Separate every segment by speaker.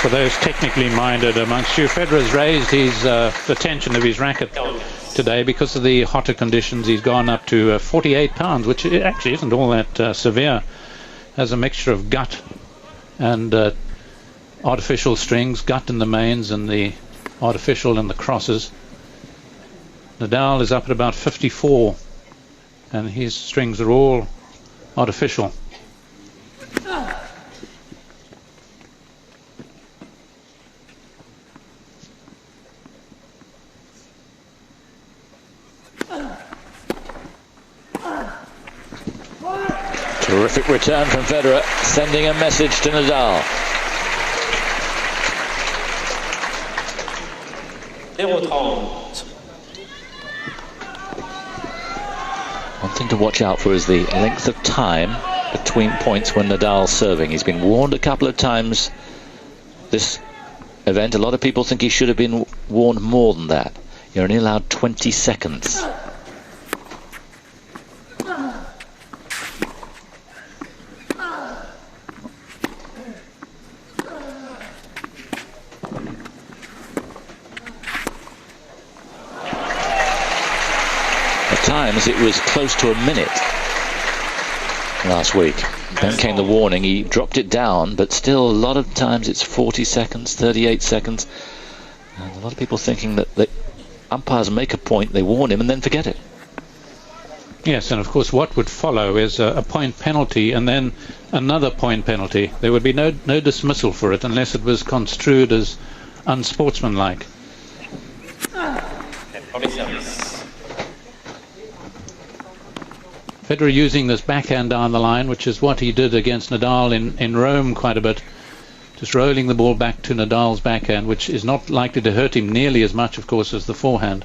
Speaker 1: For those technically minded amongst you, Federer's raised his the tension of his racket today because of the hotter conditions. He's gone up to 48 pounds, which actually isn't all that severe. Has a mixture of gut and artificial strings, gut in the mains and the artificial in the crosses. Nadal is up at about 54 and his strings are all artificial.
Speaker 2: Terrific return from Federer, sending a message to Nadal. One thing to watch out for is the length of time between points when Nadal's serving. He's been warned a couple of times this event. A lot of people think he should have been warned more than that. You're only allowed 20 seconds. Times it was close to a minute last week. Then came the warning. He dropped it down, but still a lot of times it's 40 seconds, 38 seconds. And a lot of people thinking that the umpires make a point, they warn him and then forget it.
Speaker 1: Yes, and of course what would follow is a point penalty and then another point penalty. There would be no dismissal for it unless it was construed as unsportsmanlike. Federer using this backhand down the line, which is what he did against Nadal in Rome quite a bit. Just rolling the ball back to Nadal's backhand, which is not likely to hurt him nearly as much, of course, as the forehand.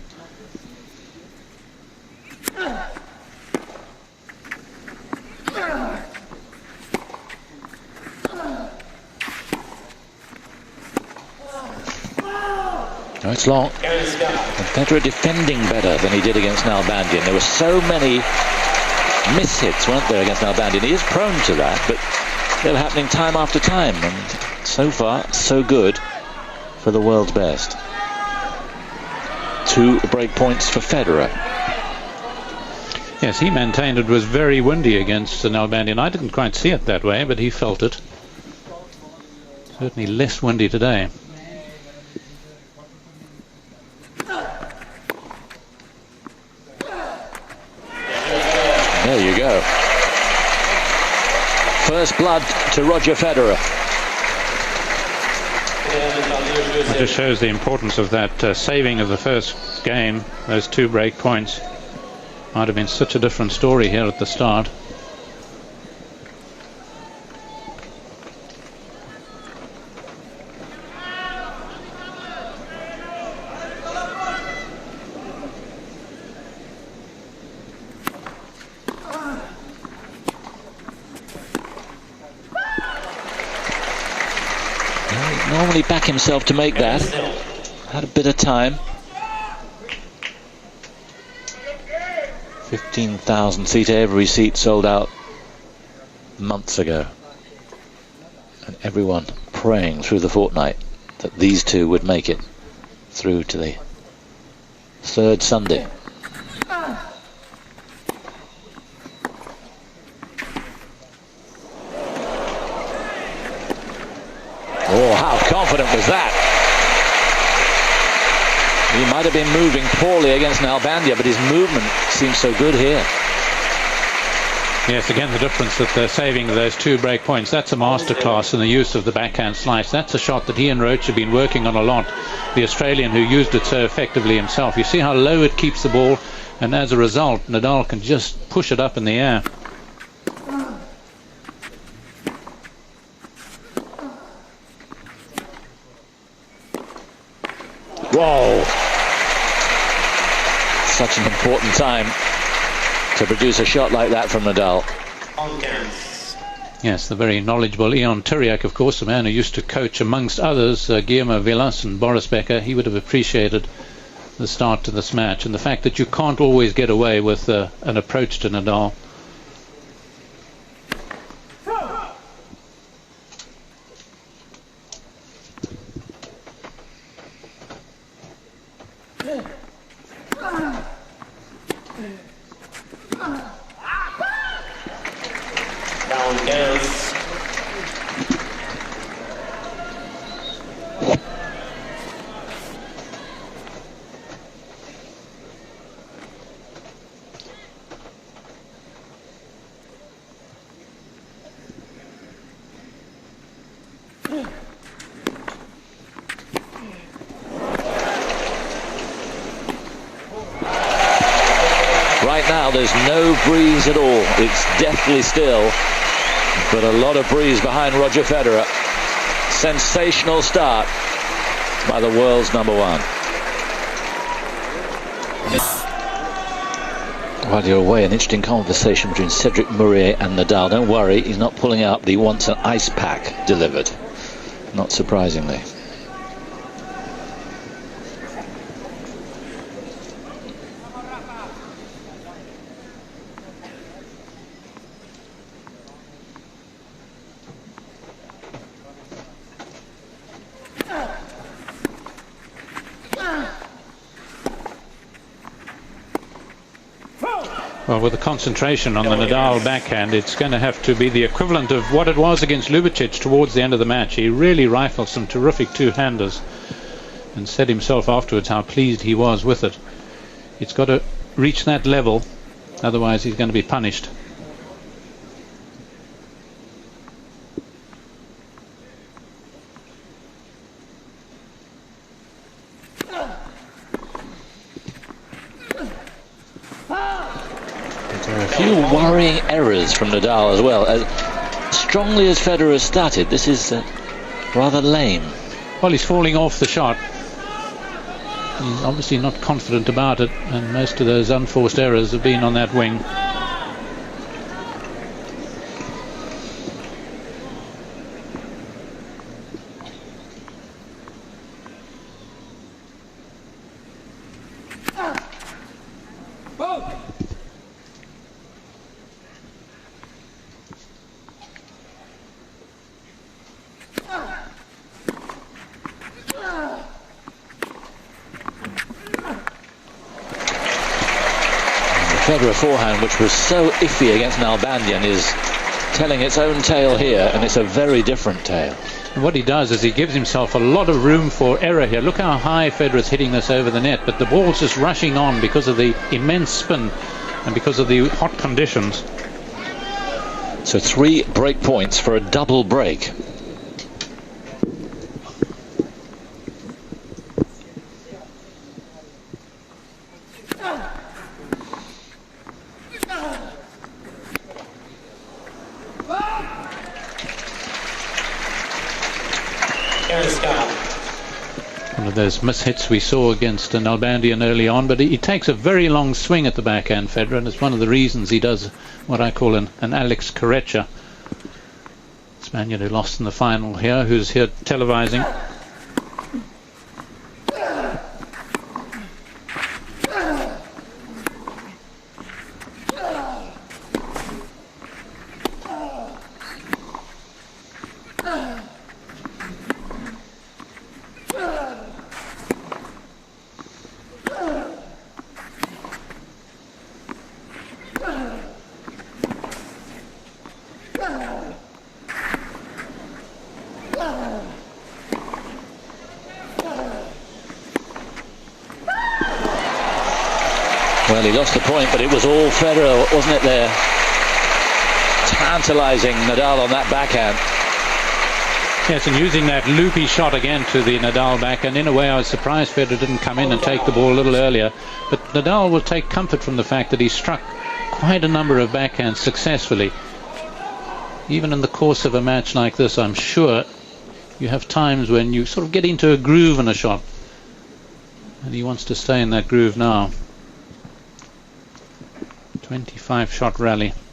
Speaker 2: No, it's long. And Federer defending better than he did against Nalbandian. There were so many mishits, weren't there, against Nalbandian? He is prone to that, but they were happening time after time, and so far so good for the world's best. 2 break points for Federer.
Speaker 1: Yes, he maintained it was very windy against Nalbandian. I didn't quite see it that way, but he felt it. Certainly less windy today.
Speaker 2: There you go. First blood to Roger Federer.
Speaker 1: It just shows the importance of that saving of the first game. Those 2 break points might have been such a different story here at the start.
Speaker 2: Normally back himself to make that. Had a bit of time. 15,000 seat, every seat sold out months ago. And everyone praying through the fortnight that these two would make it through to the 3rd Sunday. Oh, how confident was that? He might have been moving poorly against Nalbandian, but his movement seems so good here.
Speaker 1: Yes, again the difference that they're saving those 2 break points. That's a masterclass in the use of the backhand slice. That's a shot that Ian Roach have been working on a lot, the Australian who used it so effectively himself. You see how low it keeps the ball, and as a result Nadal can just push it up in the air.
Speaker 2: Whoa! Such an important time to produce a shot like that from Nadal.
Speaker 1: Yes, the very knowledgeable Ion Tiriac, of course, a man who used to coach, amongst others, Guillermo Vilas and Boris Becker. He would have appreciated the start to this match and the fact that you can't always get away with an approach to Nadal.
Speaker 2: now there's no breeze at all. It's deathly still, but a lot of breeze behind Roger Federer. Sensational start by the world's #1. While you're away, an interesting conversation between Cedric Mourier and Nadal. Don't worry, he's not pulling out that he wants an ice pack delivered. Not surprisingly.
Speaker 1: Well, with the concentration on the Nadal backhand, it's going to have to be the equivalent of what it was against Ljubicic towards the end of the match. He really rifled some terrific two-handers and said himself afterwards how pleased he was with it. It's got to reach that level, otherwise he's going to be punished.
Speaker 2: There are a few worrying errors from Nadal as well. As strongly as Federer has started, this is rather lame.
Speaker 1: Well, he's falling off the shot. He's obviously not confident about it, and most of those unforced errors have been on that wing.
Speaker 2: Federer forehand, which was so iffy against Nalbandian, is telling its own tale here, and it's a very different tale.
Speaker 1: And what he does is he gives himself a lot of room for error here. Look how high Federer's hitting this over the net, but the ball's just rushing on because of the immense spin and because of the hot conditions.
Speaker 2: So 3 break points for a double break.
Speaker 1: One of those mishits we saw against Nalbandian early on, but he takes a very long swing at the backhand, Federer, and it's one of the reasons he does what I call an Alex Corretja. Spaniard who lost in the final here, who's here televising.
Speaker 2: Well, he lost the point, but it was all Federer, wasn't it there? Tantalising Nadal on that backhand.
Speaker 1: Yes, and using that loopy shot again to the Nadal backhand. In a way, I was surprised Federer didn't come in and take the ball a little earlier. But Nadal will take comfort from the fact that he struck quite a number of backhands successfully. Even in the course of a match like this, I'm sure you have times when you sort of get into a groove in a shot. And he wants to stay in that groove now. 25 shot rally.
Speaker 2: And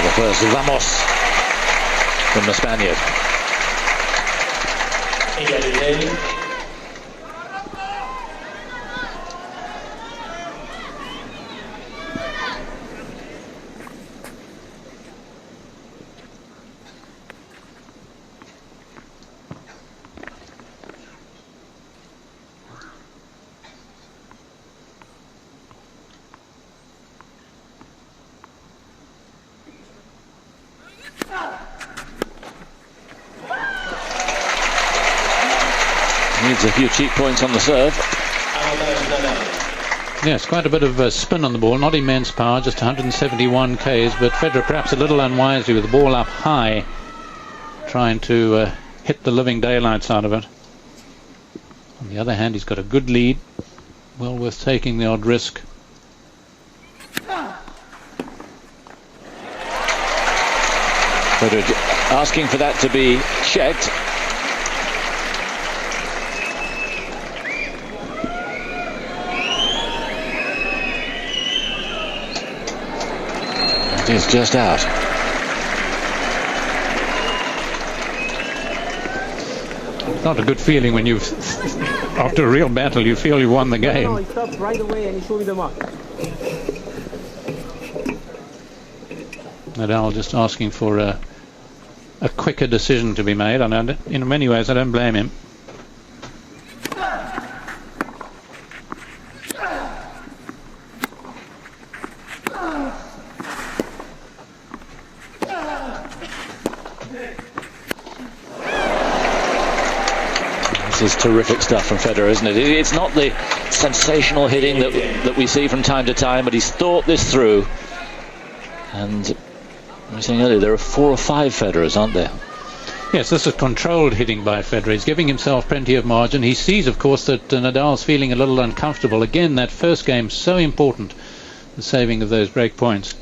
Speaker 2: the first vamos from the Spaniard. Needs a few cheap points on the serve.
Speaker 1: Yes, quite a bit of spin on the ball, not immense power, just 171 Ks, but Federer perhaps a little unwisely with the ball up high, trying to hit the living daylights out of it. On the other hand, he's got a good lead, well worth taking the odd risk.
Speaker 2: Federer asking for that to be checked. It is just out.
Speaker 1: Not a good feeling when you've, after a real battle, you feel you won the game.
Speaker 3: No, he stopped right away and he showed me the mark.
Speaker 1: Nadal just asking for a quicker decision to be made, and in many ways I don't blame him.
Speaker 2: This is terrific stuff from Federer, isn't it? It's not the sensational hitting that we see from time to time, but he's thought this through. And I was saying earlier, there are 4 or 5 Federers, aren't there?
Speaker 1: Yes, this is controlled hitting by Federer. He's giving himself plenty of margin. He sees, of course, that Nadal's feeling a little uncomfortable. Again, that first game so important, the saving of those break points.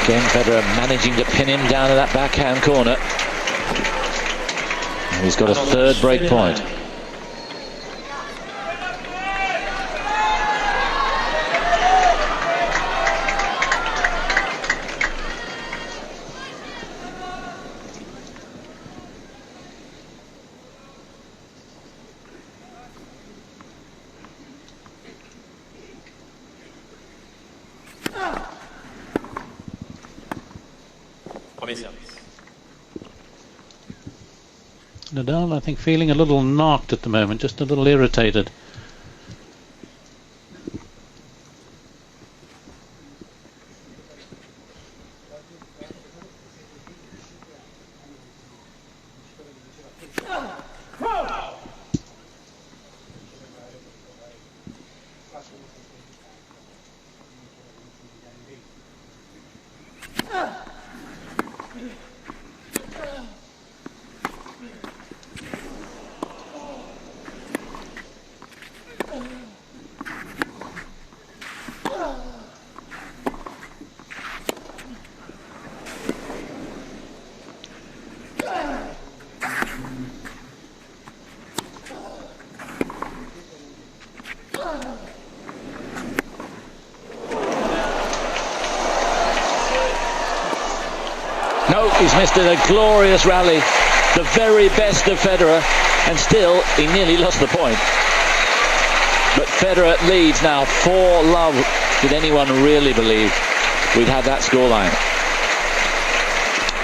Speaker 2: Again, Federer managing to pin him down in that backhand corner. And he's got a 3rd break point.
Speaker 1: Nadal, I think, feeling a little knocked at the moment, just a little irritated.
Speaker 2: No, he's missed it. A glorious rally. The very best of Federer. And still, he nearly lost the point. But Federer leads now 4-love. Did anyone really believe we'd have that scoreline?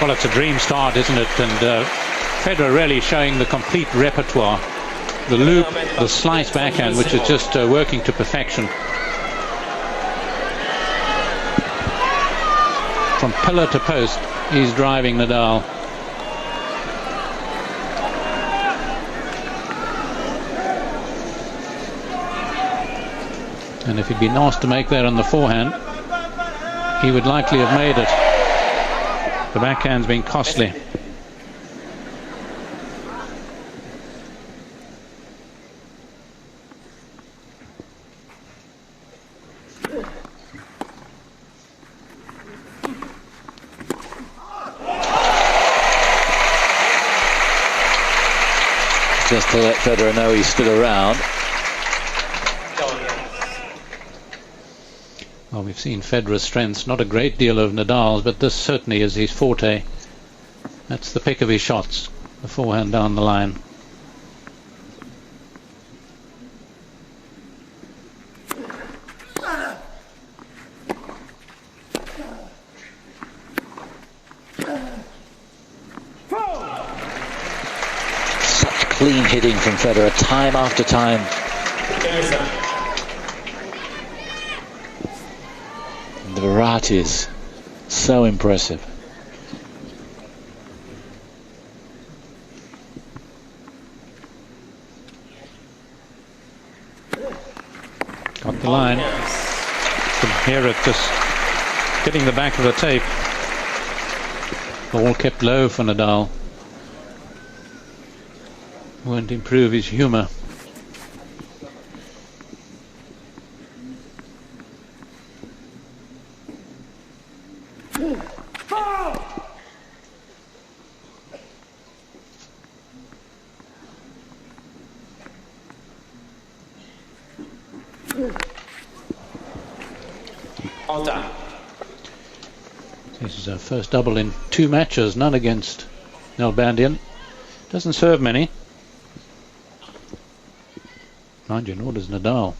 Speaker 1: Well, it's a dream start, isn't it? And Federer really showing the complete repertoire. The loop, the slice backhand, which is just working to perfection. From pillar to post, he's driving Nadal. And if he'd been asked to make that on the forehand, he would likely have made it. The backhand's been costly.
Speaker 2: Just to let Federer know he's still around.
Speaker 1: Well, we've seen Federer's strengths, not a great deal of Nadal's, but this certainly is his forte. That's the pick of his shots, the forehand down the line.
Speaker 2: clean hitting from Federer time after time. And the variety is so impressive.
Speaker 1: Got the line. Can hear it just hitting the back of the tape. Ball kept low for Nadal. Won't improve his humour. This is our first double in 2 matches, none against Nalbandian. Doesn't serve many. Mind you, nor does Nadal.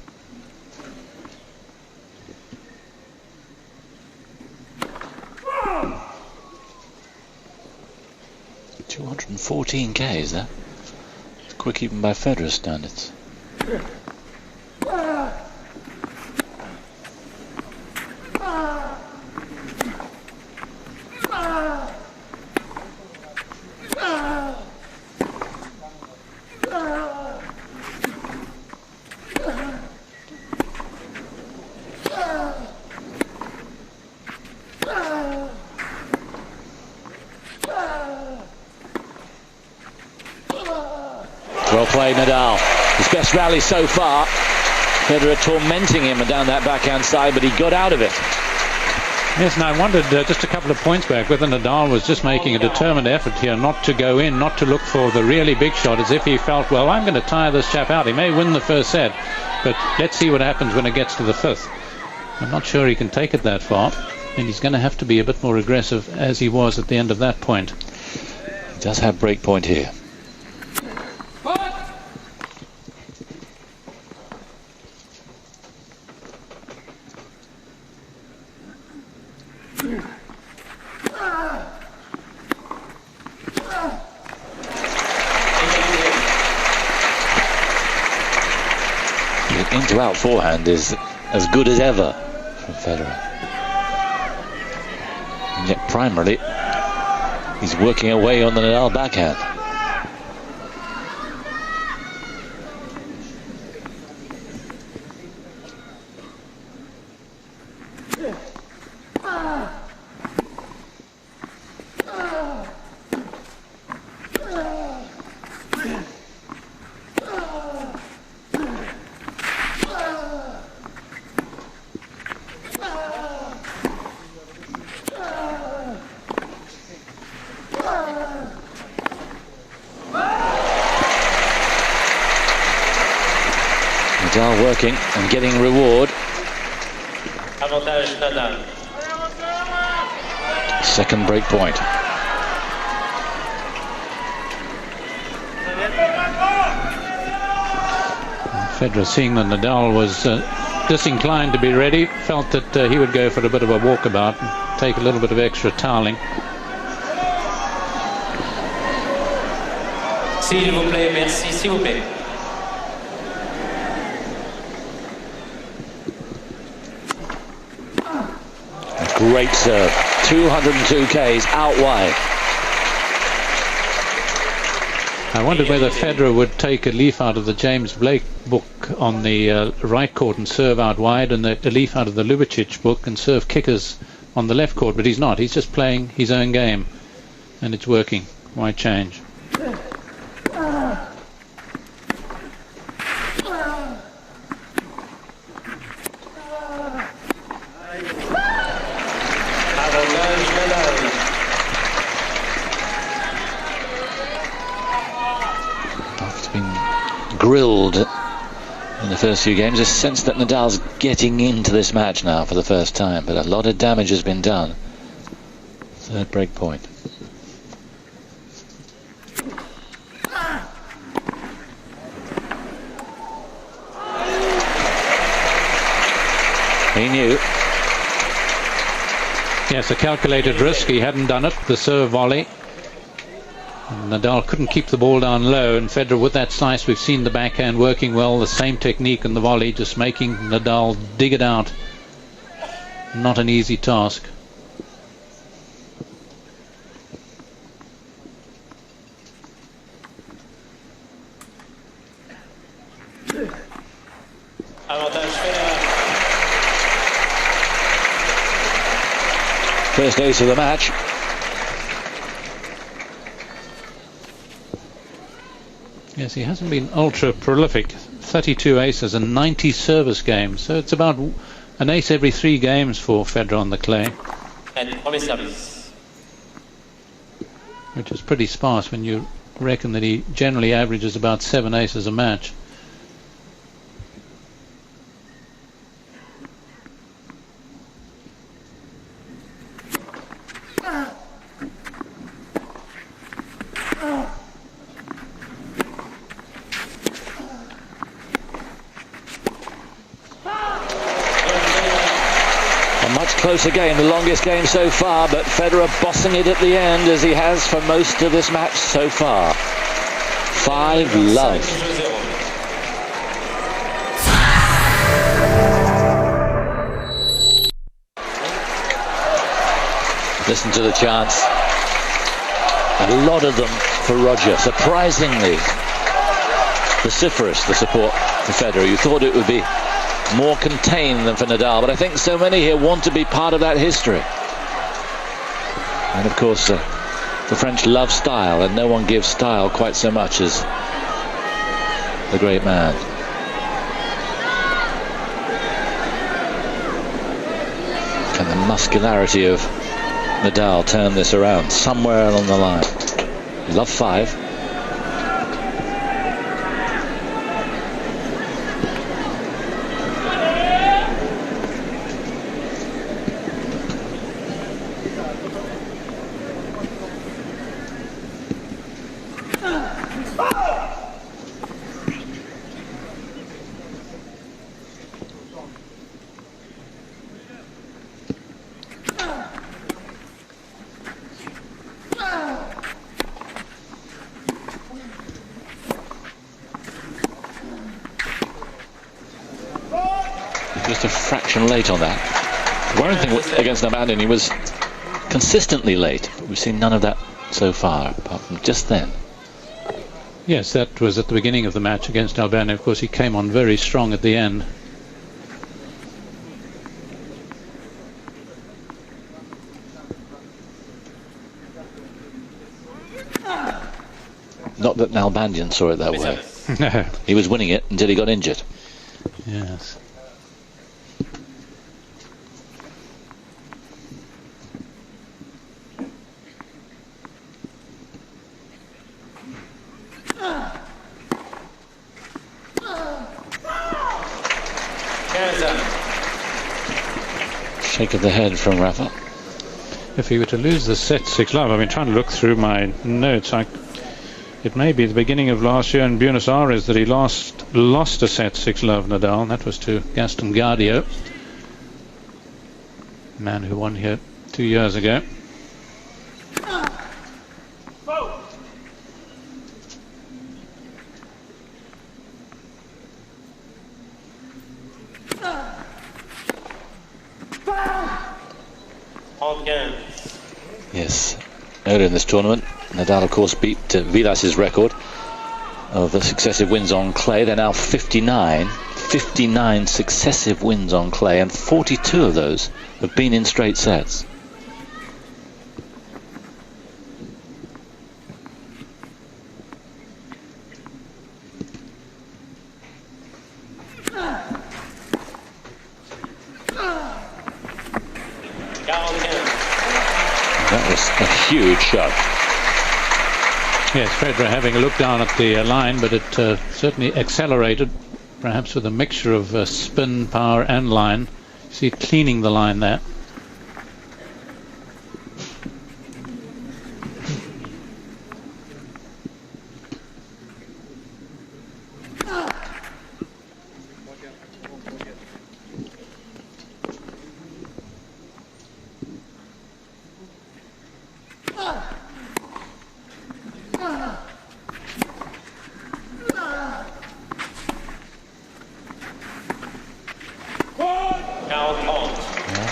Speaker 2: $214K, is that? It's quick even by Federer standards. Well played, Nadal. His best rally so far. Federer tormenting him down that backhand side, but he got out of it.
Speaker 1: Yes, and I wondered just a couple of points back whether Nadal was just making a determined effort here not to go in, not to look for the really big shot, as if he felt, well, I'm going to tire this chap out. He may win the first set, but let's see what happens when it gets to the 5th. I'm not sure he can take it that far, and he's going to have to be a bit more aggressive as he was at the end of that point.
Speaker 2: He does have break point here. The into-out forehand is as good as ever from Federer. And yet primarily he's working away on the Nadal backhand. Nadal working and getting reward.
Speaker 4: Avantage Nadal.
Speaker 2: Second break point.
Speaker 1: Federer, seeing that Nadal was disinclined to be ready, felt that he would go for a bit of a walkabout and take a little bit of extra toweling.
Speaker 4: S'il vous plaît, merci, s'il vous plaît.
Speaker 2: Great serve. 202 Ks out wide.
Speaker 1: I wondered whether Federer would take a leaf out of the James Blake book on the right court and serve out wide, and a leaf out of the Ljubicic book and serve kickers on the left court, but he's not. He's just playing his own game, and it's working. Why change?
Speaker 2: Grilled in the first few games. A sense that Nadal's getting into this match now for the first time, but a lot of damage has been done. Third break point. He knew.
Speaker 1: Yes, a calculated risk. He hadn't done it. The serve volley. And Nadal couldn't keep the ball down low, and Federer with that slice, we've seen the backhand working well, the same technique in the volley, just making Nadal dig it out. Not an easy task.
Speaker 4: Avantage Federer.
Speaker 2: First ace of the match.
Speaker 1: Yes, he hasn't been ultra prolific. 32 aces and 90 service games. So it's about an ace every 3 games for Federer on the clay.
Speaker 4: And premier service.
Speaker 1: Which is pretty sparse when you reckon that he generally averages about 7 aces a match.
Speaker 2: Closer game, the longest game so far, but Federer bossing it at the end as he has for most of this match so far. 5-love. Listen to the chants. A lot of them for Roger. Surprisingly vociferous, the support for Federer. You thought it would be more contained than for Nadal, but I think so many here want to be part of that history. And of course the French love style, and no one gives style quite so much as the great man. Can the muscularity of Nadal turn this around somewhere along the line? Love 5. Just a fraction late on that. The worrying thing against Nadal, he was consistently late, but we've seen none of that so far, apart from just then.
Speaker 1: Yes, that was at the beginning of the match against Albania. Of course, he came on very strong at the end.
Speaker 2: Not that Nalbandian saw it that way.
Speaker 1: No.
Speaker 2: He was winning it until he got injured.
Speaker 1: Yes.
Speaker 2: Shake of the head from Rafa.
Speaker 1: If he were to lose the set 6 love, I've been trying to look through my notes. It may be the beginning of last year in Buenos Aires that he lost a set 6 love, Nadal, and that was to Gaston Gardio, man who won here 2 years ago.
Speaker 2: Yes, earlier in this tournament, Nadal of course beat Vilas's record of the successive wins on clay. They're now 59 successive wins on clay, and 42 of those have been in straight sets. That was a huge shot.
Speaker 1: Yes, Federer having a look down at the line, but it certainly accelerated, perhaps with a mixture of spin, power and line. You see it cleaning the line there.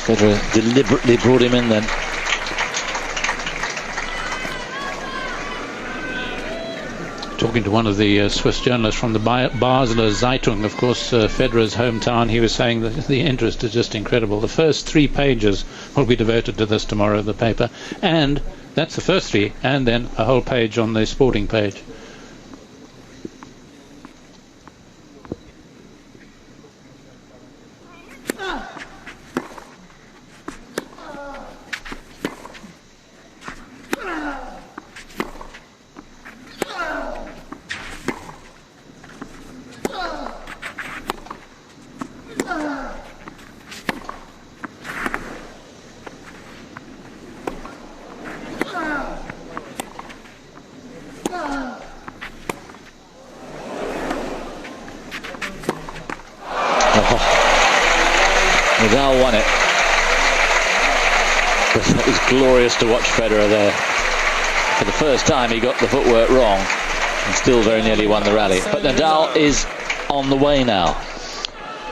Speaker 2: Federer deliberately brought him in then.
Speaker 1: Talking to one of the Swiss journalists from the Basler Zeitung, of course, Federer's hometown, he was saying that the interest is just incredible. The first 3 pages will be devoted to this tomorrow, the paper, and that's the first 3, and then a whole page on the sporting page.
Speaker 2: Nadal won it. But it was glorious to watch Federer there. For the first time he got the footwork wrong and still very nearly won the rally. But Nadal is on the way now.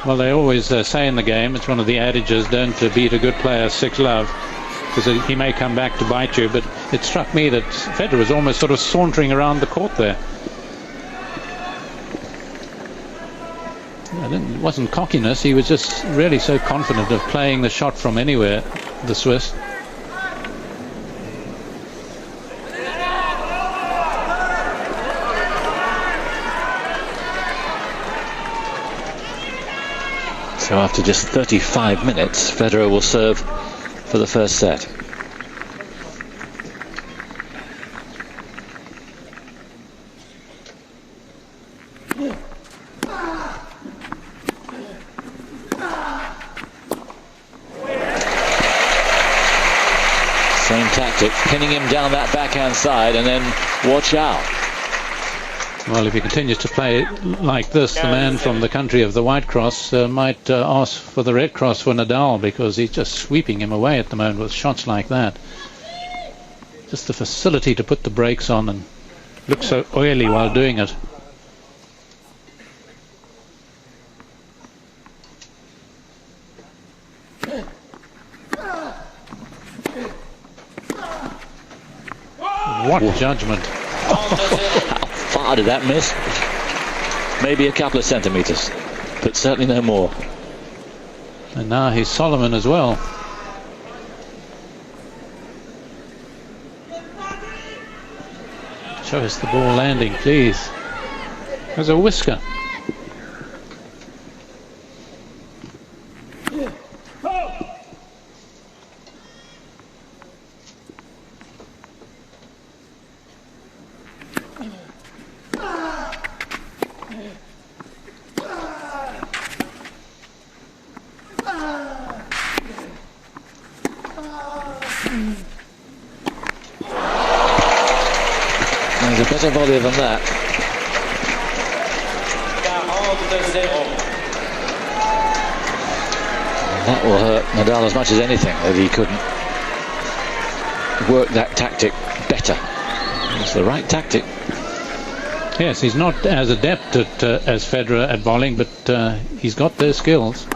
Speaker 1: Well, they always say in the game, it's one of the adages, don't beat a good player 6-love, because he may come back to bite you. But it struck me that Federer was almost sort of sauntering around the court there. It wasn't cockiness, he was just really so confident of playing the shot from anywhere, the Swiss.
Speaker 2: So after just 35 minutes, Federer will serve for the first set. Same tactic, pinning him down that backhand side and then watch out.
Speaker 1: Well, if he continues to play like this, the man from the country of the White Cross might ask for the Red Cross for Nadal, because he's just sweeping him away at the moment with shots like that. Just the facility to put the brakes on and look so oily while doing it. What judgment.
Speaker 2: How far did that miss? Maybe a couple of centimetres, but certainly no more.
Speaker 1: And now he's Solomon as well. Show us the ball landing, please. There's a whisker.
Speaker 2: There's a better volley than that.
Speaker 4: 40-0.
Speaker 2: That will hurt Nadal as much as anything, that he couldn't work that tactic better. It's the right tactic.
Speaker 1: Yes, he's not as adept at, as Federer at volleying, but he's got those skills.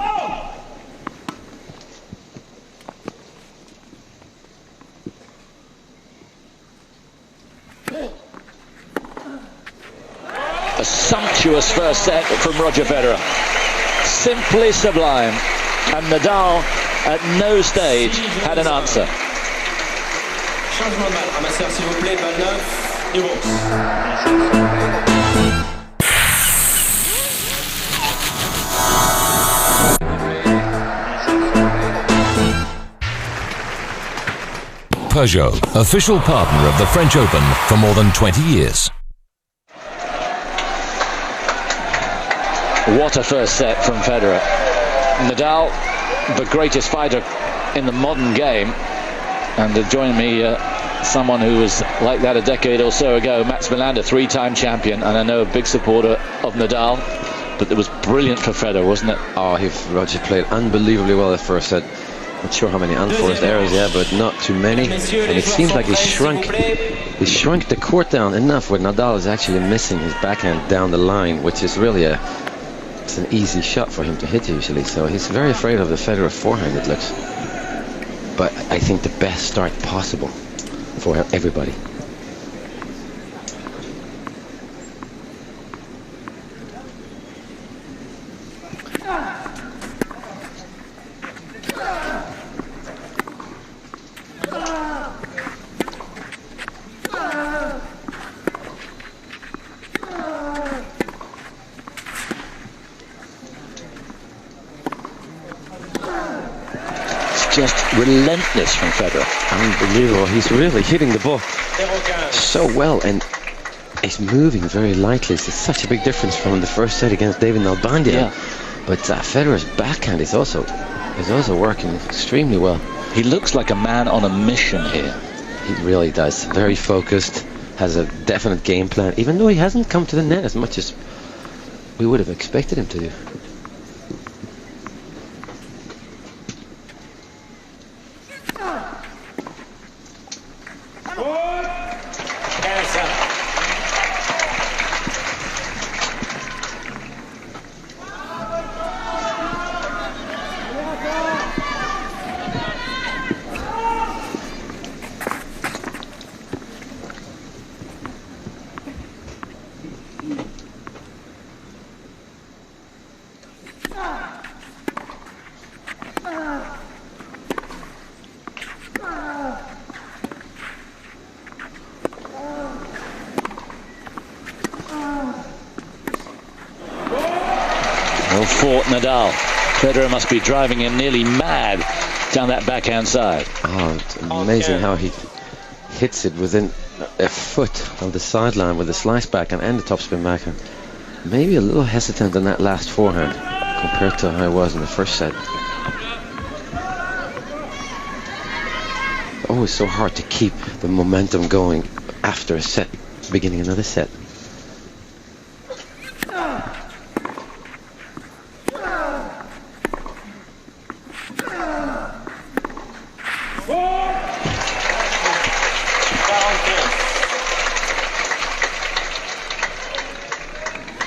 Speaker 2: A sumptuous first set from Roger Federer. Simply sublime. And Nadal at no stage had an answer.
Speaker 4: Changement de balle. Ramasseur, s'il vous plaît, balle 9, numéro
Speaker 5: 11. Peugeot, official partner of the French Open for more than 20 years.
Speaker 2: What a first set from Federer. Nadal, the greatest fighter in the modern game, and to join me, someone who was like that a decade or so ago, Mats Wilander, 3-time champion, and I know a big supporter of Nadal, but it was brilliant for Federer, wasn't it?
Speaker 3: Oh, Roger played unbelievably well the first set. Not sure how many unforced errors, yeah, but not too many. And it seems like he shrunk the court down enough where Nadal is actually missing his backhand down the line, which is really it's an easy shot for him to hit usually. So he's very afraid of the Federer forehand, it looks. but I think the best start possible for everybody.
Speaker 2: Just relentless from Federer.
Speaker 3: Unbelievable. He's really hitting the ball so well, and he's moving very lightly. It's such a big difference from the first set against David Nalbandian.
Speaker 2: Yeah.
Speaker 3: But Federer's backhand is also working extremely well.
Speaker 2: He looks like a man on a mission here.
Speaker 3: He really does. Very focused, has a definite game plan, even though he hasn't come to the net as much as we would have expected him to do.
Speaker 2: For Nadal. Federer must be driving him nearly mad down that backhand side.
Speaker 3: Oh, it's amazing how he hits it within a foot of the sideline with the slice backhand and the topspin backhand. Maybe a little hesitant on that last forehand compared to how it was in the first set. Always so hard to keep the momentum going after a set, beginning another set.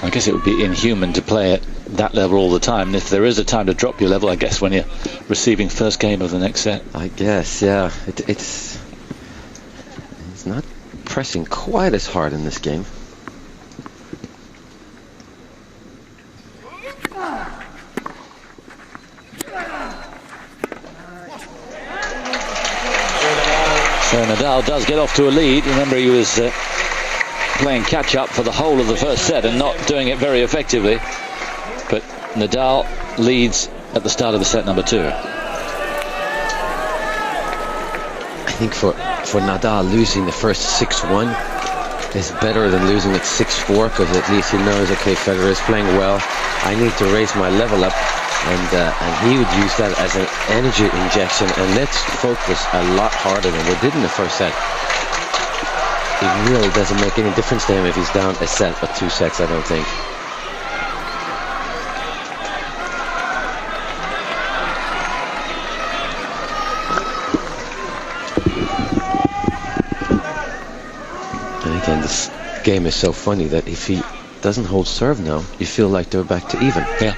Speaker 2: I guess it would be inhuman to play at that level all the time. And if there is a time to drop your level, I guess when you're receiving first game of the next set.
Speaker 3: I guess, yeah. It's not pressing quite as hard in this game.
Speaker 2: So Nadal does get off to a lead. Remember, he was playing catch-up for the whole of the first set and not doing it very effectively. But Nadal leads at the start of the set number 2.
Speaker 3: I think for Nadal, losing the first 6-1 is better than losing at 6-4, because at least he knows, okay, Federer is playing well, I need to raise my level up, and he would use that as an energy injection, and let's focus a lot harder than we did in the first set. It really doesn't make any difference to him if he's down a set or 2 sets, I don't think. And again, this game is so funny that if he doesn't hold serve now, you feel like they're back to even.
Speaker 2: Yeah.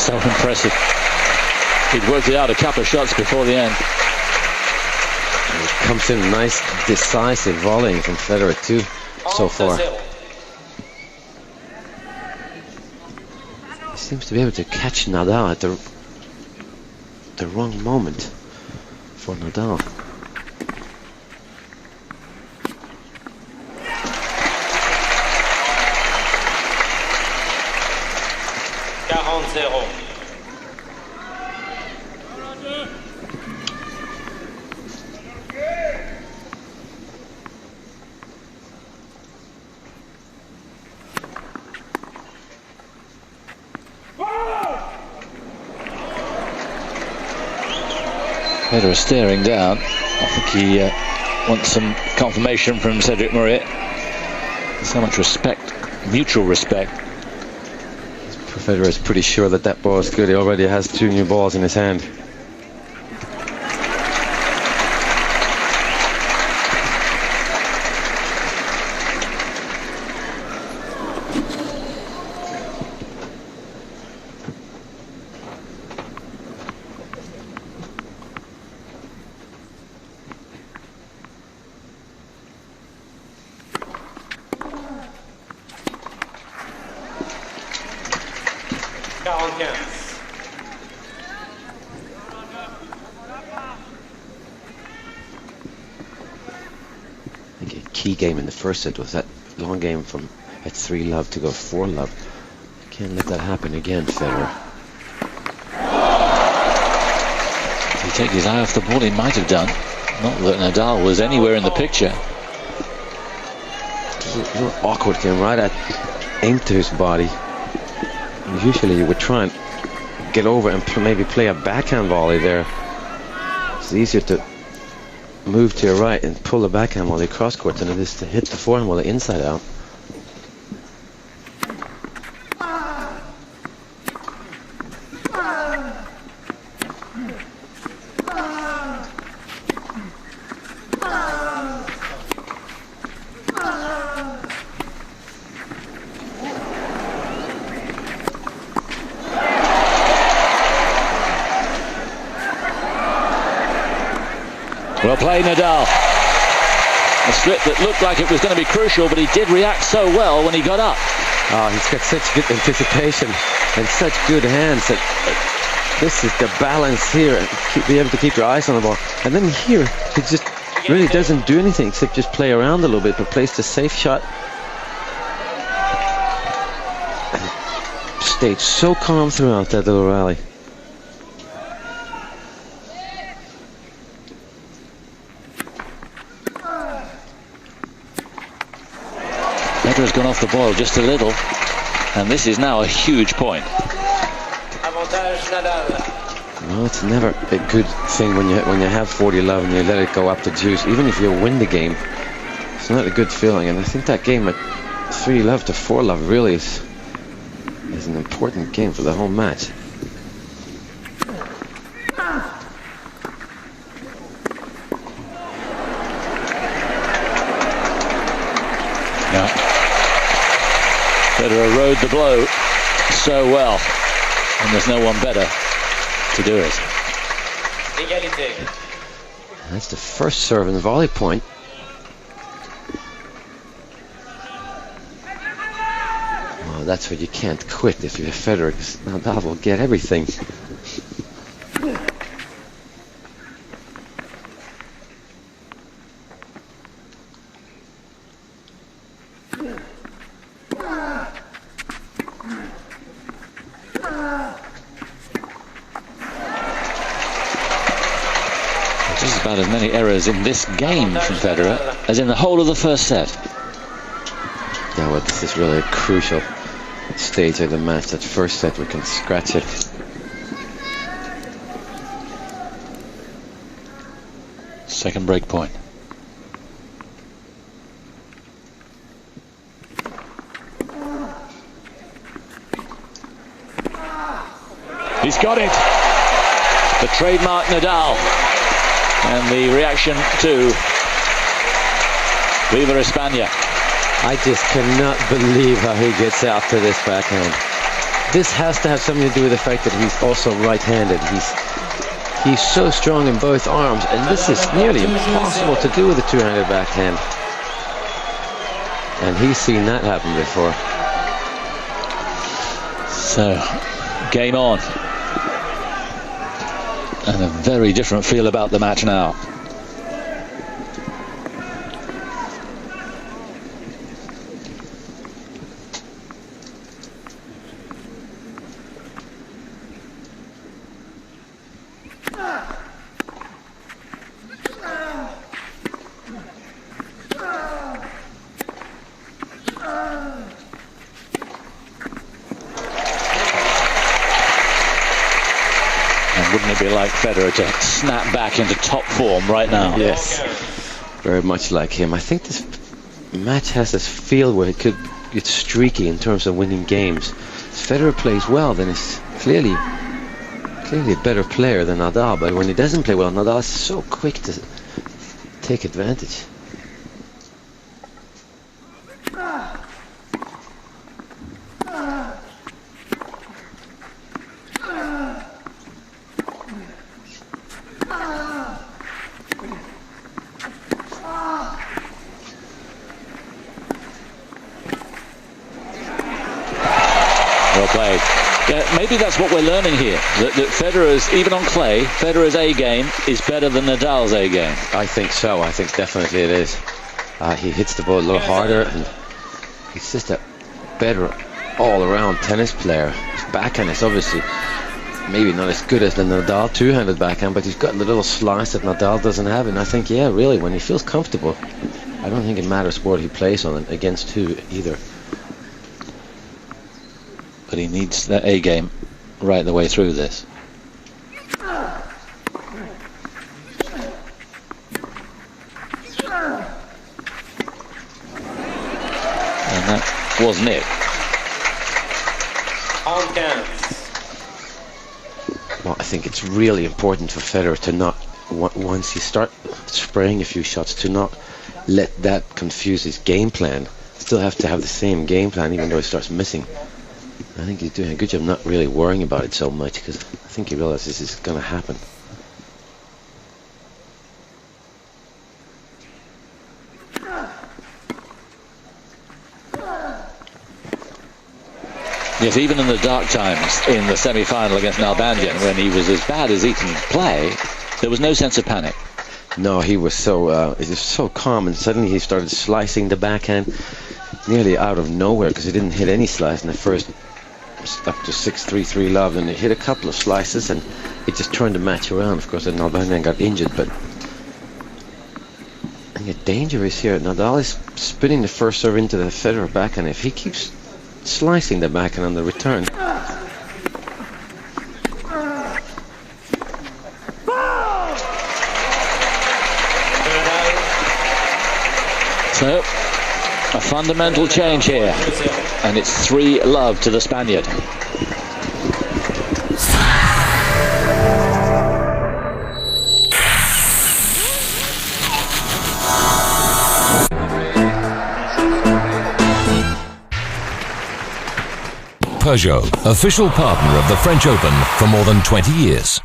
Speaker 2: So impressive. He'd worked it out a couple of shots before the end.
Speaker 3: And it comes in nice, decisive volleying from Federer too, so far. He seems to be able to catch Nadal at the wrong moment for Nadal.
Speaker 4: 0.
Speaker 2: Federer staring down. I think he wants some confirmation from Cedric Murray. So much respect, mutual respect.
Speaker 3: Federer is pretty sure that that ball is good. He already has 2 new balls in his hand. I think a key game in the first set was that long game from at 3-love to go 4-love. Can't let that happen again, Federer.
Speaker 2: If he take his eye off the ball, he might have done. Not that Nadal was anywhere in the picture.
Speaker 3: A little awkward game, right at aim to his body. Usually you would try and get over and maybe play a backhand volley there. It's easier to move to your right and pull the backhand volley cross court than it is to hit the forehand volley inside out.
Speaker 2: Well played, Nadal. A slip that looked like it was going to be crucial, but he did react so well when he got up.
Speaker 3: Oh, he's got such good anticipation and such good hands that this is the balance here, and be able to keep your eyes on the ball. And then here, he just really doesn't do anything except just play around a little bit, but plays the safe shot. And stayed so calm throughout that little rally.
Speaker 2: Federer's gone off the ball just a little, and this is now a huge point.
Speaker 4: Avantage Nadal.
Speaker 3: Well, it's never a good thing when you have 40-love and you let it go up the juice. Even if you win the game, it's not a good feeling. And I think that game at 3-love to 4-love really is an important game for the whole match.
Speaker 2: Yeah. Federer rode the blow so well, and there's no one better to do it.
Speaker 4: Égalité.
Speaker 3: That's the first serve and volley point. Oh, that's where you can't quit if you're Federer, because Nadal will get everything.
Speaker 2: Just about as many errors in this game from Federer as in the whole of the first set.
Speaker 3: Yeah, well, this is really a crucial stage of the match. That first set, we can scratch it.
Speaker 2: Second break point. He's got it. The trademark Nadal. And the reaction to Viva España.
Speaker 3: I just cannot believe how he gets out to this backhand. This has to have something to do with the fact that he's also right-handed. He's so strong in both arms, and this is nearly impossible to do with a two-handed backhand. And he's seen that happen before.
Speaker 2: So, game on. And a very different feel about the match now. It'd be like Federer to snap back into top form right now.
Speaker 3: Yes, very much like him. I think this match has this feel where it could get streaky in terms of winning games. If Federer plays well, then he's clearly a better player than Nadal, but when he doesn't play well, Nadal is so quick to take advantage.
Speaker 2: Well played. Yeah, maybe that's what we're learning here. That Federer's, even on clay, Federer's A game is better than Nadal's A game.
Speaker 3: I think so. I think definitely it is. He hits the ball a little harder, and he's just a better all-around tennis player. His backhand is obviously maybe not as good as the Nadal two-handed backhand, but he's got a little slice that Nadal doesn't have. And I think, yeah, really, when he feels comfortable, I don't think it matters what he plays on it against who either.
Speaker 2: But he needs that A game right the way through this. And that wasn't it.
Speaker 3: Well, I think it's really important for Federer to not, once you start spraying a few shots, to not let that confuse his game plan. Still have to have the same game plan even though he starts missing. I think he's doing a good job not really worrying about it so much, because I think he realizes this is going to happen.
Speaker 2: Yes, even in the dark times in the semi-final against Nalbandian, when he was as bad as he can play, there was no sense of panic.
Speaker 3: No, he was so calm, and suddenly he started slicing the backhand nearly out of nowhere, because he didn't hit any slice in the first up to 6-3-3 love, and he hit a couple of slices, and it just turned the match around. Of course, then Nalbandian got injured, but the danger is here. Nadal is spinning the first serve into the Federer backhand. If he keeps slicing the backhand on the return,
Speaker 2: so a fundamental change here, and it's 3-love to the Spaniard.
Speaker 5: Peugeot, official partner of the French Open for more than 20 years.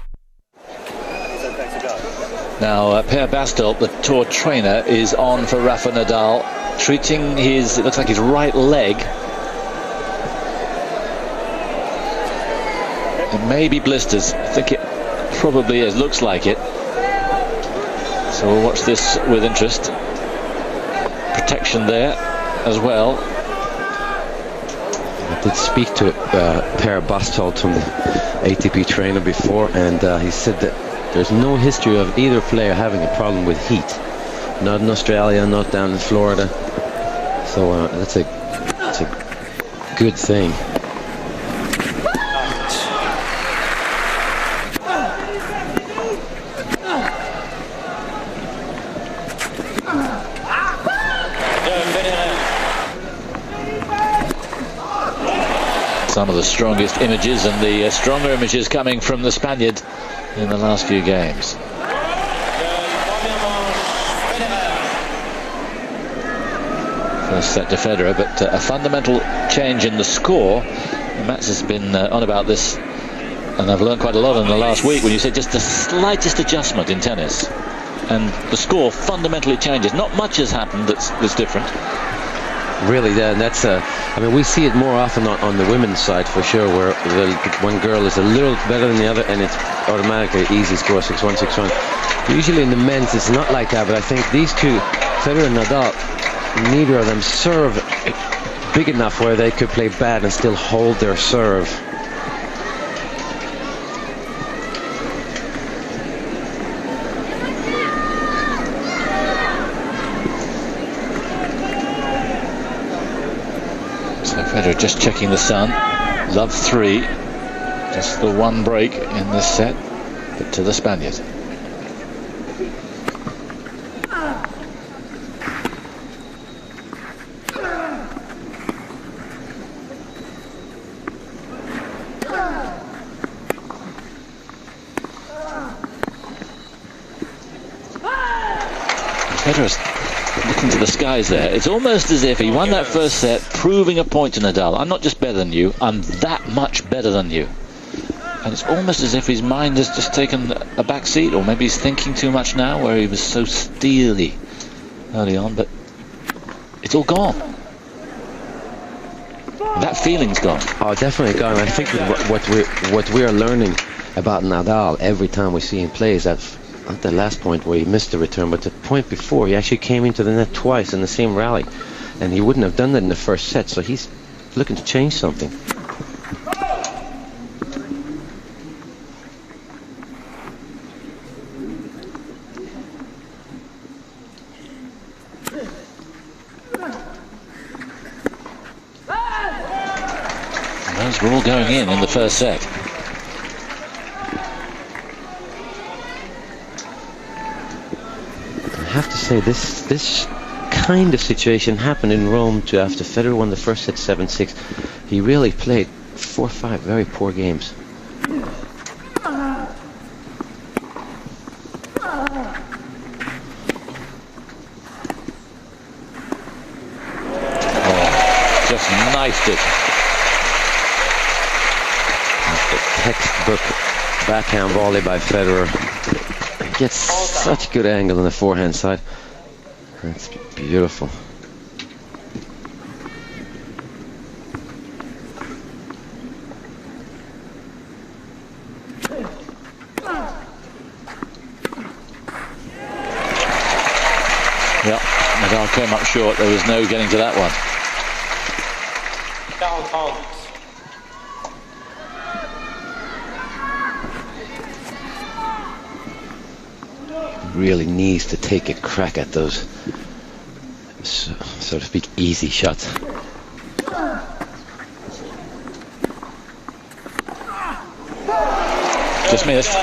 Speaker 2: Now, Per Bastel, the tour trainer, is on for Rafa Nadal, treating his, it looks like his right leg. It may be blisters. I think it probably is, looks like it. So we'll watch this with interest. Protection there as well.
Speaker 3: I did speak to Per Bastel, from the ATP trainer, before, and he said that there's no history of either player having a problem with heat. Not in Australia, not down in Florida. So that's a good thing.
Speaker 2: Some of the strongest images, and the stronger images coming from the Spaniard in the last few games. First set to Federer, but a fundamental change in the score. And Mats has been on about this, and I've learned quite a lot in the last week, when you said just the slightest adjustment in tennis and the score fundamentally changes. Not much has happened that's different.
Speaker 3: Really, that's I mean, we see it more often on the women's side for sure, where one girl is a little better than the other, and it's automatically easy score, 6-1, 6-1. Usually in the men's it's not like that, but I think these two, Federer and Nadal, neither of them serve big enough where they could play bad and still hold their serve.
Speaker 2: Federer just checking the sun. Love 3. Just the one break in this set. But to the Spaniard. Federer's looking to the skies there. It's almost as if he won that first set, proving a point to Nadal. I'm not just better than you, I'm that much better than you. And it's almost as if his mind has just taken a back seat, or maybe he's thinking too much now, where he was so steely early on, but it's all gone. That feeling's gone.
Speaker 3: Oh, definitely gone. I think what we're learning about Nadal every time we see him play is that, not the last point where he missed the return, but the point before, he actually came into the net twice in the same rally, and he wouldn't have done that in the first set, so he's looking to change something.
Speaker 2: Those were all going in the first set.
Speaker 3: I have to say, this kind of situation happened in Rome too. After Federer won the first set 7-6, he really played 4 or 5 very poor games.
Speaker 2: Oh, just knifed it.
Speaker 3: The textbook backhand volley by Federer. He gets such good angle on the forehand side. That's beautiful.
Speaker 2: Yeah, Nadal came up short. There was no getting to that one.
Speaker 3: Really needs to take a crack at those, so to speak, easy shots.
Speaker 2: Just missed.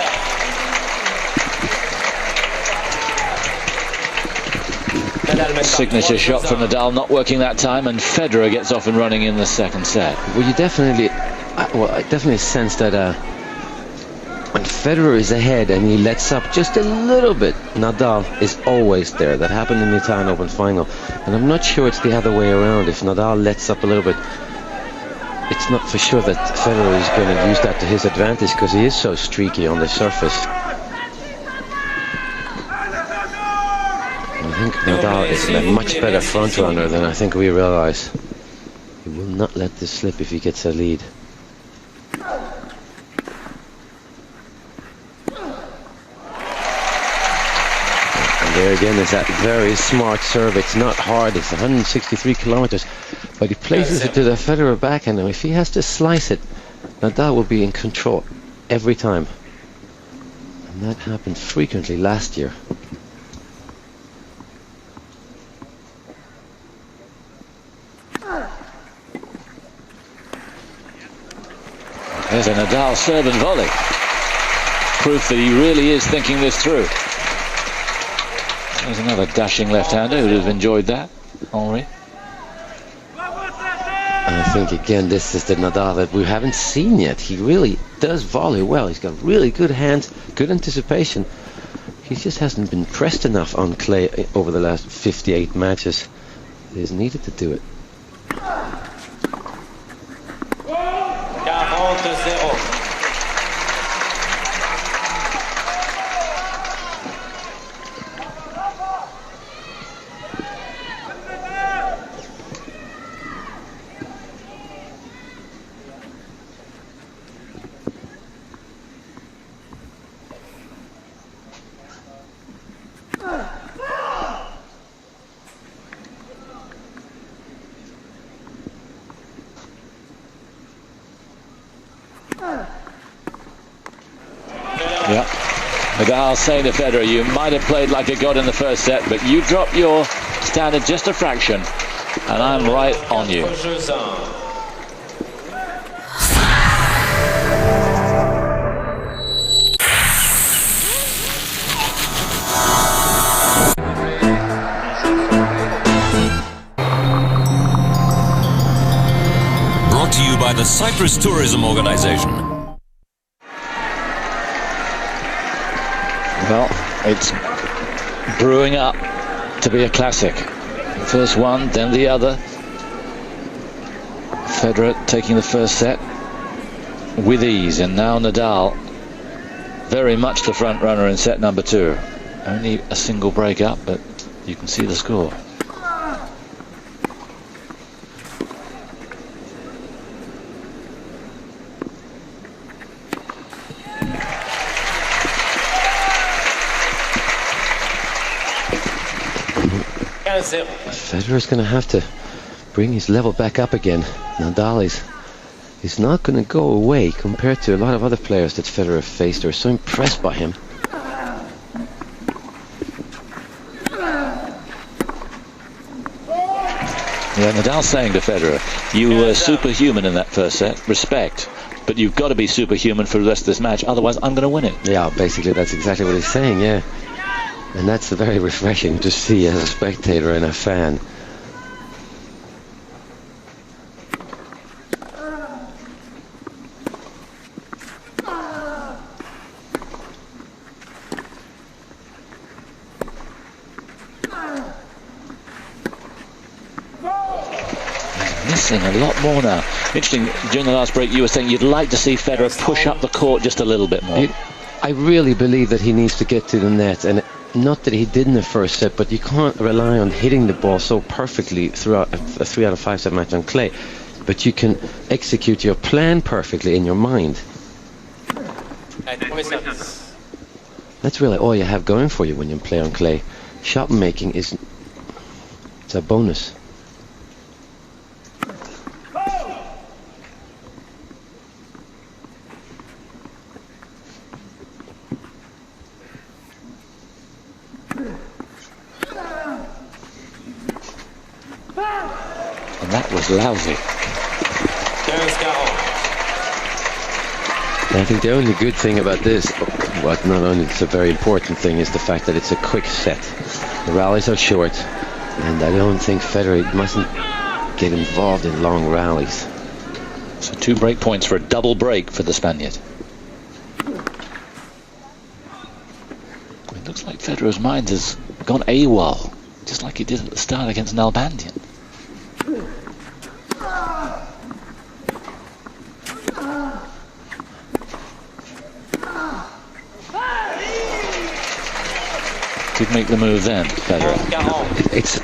Speaker 2: Signature shot from Nadal, not working that time, and Federer gets off and running in the second set.
Speaker 3: Well, you definitely, I definitely sense that when Federer is ahead and he lets up just a little bit, Nadal is always there. That happened in the Italian Open final, and I'm not sure it's the other way around. If Nadal lets up a little bit, it's not for sure that Federer is going to use that to his advantage, because he is so streaky on the surface. I think Nadal is a much better front runner than I think we realize. He will not let this slip if he gets a lead. And there again is that very smart serve. It's not hard, it's 163 kilometers, but he places it to the Federer backhand, and if he has to slice it, Nadal will be in control every time. And that happened frequently last year.
Speaker 2: There's a Nadal serve and volley. Proof that he really is thinking this through. There's another dashing left-hander who'd have enjoyed that. Henri.
Speaker 3: And I think again this is the Nadal that we haven't seen yet. He really does volley well. He's got really good hands, good anticipation. He just hasn't been pressed enough on clay over the last 58 matches. He's needed to do it.
Speaker 4: 40-0.
Speaker 2: Yeah. Nadal saying to Federer, you might have played like a god in the first set, but you dropped your standard just a fraction, and I'm right on you.
Speaker 5: to you by the Cyprus Tourism Organization.
Speaker 2: Well, it's brewing up to be a classic. First one, then the other. Federer taking the first set with ease, and now Nadal very much the front runner in set number 2. Only a single break up, but you can see the score.
Speaker 3: Federer's going to have to bring his level back up again. Nadal is not going to go away compared to a lot of other players that Federer faced. They're so impressed by him.
Speaker 2: Yeah, Nadal's saying to Federer, you were superhuman in that first set, respect, but you've got to be superhuman for the rest of this match, otherwise I'm going to win it.
Speaker 3: Yeah, basically that's exactly what he's saying, yeah. And that's very refreshing to see as a spectator and a fan.
Speaker 2: Missing a lot more now. Interesting, during the last break you were saying you'd like to see Federer push up the court just a little bit more.
Speaker 3: I really believe that he needs to get to the net, and not that he did in the first set, but you can't rely on hitting the ball so perfectly throughout a 3 out of 5 set match on clay. But you can execute your plan perfectly in your mind. That's really all you have going for you when you play on clay. Shot making it's a bonus.
Speaker 2: And that was lousy.
Speaker 3: I think the only good thing about this, but not only it's a very important thing, is the fact that it's a quick set. The rallies are short, and I don't think Federer mustn't get involved in long rallies.
Speaker 2: So 2 break points for a double break for the Spaniard. It looks like Federer's mind has gone AWOL, just like he did at the start against Nalbandian. Did make the move then, Federer.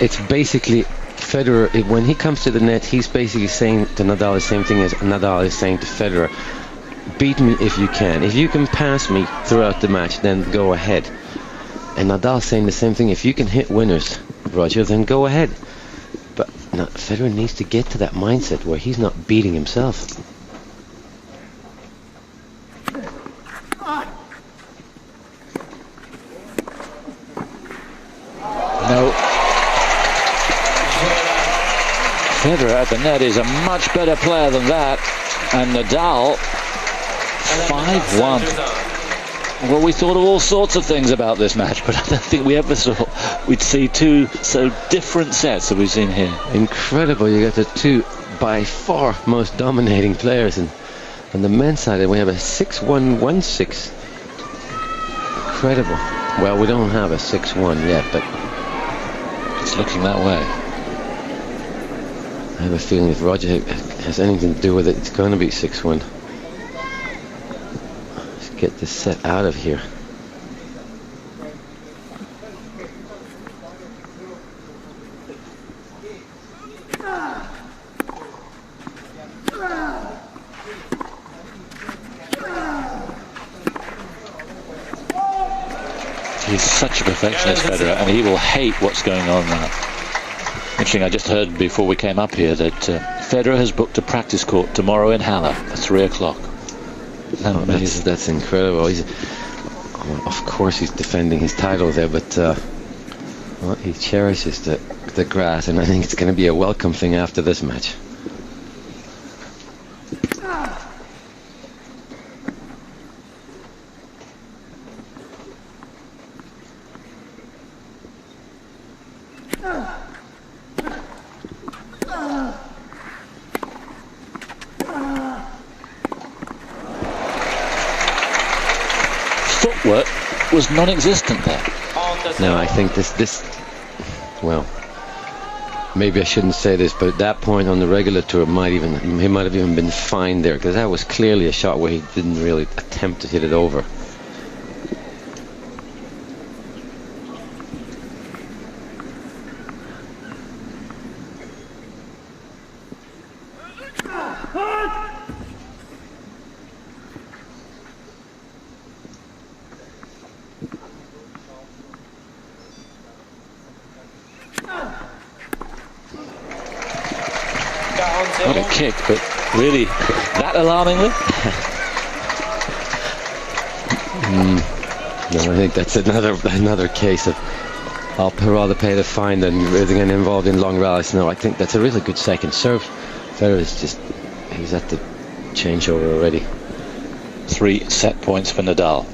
Speaker 3: It's basically Federer, when he comes to the net, he's basically saying to Nadal the same thing as Nadal is saying to Federer. Beat me if you can. If you can pass me throughout the match, then go ahead. And Nadal's saying the same thing. If you can hit winners, Roger, then go ahead. But no, Federer needs to get to that mindset where he's not beating himself.
Speaker 2: No. Federer at the net is a much better player than that. And Nadal, 5-1. Well, we thought of all sorts of things about this match, but I don't think we ever thought we'd see 2 so different sets that we've seen here.
Speaker 3: Incredible. You got the 2 by far most dominating players. And on the men's side, we have a 6-1, 1-6. Incredible. Well, we don't have a 6-1 yet, but
Speaker 2: it's looking that way.
Speaker 3: I have a feeling if Roger has anything to do with it, it's going to be 6-1. Let's get this set out of here.
Speaker 2: He's such a perfectionist, Federer, and he will hate what's going on now. Interesting, I just heard before we came up here that Federer has booked a practice court tomorrow in Halle at 3 o'clock.
Speaker 3: That's incredible. Of course he's defending his title there, but well, he cherishes the grass, and I think it's going to be a welcome thing after this match.
Speaker 2: footwork was non-existent there.
Speaker 3: No, I think this. Well, maybe I shouldn't say this, but at that point on the regular tour, he might have even been fined there, because that was clearly a shot where he didn't really attempt to hit it over.
Speaker 2: Not a kick, but really that alarmingly?
Speaker 3: No, I think that's another case of I'll rather pay the fine than getting involved in long rallies. No, I think that's a really good second serve. Federer is he's at the changeover already.
Speaker 2: 3 set points for Nadal.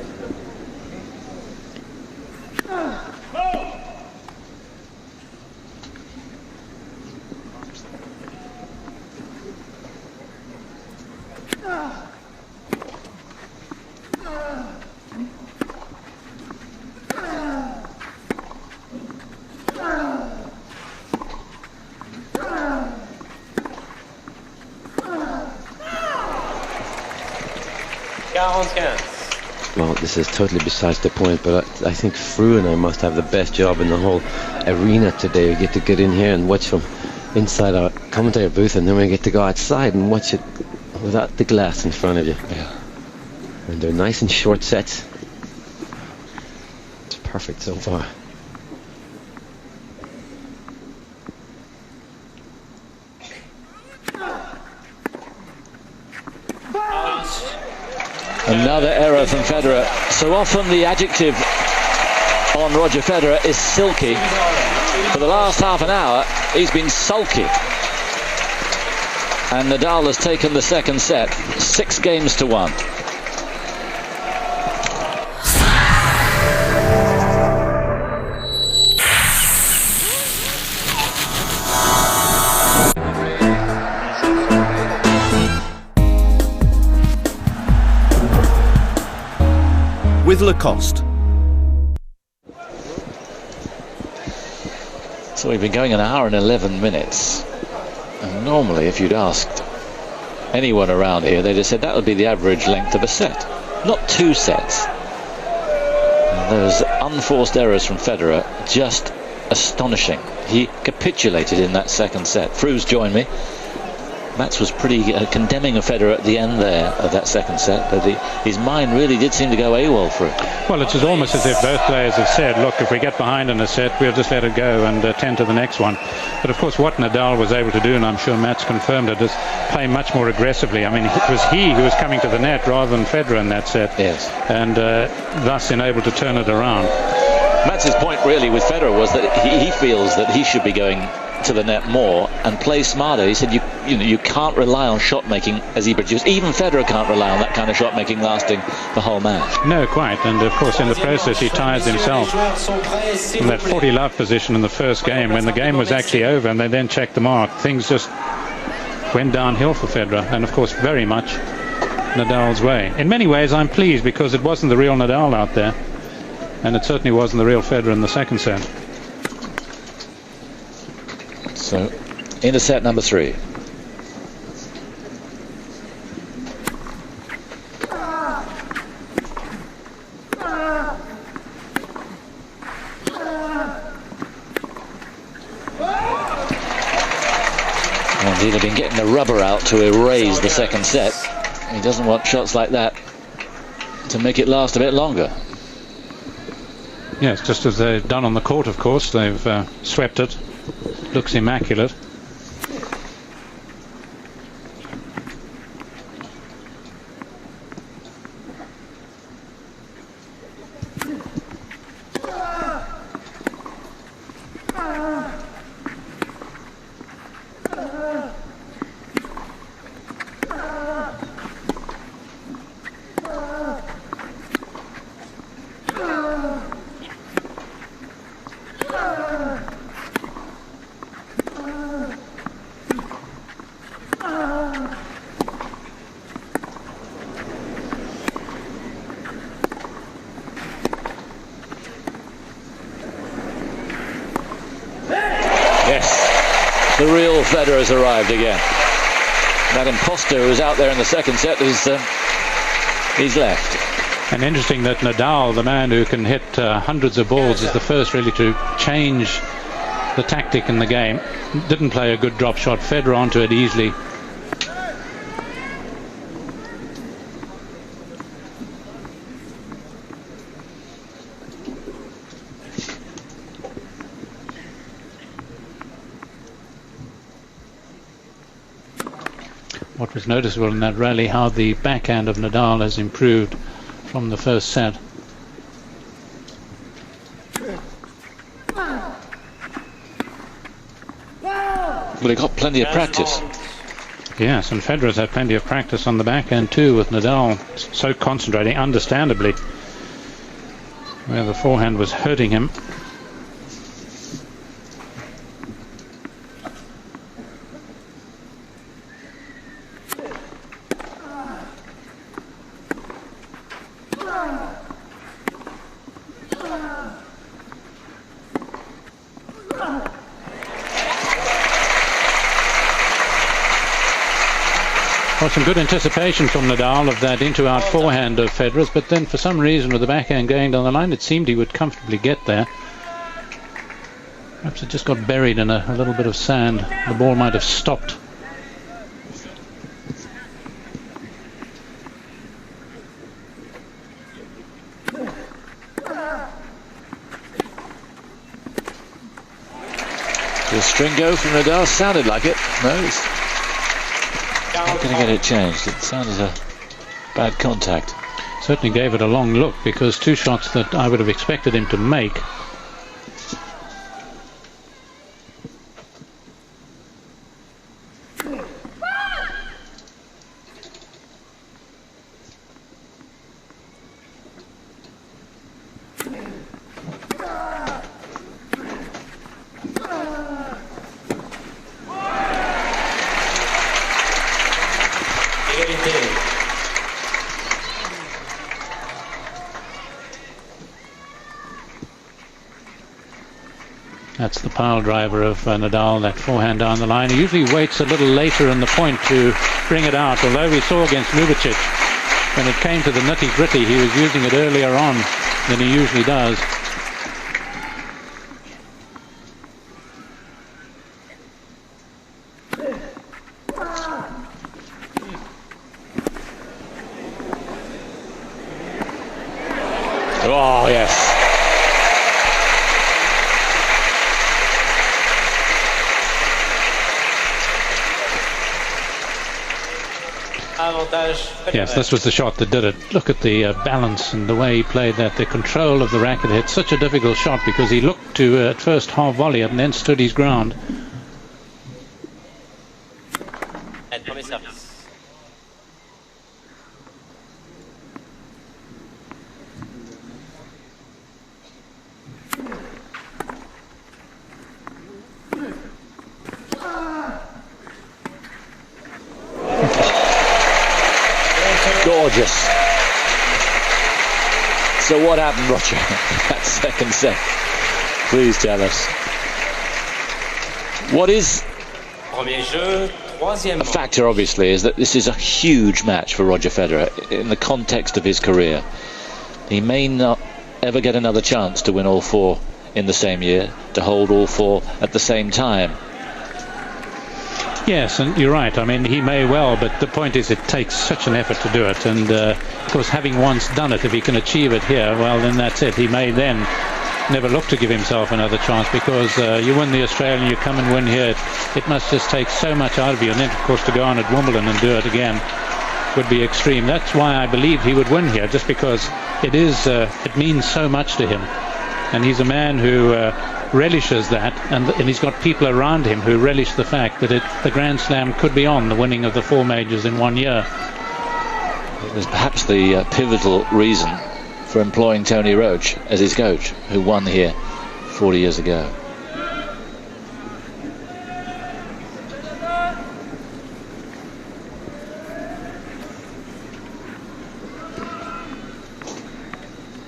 Speaker 3: Well, this is totally besides the point, but I think Fru and I must have the best job in the whole arena today. We get to get in here and watch from inside our commentator booth, and then we get to go outside and watch it without the glass in front of you.
Speaker 2: Yeah.
Speaker 3: And they're nice and short sets. It's perfect so far.
Speaker 2: Another error from Federer. So often the adjective on Roger Federer is silky. For the last half an hour, he's been sulky. And Nadal has taken the second set, 6-1.
Speaker 6: With Lacoste.
Speaker 2: So we've been going an hour and 11 minutes. And normally, if you'd asked anyone around here, they'd have said that would be the average length of a set, not 2 sets. And those unforced errors from Federer, just astonishing. He capitulated in that second set. Fru's joined me. Mats was pretty condemning of Federer at the end there of that second set, but his mind really did seem to go AWOL for it.
Speaker 1: Well, it's almost as if both players have said, look, if we get behind in a set, we'll just let it go and tend to the next one. But of course, what Nadal was able to do, and I'm sure Mats confirmed it, is play much more aggressively. I mean, it was he who was coming to the net rather than Federer in that set.
Speaker 2: Yes.
Speaker 1: And thus enabled to turn it around.
Speaker 2: Mats's point really with Federer was that he feels that he should be going to the net more and play smarter. He said you can't rely on shot making as he produced. Even Federer can't rely on that kind of shot making lasting the whole match.
Speaker 1: No, quite. And of course in the process he tires himself from that 40 love position in the first game. When the game was actually over and they then checked the mark, things just went downhill for Federer, and of course very much Nadal's way. In many ways I'm pleased, because it wasn't the real Nadal out there, and it certainly wasn't the real Federer in the second set.
Speaker 2: So, into set number 3. And he'd have been getting the rubber out to erase the second set. He doesn't want shots like that to make it last a bit longer.
Speaker 1: Yes, just as they've done on the court, of course. They've swept it. Looks immaculate.
Speaker 2: Federer's arrived again. That imposter who was out there in the second set he's left.
Speaker 1: And interesting that Nadal, the man who can hit hundreds of balls, is the first really to change the tactic in the game. Didn't play a good drop shot. Federer onto it easily. What was noticeable in that rally, how the backhand of Nadal has improved from the first set.
Speaker 2: Well, he got plenty of practice.
Speaker 1: Yes, and Federer's had plenty of practice on the backhand too, with Nadal so concentrating, understandably, where the forehand was hurting him. Well, some good anticipation from Nadal of that into-out forehand of Federer's, but then for some reason with the backhand going down the line, it seemed he would comfortably get there. Perhaps it just got buried in a little bit of sand. The ball might have stopped.
Speaker 2: The string go from Nadal sounded like it. No, he's not going to get it changed. It sounded a bad contact.
Speaker 1: Certainly gave it a long look, because two shots that I would have expected him to make. That's the pile driver of Nadal, that forehand down the line. He usually waits a little later in the point to bring it out, although we saw against Ljubicic, when it came to the nitty-gritty, he was using it earlier on than he usually does.
Speaker 2: Oh, yes.
Speaker 1: Yes, this was the shot that did it. Look at the balance and the way he played that, the control of the racket. It's such a difficult shot because he looked to at first half volley it and then stood his ground.
Speaker 2: Gorgeous. So what happened, Roger, that second set? Please tell us. What is a factor, obviously, is that this is a huge match for Roger Federer in the context of his career. He may not ever get another chance to win all four in the same year, to hold all four at the same time.
Speaker 1: Yes, and you're right. I mean, he may well, but the point is it takes such an effort to do it. And of course, having once done it, if he can achieve it here, well, then that's it. He may then never look to give himself another chance, because you win the Australian, you come and win here. It must just take so much out of you. And then, of course, to go on at Wimbledon and do it again would be extreme. That's why I believe he would win here, just because it means so much to him. And he's a man who relishes that, and he's got people around him who relish the fact that the Grand Slam could be on, the winning of the four majors in 1 year.
Speaker 2: It was perhaps the pivotal reason for employing Tony Roach as his coach, who won here 40 years ago.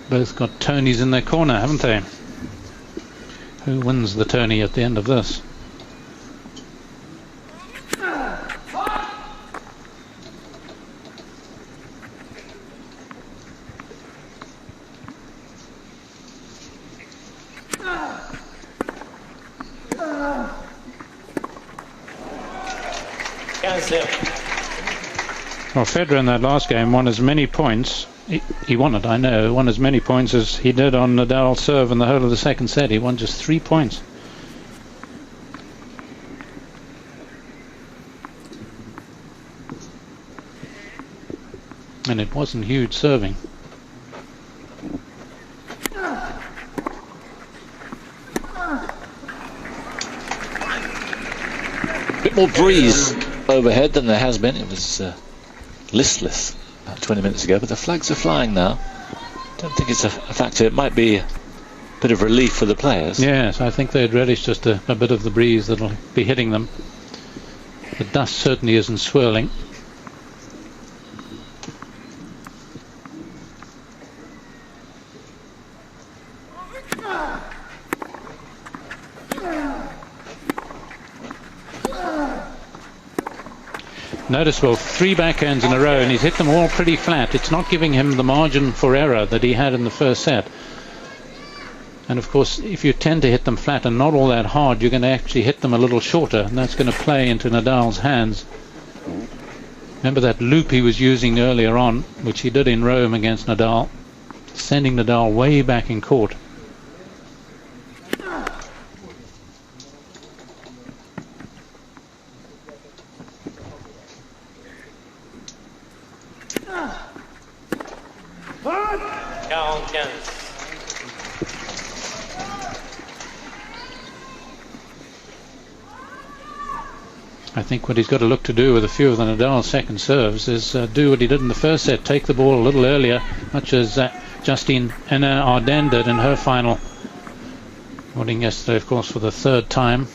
Speaker 1: Both got Tonys in their corner, haven't they? Who wins the Tony at the end of this? Well, Federer in that last game won as many points. He won it, I know. Won as many points as he did on Nadal's serve in the whole of the second set. He won just 3 points. And it wasn't huge serving.
Speaker 2: A bit more breeze overhead than there has been. It was listless about 20 minutes ago, but the flags are flying now. Don't think it's a factor. It might be a bit of relief for the players.
Speaker 1: Yes, I think they'd relish just a bit of the breeze that'll be hitting them. The dust certainly isn't swirling. Notice, well, 3 backhands in a row, and he's hit them all pretty flat. It's not giving him the margin for error that he had in the first set. And of course, if you tend to hit them flat and not all that hard, you're going to actually hit them a little shorter, and that's going to play into Nadal's hands. Remember that loop he was using earlier on, which he did in Rome against Nadal, sending Nadal way back in court. I think what he's got to look to do with a few of the Nadal second serves is do what he did in the first set, take the ball a little earlier, much as Justine Henin-Ardenne did in her final, winning yesterday, of course, for the 3rd time.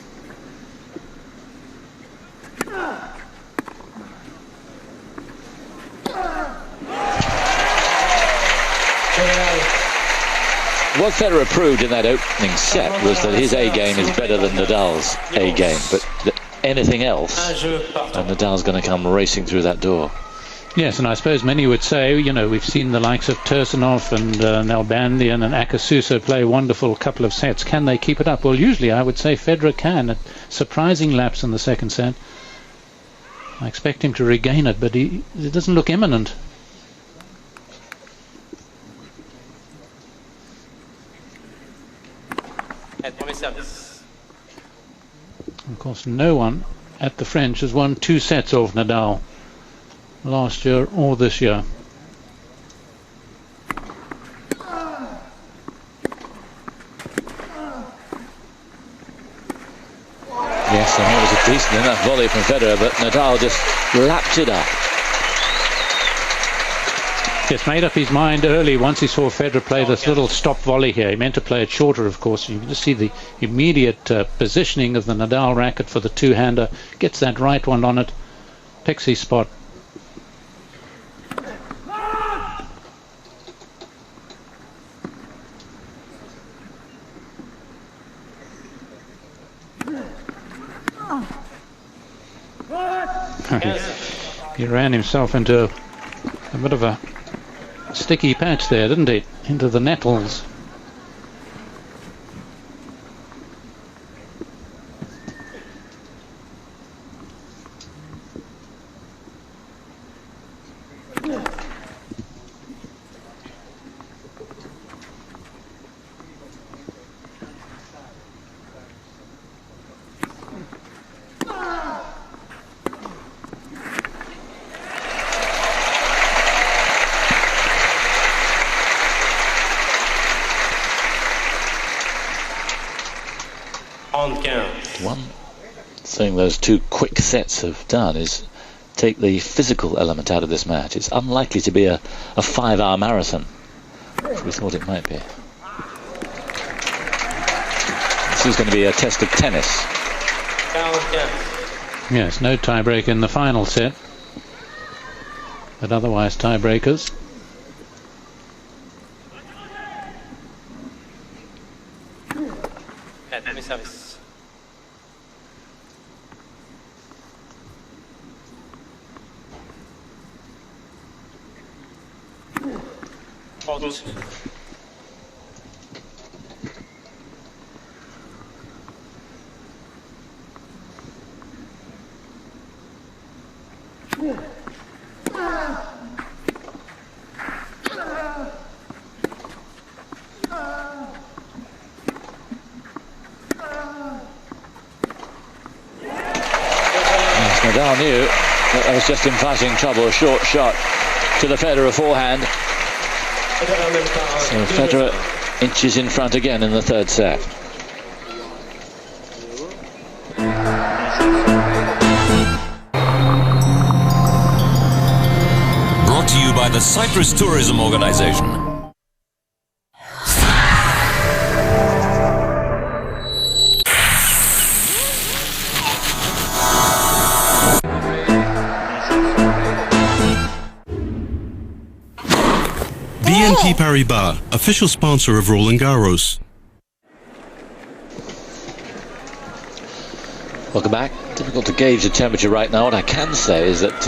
Speaker 2: What Federer proved in that opening set was that his A game is better than Nadal's A game, but anything else, and Nadal's going to come racing through that door.
Speaker 1: Yes, and I suppose many would say, you know, we've seen the likes of Tursunov and Nalbandian and Akasuso play a wonderful couple of sets. Can they keep it up? Well, usually I would say Federer can. A surprising lapse in the second set. I expect him to regain it, but it doesn't look imminent. Of course, no one at the French has won 2 sets off Nadal last year or this year.
Speaker 2: Yes, and it was a decent enough volley from Federer, but Nadal just lapped it up.
Speaker 1: Yes, made up his mind early once he saw Federer play this little stop volley here. He meant to play it shorter, of course. You can just see the immediate positioning of the Nadal racket for the two-hander. Gets that right one on it, picks his spot. He ran himself into a bit of a sticky patch there, didn't he? Into the nettles.
Speaker 2: One thing those 2 quick sets have done is take the physical element out of this match. It's unlikely to be a 5-hour marathon, which we thought it might be. This is going to be a test of tennis.
Speaker 1: Yes, no tiebreak in the final set, but otherwise tiebreakers.
Speaker 2: Nadal knew that was just him fighting trouble. A short shot to the Federer forehand. So Federer inches in front again in the third set.
Speaker 5: Brought to you by the Cyprus Tourism Organization.
Speaker 6: BNP Paribas, official sponsor of Roland Garros.
Speaker 2: Welcome back. Difficult to gauge the temperature right now. What I can say is that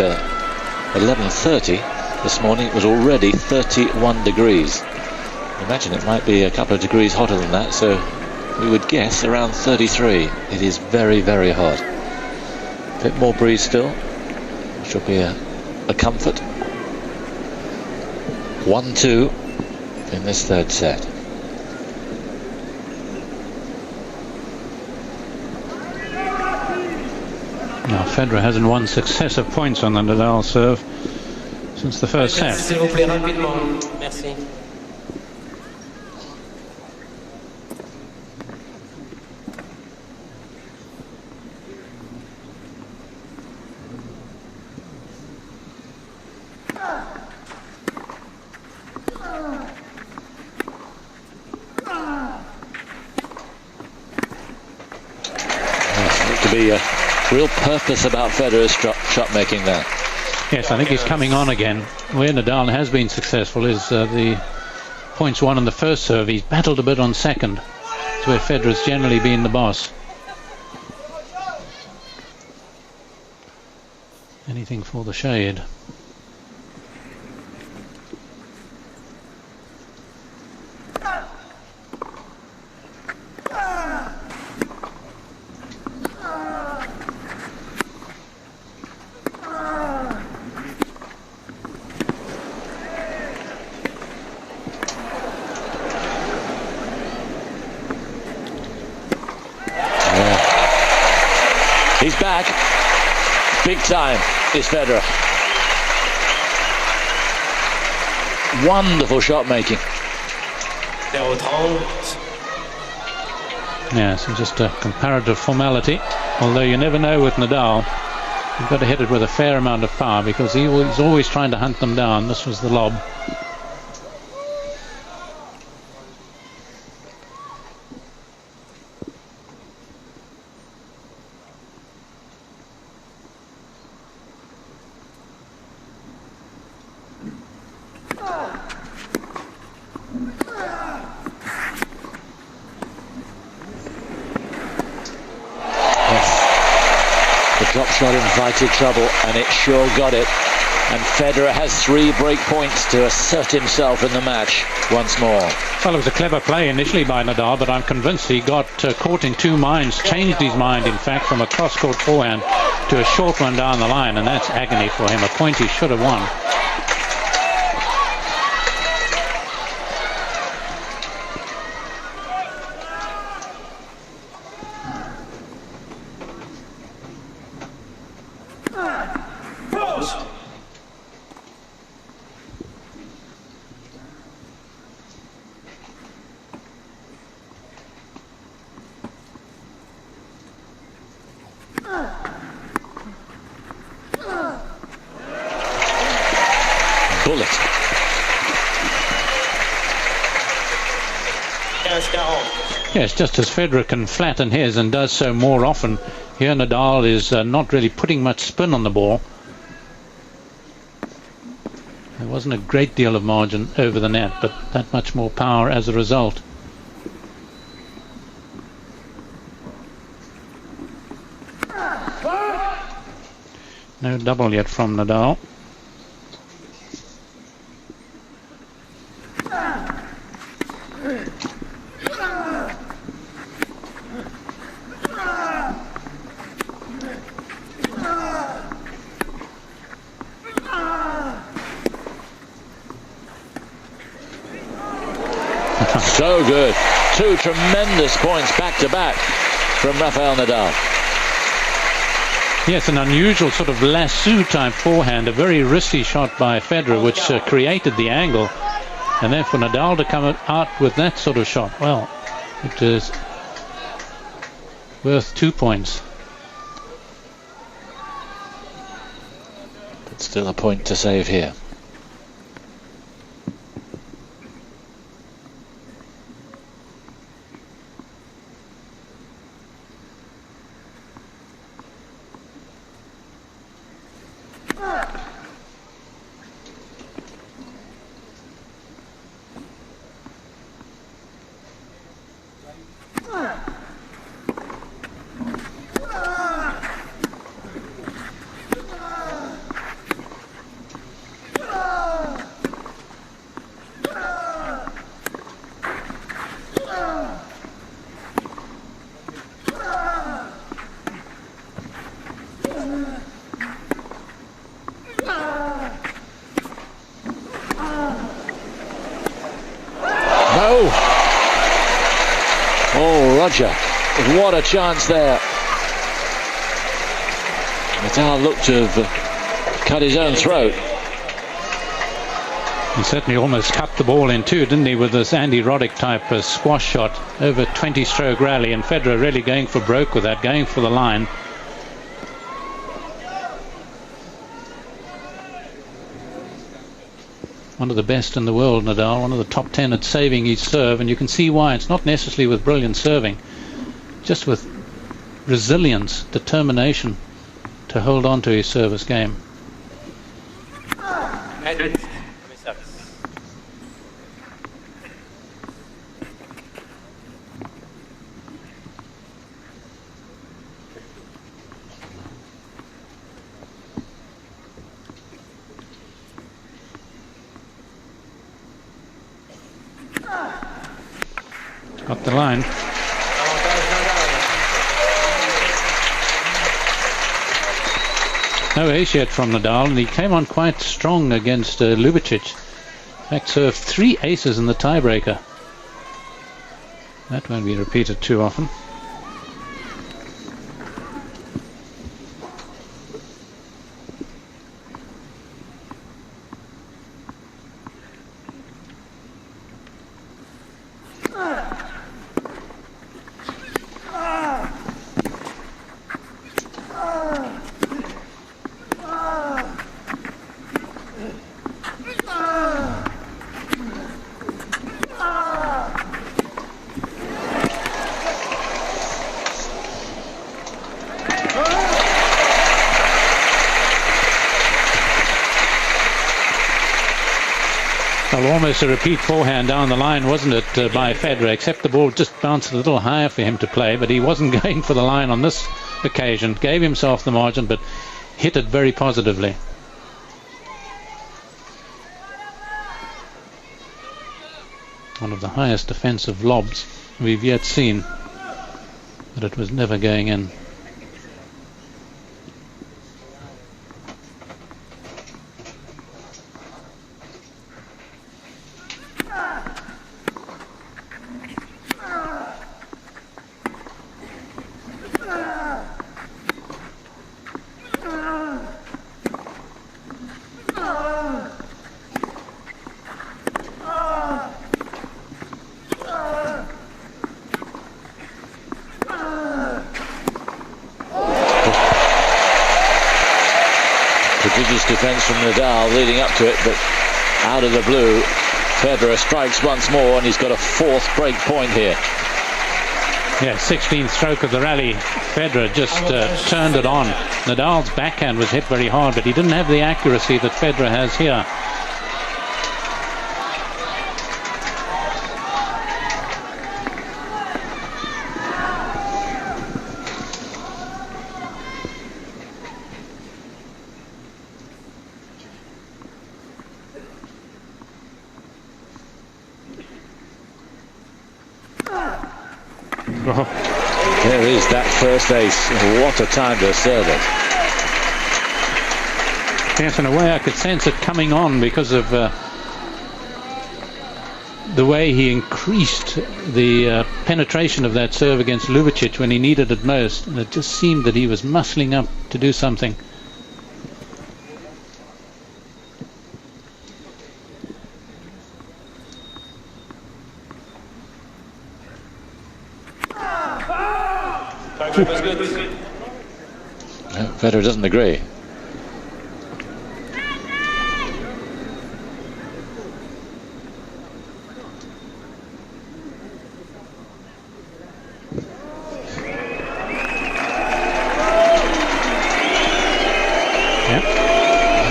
Speaker 2: 11:30 this morning it was already 31 degrees. Imagine it might be a couple of degrees hotter than that, so we would guess around 33. It is very, very hot. A bit more breeze still, which will be a comfort. 1-2 in this third set.
Speaker 1: Now Federer hasn't won successive points on the Nadal serve since the first set.
Speaker 4: S'il vous plaît, rapidement. Merci.
Speaker 2: To be a real purpose about Federer's shot making there.
Speaker 1: Yes, I think he's coming on again. Where Nadal has been successful is the points won on the first serve. He's battled a bit on second. It's where Federer's generally been the boss. Anything for the shade.
Speaker 2: He's back. Big time is Federer. Wonderful shot making.
Speaker 1: Yes, and just a comparative formality. Although you never know with Nadal. You've got to hit it with a fair amount of power because he's always trying to hunt them down. This was the lob.
Speaker 2: The drop shot invited trouble, and it sure got it. And Federer has 3 break points to assert himself in the match once more.
Speaker 1: Well, it was a clever play initially by Nadal, but I'm convinced he got caught in two minds, changed his mind, in fact, from a cross-court forehand to a short one down the line, and that's agony for him, a point he should have won.
Speaker 2: Bullet.
Speaker 1: Yes, just as Federer can flatten his and does so more often, here Nadal is not really putting much spin on the ball. There wasn't a great deal of margin over the net, but that much more power as a result. No double yet from Nadal.
Speaker 2: So good. Two tremendous points back to back from Rafael Nadal.
Speaker 1: Yes, an unusual sort of lasso type forehand, a very risky shot by Federer, which created the angle. And then for Nadal to come out with that sort of shot, well, it is worth 2 points.
Speaker 2: But still a point to save here. Oh, Roger, what a chance there. Nadal looked to have cut his own throat.
Speaker 1: He certainly almost cut the ball in two, didn't he, with this Andy Roddick type squash shot over 20-stroke rally, and Federer really going for broke with that, going for the line. One of the best in the world, Nadal, one of the top 10 at saving his serve, and you can see why. It's not necessarily with brilliant serving, just with resilience, determination to hold on to his service game. Got the line. No ace yet from Nadal, and he came on quite strong against Ljubicic. In fact, served 3 aces in the tiebreaker. That won't be repeated too often. Well, almost a repeat forehand down the line, wasn't it, by Federer, except the ball just bounced a little higher for him to play, but he wasn't going for the line on this occasion. Gave himself the margin, but hit it very positively. One of the highest defensive lobs we've yet seen, but it was never going in.
Speaker 2: Prodigious defence from Nadal leading up to it, but out of the blue, Federer strikes once more, and he's got a 4th break point here.
Speaker 1: Yeah, 16th stroke of the rally. Federer just turned it on. Nadal's backhand was hit very hard, but he didn't have the accuracy that Federer has here.
Speaker 2: There is that first ace. What a time to serve it.
Speaker 1: Yes, in a way I could sense it coming on because of the way he increased the penetration of that serve against Ljubicic when he needed it most, and it just seemed that he was muscling up to do something.
Speaker 2: Federer doesn't agree.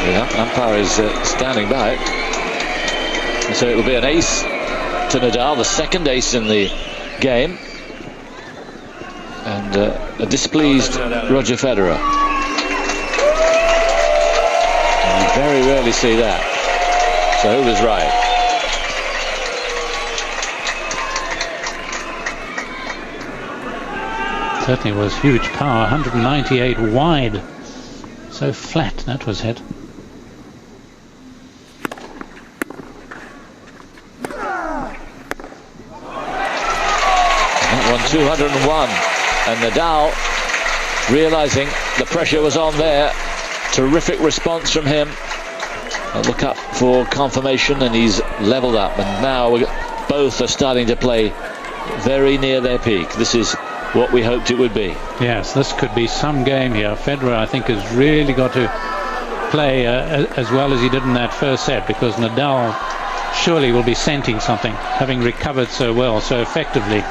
Speaker 2: The umpire is standing by it. And so it will be an ace to Nadal, the second ace in the game. And a displeased Roger Federer. And you very rarely see that. So who was right?
Speaker 1: Certainly was huge power, 198 wide. So flat that was hit.
Speaker 2: That one 201. And Nadal, realizing the pressure was on there, terrific response from him. A look up for confirmation, and he's leveled up. And now both are starting to play very near their peak. This is what we hoped it would be.
Speaker 1: Yes, this could be some game here. Federer, I think, has really got to play as well as he did in that first set, because Nadal surely will be scenting something, having recovered so well, so effectively,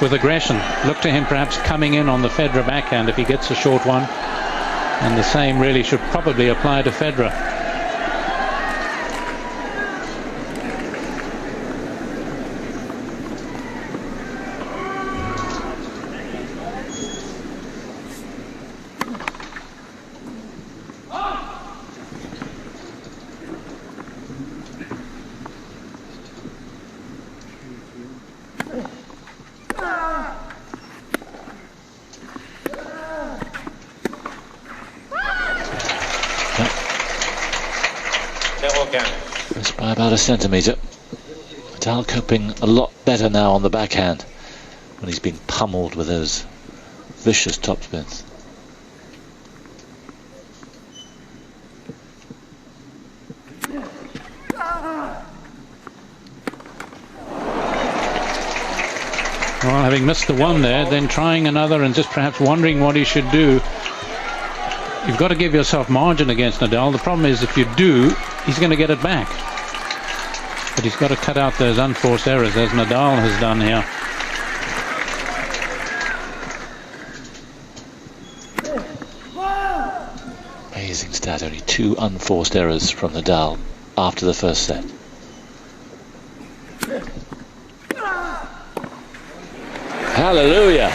Speaker 1: with aggression. Look to him perhaps coming in on the Federer backhand if he gets a short one, and the same really should probably apply to Federer.
Speaker 2: Just by about a centimetre. Nadal coping a lot better now on the backhand when he's been pummeled with those vicious topspins.
Speaker 1: Well, having missed the one there, then trying another and just perhaps wondering what he should do. You've got to give yourself margin against Nadal. The problem is if you do, he's going to get it back. But he's got to cut out those unforced errors, as Nadal has done here.
Speaker 2: Amazing stat, only 2 unforced errors from Nadal after the first set. Hallelujah!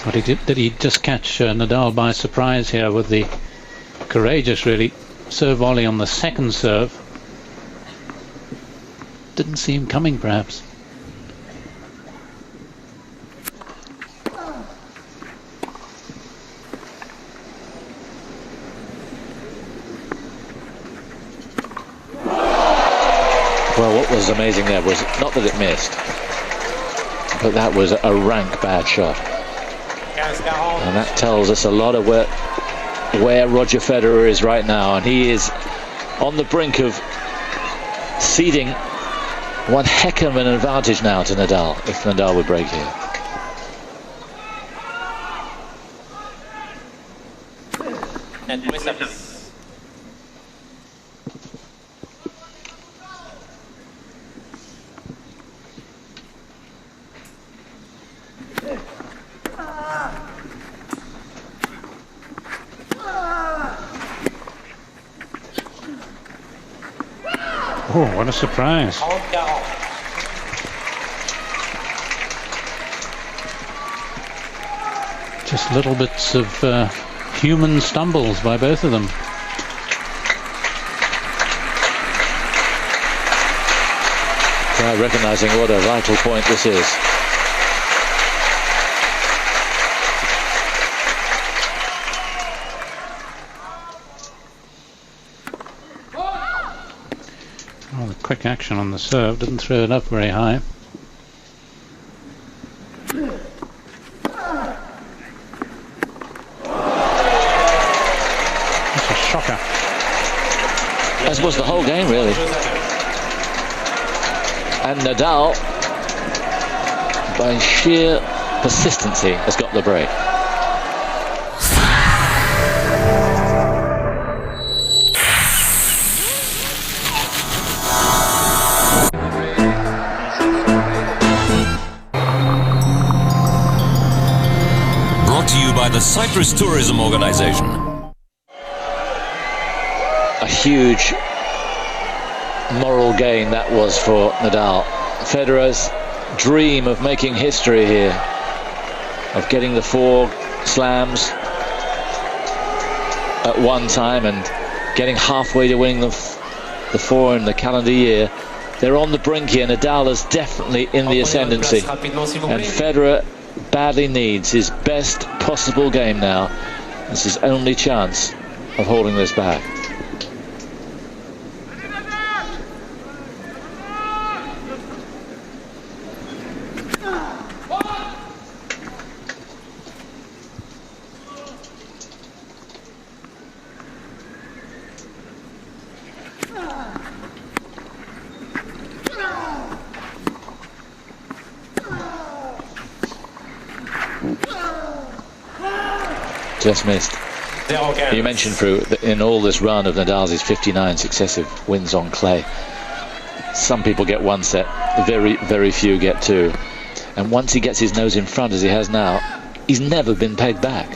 Speaker 1: But did he just catch Nadal by surprise here with the courageous, really, serve volley on the second serve? Didn't see him coming, perhaps.
Speaker 2: Well, what was amazing there was not that it missed, but that was a rank bad shot. And that tells us a lot of where Roger Federer is right now, and he is on the brink of ceding one heck of an advantage now to Nadal, if Nadal would break here.
Speaker 1: Oh, what a surprise. Just little bits of human stumbles by both of them.
Speaker 2: Try recognizing what a vital point this is.
Speaker 1: quick action on the serve, didn't throw it up very high. That's a shocker.
Speaker 2: As was the whole game, really. And Nadal, by sheer persistency, has got the break.
Speaker 5: Brought to you by the Cyprus Tourism Organization.
Speaker 2: A huge moral gain that was for Nadal. Federer's dream of making history here, of getting the 4 slams at one time and getting halfway to winning the 4 in the calendar year. They're on the brink here. Nadal is definitely in the ascendancy, and Federer badly needs his best possible game now. It's his only chance of holding this back. Just missed. You mentioned, Prue, that in all this run of Nadal's, his 59 successive wins on clay, some people get 1 set, very, very few get 2. And once he gets his nose in front, as he has now, he's never been pegged back.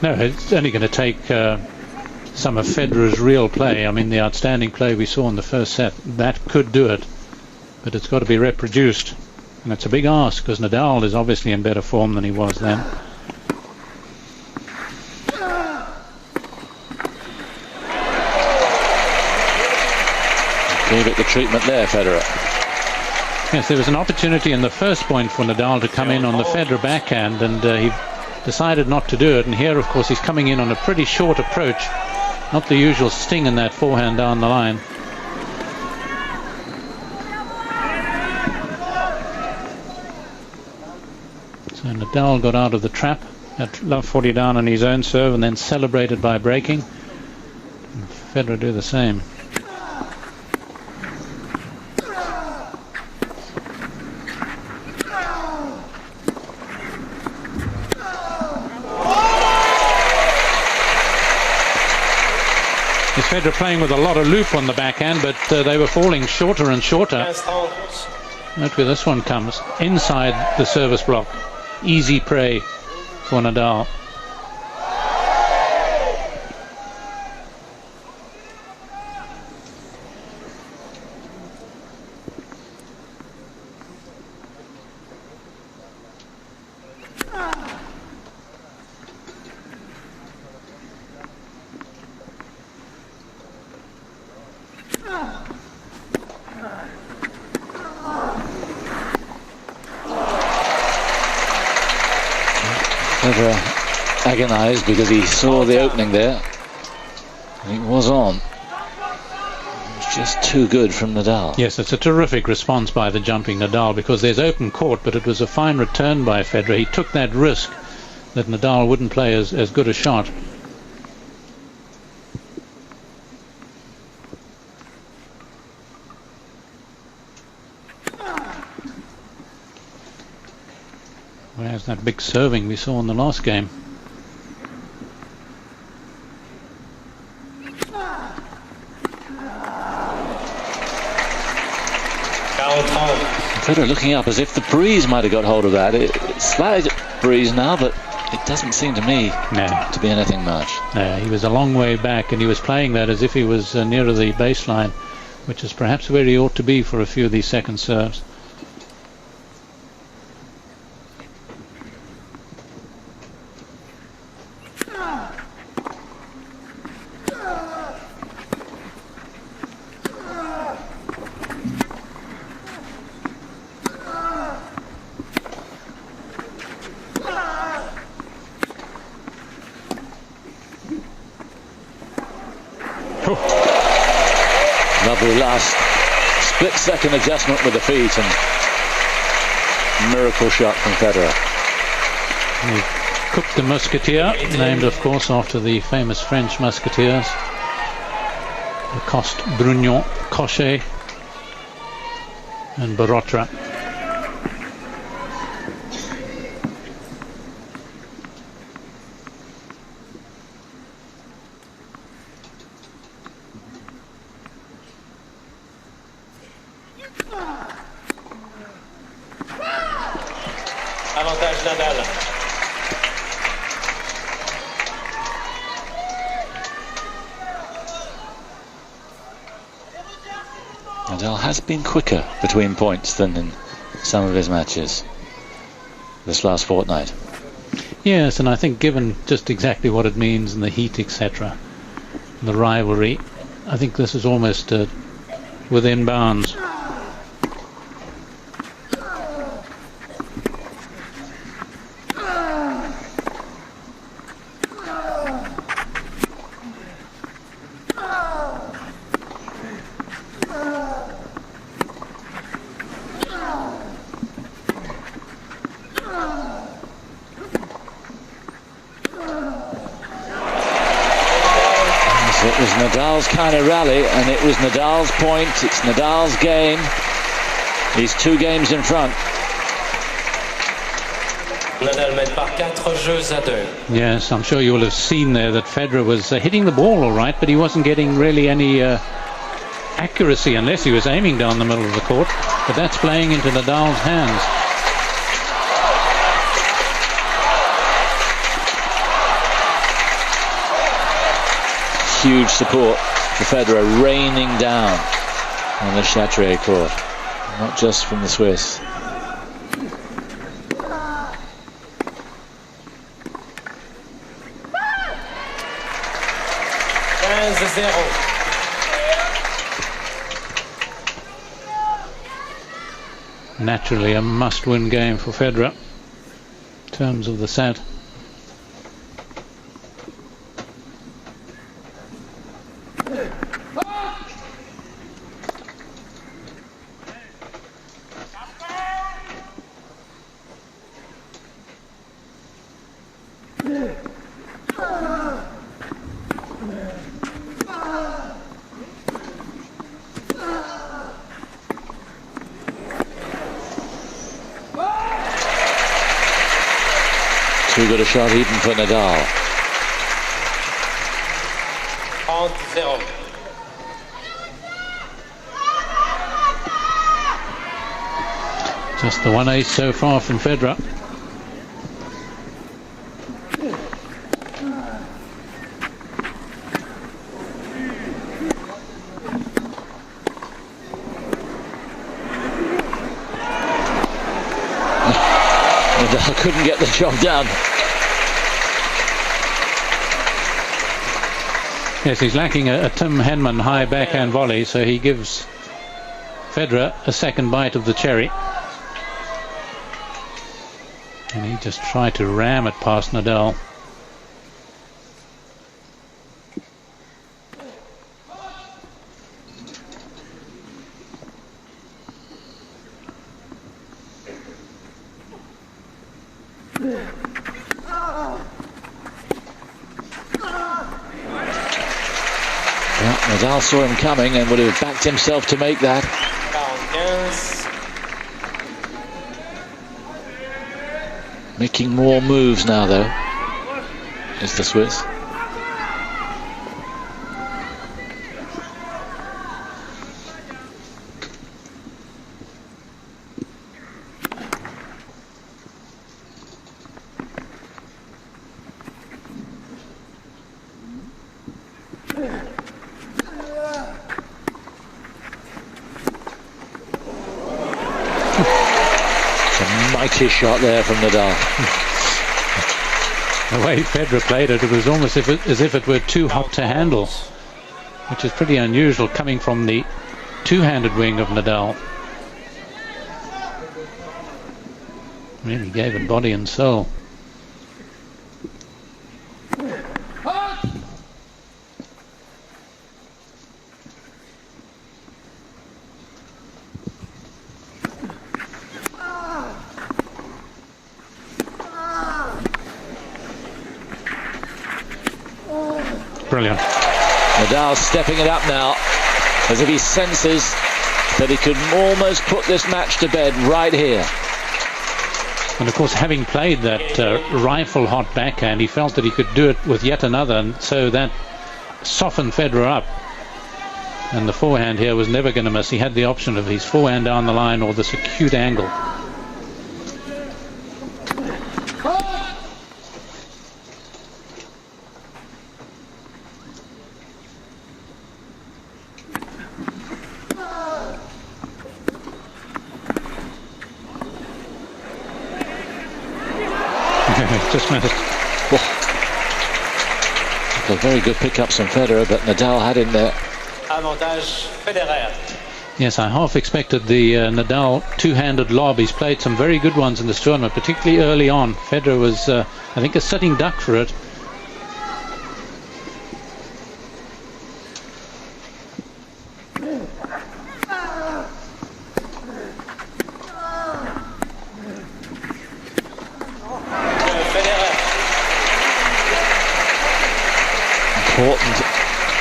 Speaker 1: No, it's only going to take some of Federer's real play. I mean, the outstanding play we saw in the first set, that could do it. But it's got to be reproduced. And it's a big ask, because Nadal is obviously in better form than he was then.
Speaker 2: Gave it the treatment there, Federer.
Speaker 1: Yes, there was an opportunity in the first point for Nadal to come in on the Federer backhand, and he decided not to do it. And here, of course, he's coming in on a pretty short approach. Not the usual sting in that forehand down the line. So Nadal got out of the trap at love 40 down on his own serve and then celebrated by breaking. And Federer do the same. Federer playing with a lot of loop on the backhand, but they were falling shorter and shorter. Note where this one comes. Inside the service block. Easy prey for Nadal.
Speaker 2: Federer agonised because he saw the opening there. He was on. It was just too good from Nadal.
Speaker 1: Yes, it's a terrific response by the jumping Nadal, because there's open court, but it was a fine return by Federer. He took that risk that Nadal wouldn't play as good a shot. Where's that big serving we saw in the last game?
Speaker 2: Federer looking up as if the breeze might have got hold of that. It's slight breeze now, but it doesn't seem to me to be anything much.
Speaker 1: No, he was a long way back, and he was playing that as if he was nearer the baseline, which is perhaps where he ought to be for a few of these second serves.
Speaker 2: Lovely last split-second adjustment with the feet and miracle shot from Federer.
Speaker 1: Coupe de Musketeer, named of course after the famous French musketeers, Lacoste, Brugnon, Cochet and Barotra.
Speaker 4: Avantage Nadal.
Speaker 2: Nadal has been quicker between points than in some of his matches this last fortnight.
Speaker 1: Yes, and I think given just exactly what it means and the heat, etc., the rivalry, I think this is almost within bounds.
Speaker 2: It was Nadal's kind of rally, and it was Nadal's point. It's Nadal's game. He's 2 games in front.
Speaker 4: Nadal mène par 4 jeux à 2.
Speaker 1: Yes, I'm sure you will have seen there that Federer was hitting the ball all right, but he wasn't getting really any accuracy unless he was aiming down the middle of the court. But that's playing into Nadal's hands.
Speaker 2: Huge support for Federer raining down on the Châtelet court, not just from the Swiss.
Speaker 1: Naturally a must-win game for Federer in terms of the set.
Speaker 2: Too good a shot even for Nadal.
Speaker 4: 30-0.
Speaker 1: Just the one ace so far from Federer.
Speaker 2: Nadal couldn't get the job done.
Speaker 1: Yes, he's lacking a Tim Henman high backhand volley, so he gives Federer a second bite of the cherry. And he just tried to ram it past Nadal.
Speaker 2: Yeah, Nadal saw him coming and would have backed himself to make that.
Speaker 4: 45.
Speaker 2: Making more moves now, though, is the Swiss. Mighty shot there from Nadal.
Speaker 1: The way Federer played it, it was almost as if it were too hot to handle, which is pretty unusual coming from the two-handed wing of Nadal. Really gave it body and soul. Brilliant.
Speaker 2: Nadal stepping it up now, as if he senses that he could almost put this match to bed right here.
Speaker 1: And of course, having played that rifle-hot backhand, he felt that he could do it with yet another, and so that softened Federer up. And the forehand here was never going to miss. He had the option of his forehand down the line or this acute angle. Just missed.
Speaker 2: A very good pickups from Federer, but Nadal had him there.
Speaker 4: Avantage Federer.
Speaker 1: Yes, I half expected the Nadal two-handed lob. He's played some very good ones in this tournament, particularly early on. Federer was, I think, a sitting duck for it.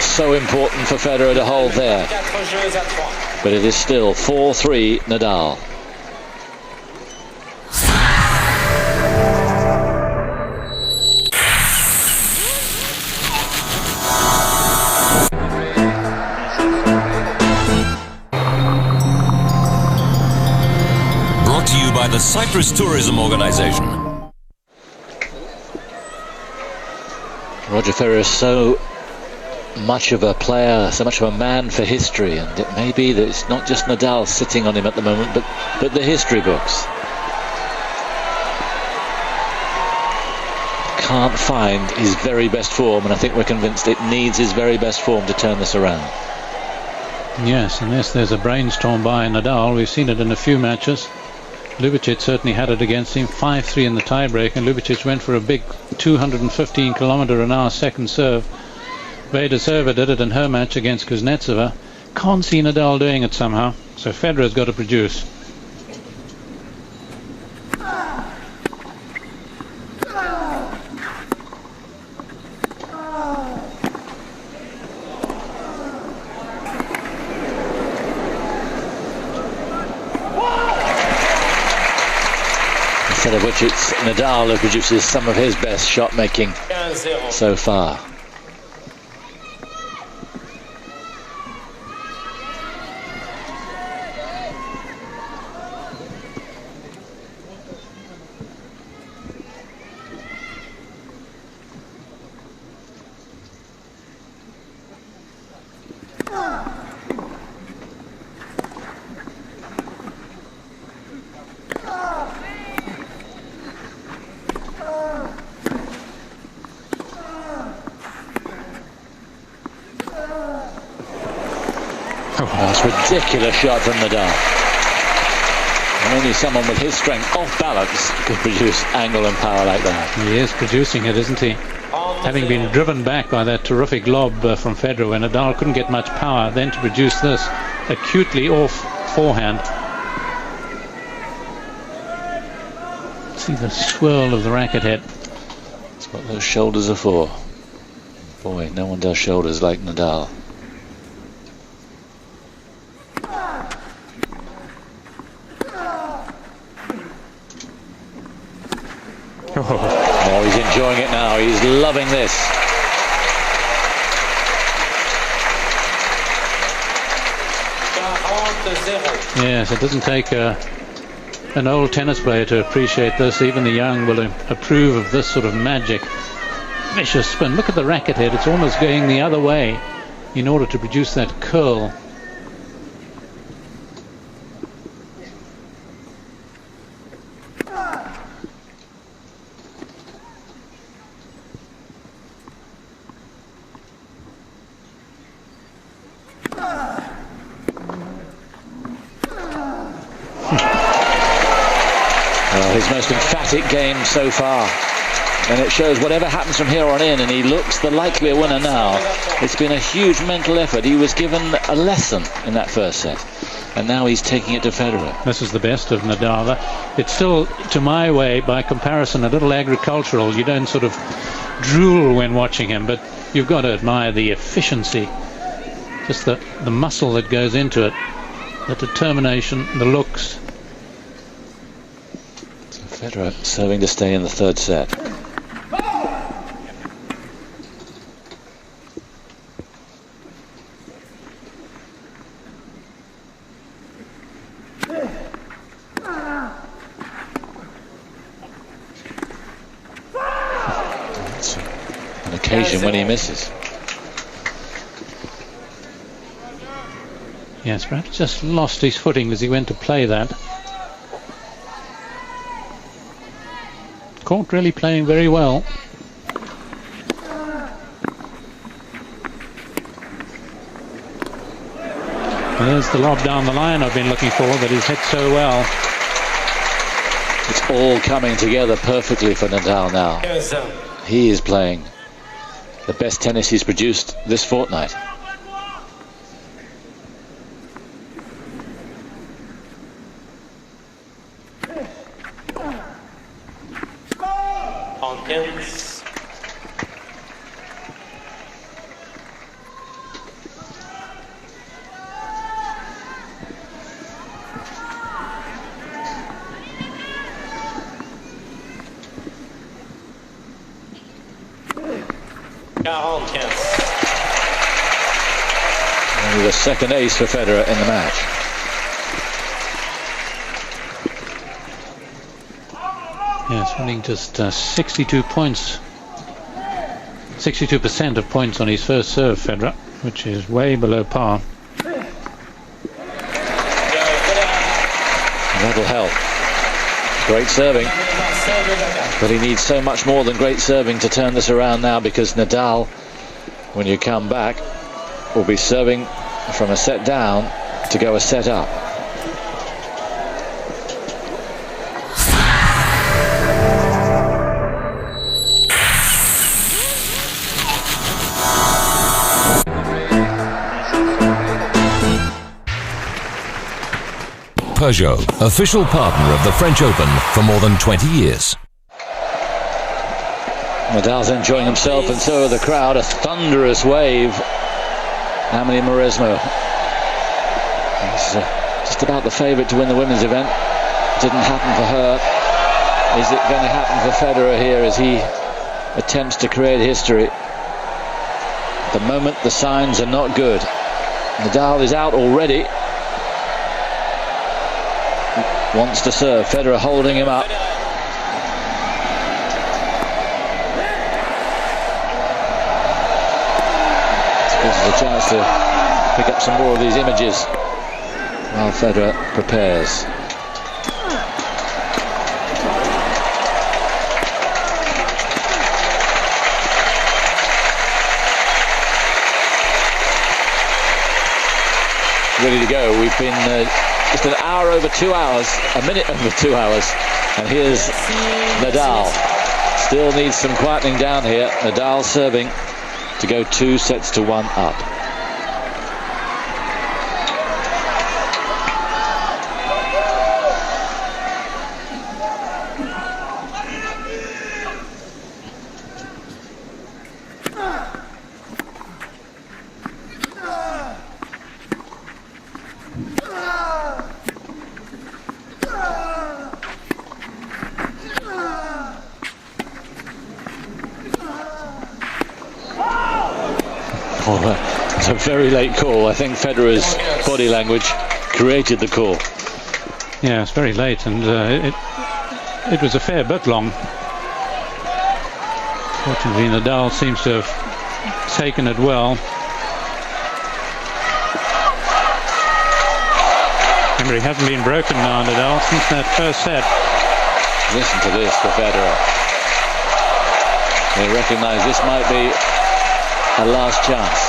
Speaker 2: So important for Federer to hold there. But it is still 4-3 Nadal.
Speaker 5: Brought to you by the Cyprus Tourism Organization.
Speaker 2: Roger Federer is so much of a player, so much of a man for history, and it may be that it's not just Nadal sitting on him at the moment, but the history books. Can't find his very best form, and I think we're convinced it needs his very best form to turn this around.
Speaker 1: Yes, unless there's a brainstorm by Nadal. We've seen it in a few matches. Ljubicic certainly had it against him. 5-3 in the tiebreak, and Ljubicic went for a big 215 km/h second serve. Vedasova did it in her match against Kuznetsova. Can't see Nadal doing it somehow, so Federer's got to produce.
Speaker 2: Instead of which it's Nadal who produces some of his best shot making so far. That's a ridiculous shot from Nadal. And only someone with his strength off balance could produce angle and power like that.
Speaker 1: He is producing it, isn't he? Having been driven back by that terrific lob from Federer, where Nadal couldn't get much power, then to produce this acutely off forehand. See the swirl of the racket head.
Speaker 2: That's what those shoulders are for. Boy, no one does shoulders like Nadal. Oh, he's enjoying it now. He's loving this.
Speaker 1: Yes, it doesn't take an old tennis player to appreciate this. Even the young will approve of this sort of magic. Vicious spin. Look at the racket head. It's almost going the other way in order to produce that curl.
Speaker 2: His most emphatic game so far, and it shows whatever happens from here on in, and he looks the likelier winner now. It's been a huge mental effort. He was given a lesson in that first set, and now he's taking it to Federer.
Speaker 1: This is the best of Nadal. It's still, to my way, by comparison, a little agricultural. You don't sort of drool when watching him, but you've got to admire the efficiency, just the muscle that goes into it, the determination, the looks.
Speaker 2: So Federer serving to stay in the third set. An occasion when he misses.
Speaker 1: Yes, perhaps just lost his footing as he went to play that. Court really playing very well. There's the lob down the line I've been looking for that he's hit so well.
Speaker 2: It's all coming together perfectly for Nadal now. He is playing the best tennis he's produced this fortnight. Only the second ace for Federer in the match.
Speaker 1: Yes, winning just 62 points. 62% of points on his first serve, Federer, which is way below par.
Speaker 2: That'll help. Great serving. But he needs so much more than great serving to turn this around now, because Nadal, when you come back, will be serving from a set down to go a set up.
Speaker 5: Peugeot, official partner of the French Open for more than 20 years.
Speaker 2: Nadal's enjoying himself, and so are the crowd. A thunderous wave. Amini Mauresmo. He's just about the favourite to win the women's event. Didn't happen for her. Is it going to happen for Federer here as he attempts to create history? At the moment, the signs are not good. Nadal is out already. Wants to serve. Federer holding him up. This is a chance to pick up some more of these images while Federer prepares. Ready to go. We've been just an hour over 2 hours, a minute over 2 hours, and here's Nadal. Still needs some quietening down here. Nadal serving to go 2-1 up. It's a very late call. I think Federer's body language created the call.
Speaker 1: Yeah, it's very late, and it was a fair bit long. Fortunately, Nadal seems to have taken it well. Remember, he hasn't been broken now, Nadal, since that first set.
Speaker 2: Listen to this for Federer. They recognise this might be a last chance.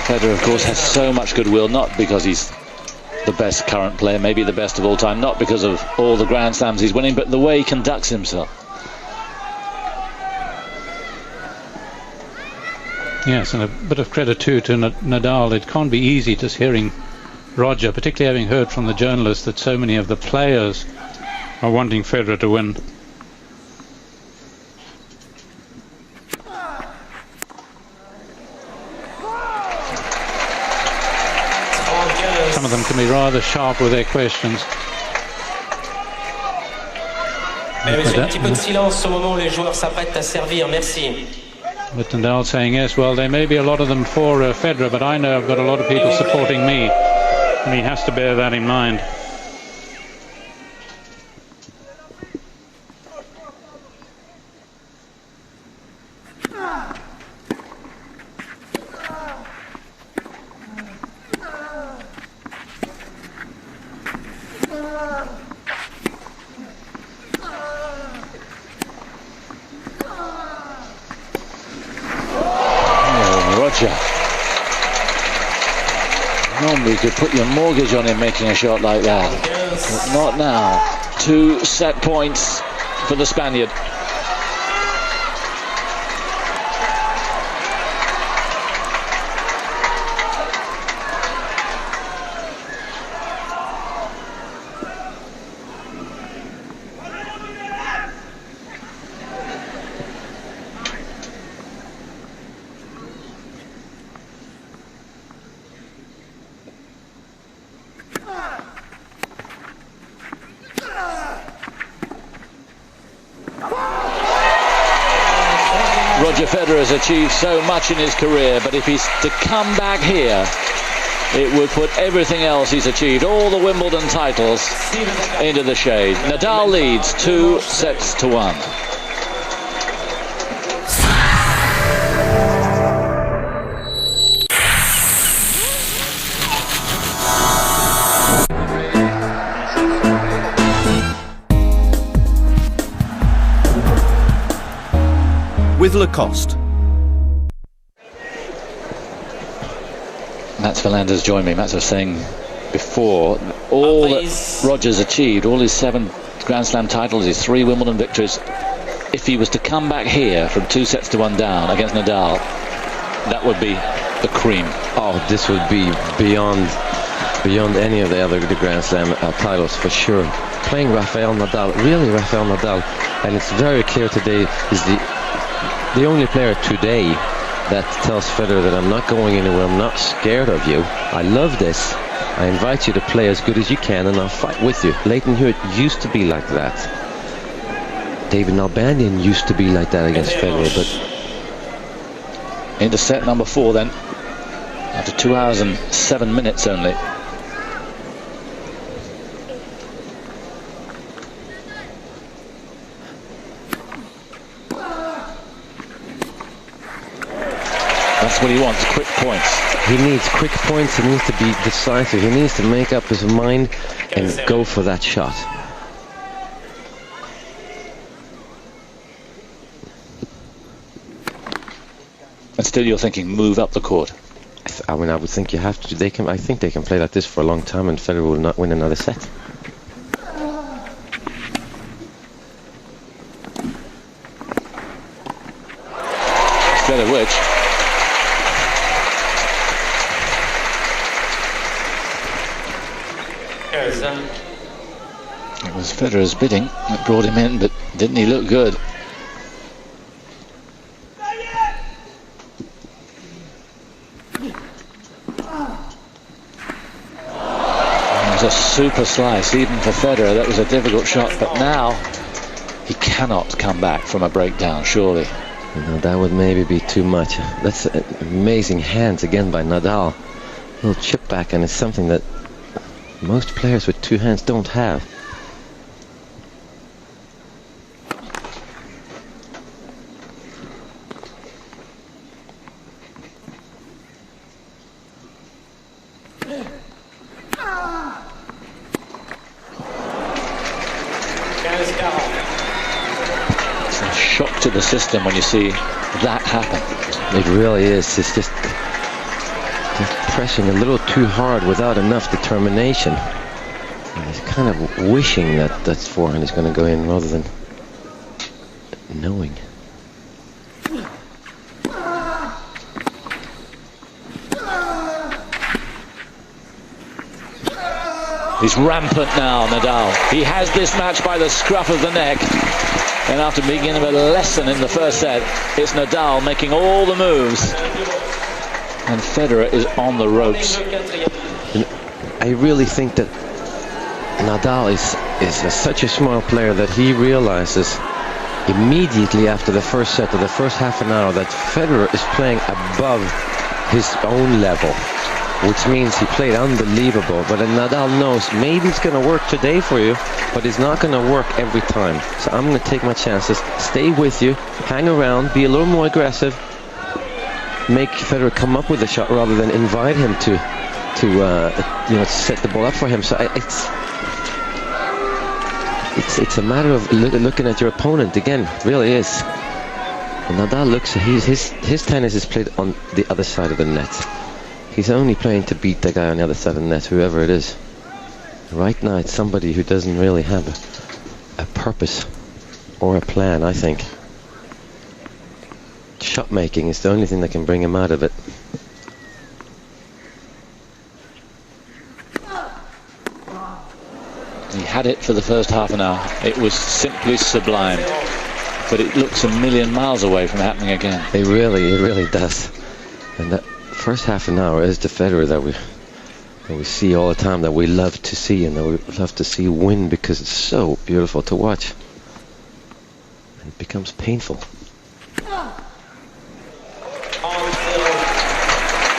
Speaker 2: Federer, of course, has so much goodwill, not because he's the best current player, maybe the best of all time, not because of all the Grand Slams he's winning, but the way he conducts himself.
Speaker 1: Yes, and a bit of credit too to Nadal. It can't be easy just hearing Roger, particularly having heard from the journalists that so many of the players are wanting Federer to win. Some of them can be rather sharp with their questions.
Speaker 4: Monsieur, un petit peu de silence au moment où les joueurs s'apprêtent à servir. Merci.
Speaker 1: But Nadal saying, yes, well, there may be a lot of them for Federer, but I know I've got a lot of people supporting me, and he has to bear that in mind.
Speaker 2: Normally you could put your mortgage on him making a shot like that, but not now. 2 set points for the Spaniard. Roger Federer has achieved so much in his career, but if he's to come back here, it would put everything else he's achieved, all the Wimbledon titles, into the shade. Nadal leads 2 sets to 1.
Speaker 6: With Lacoste.
Speaker 2: Mats Wilander joined me. Mats was saying before, all that Roger's achieved, all his 7 Grand Slam titles, his 3 Wimbledon victories, if he was to come back here from 2 sets to 1 down against Nadal, that would be the cream.
Speaker 3: Oh, this would be beyond any of the other Grand Slam titles for sure. Playing Rafael Nadal, really Rafael Nadal, and it's very clear today, is the only player today that tells Federer that I'm not going anywhere, I'm not scared of you, I love this, I invite you to play as good as you can and I'll fight with you. Leighton Hewitt used to be like that. David Nalbandian used to be like that against Federer, but...
Speaker 2: Into set number 4 then, after 2 hours and 7 minutes only. That's what he wants, quick points.
Speaker 3: He needs quick points, he needs to be decisive, he needs to make up his mind and go for that shot.
Speaker 2: And still you're thinking move up the court.
Speaker 3: I mean, I would think you have to. I think they can play like this for a long time and Federer will not win another set.
Speaker 2: Federer which? It was Federer's bidding that brought him in, but didn't he look good? It was a super slice, even for Federer. That was a difficult shot, but now he cannot come back from a breakdown, surely.
Speaker 3: No, that would maybe be too much. That's amazing hands again by Nadal. A little chip back, and it's something that most players with 2 hands don't have.
Speaker 2: It's a shock to the system when you see that happen.
Speaker 3: It really is. It's just Just pressing a little too hard without enough determination. And he's kind of wishing that that forehand is going to go in rather than knowing.
Speaker 2: He's rampant now, Nadal. He has this match by the scruff of the neck. And after beginning a lesson in the first set, it's Nadal making all the moves. And Federer is on the ropes.
Speaker 3: And I really think that Nadal is such a smart player that he realizes immediately after the first set, or the first half an hour, that Federer is playing above his own level, which means he played unbelievable. But Nadal knows maybe it's going to work today for you, but it's not going to work every time. So I'm going to take my chances, stay with you, hang around, be a little more aggressive, make Federer come up with a shot rather than invite him to set the ball up for him. So it's a matter of looking at your opponent again. Really is. And Nadal looks. His tennis is played on the other side of the net. He's only playing to beat the guy on the other side of the net, whoever it is. Right now, it's somebody who doesn't really have a purpose or a plan, I think. Shot making is the only thing that can bring him out of it.
Speaker 2: He had it for the first half an hour. It was simply sublime. But it looks a million miles away from happening again.
Speaker 3: It really does. And that first half an hour is the Federer that we see all the time, that we love to see, and that we love to see win because it's so beautiful to watch. And it becomes painful.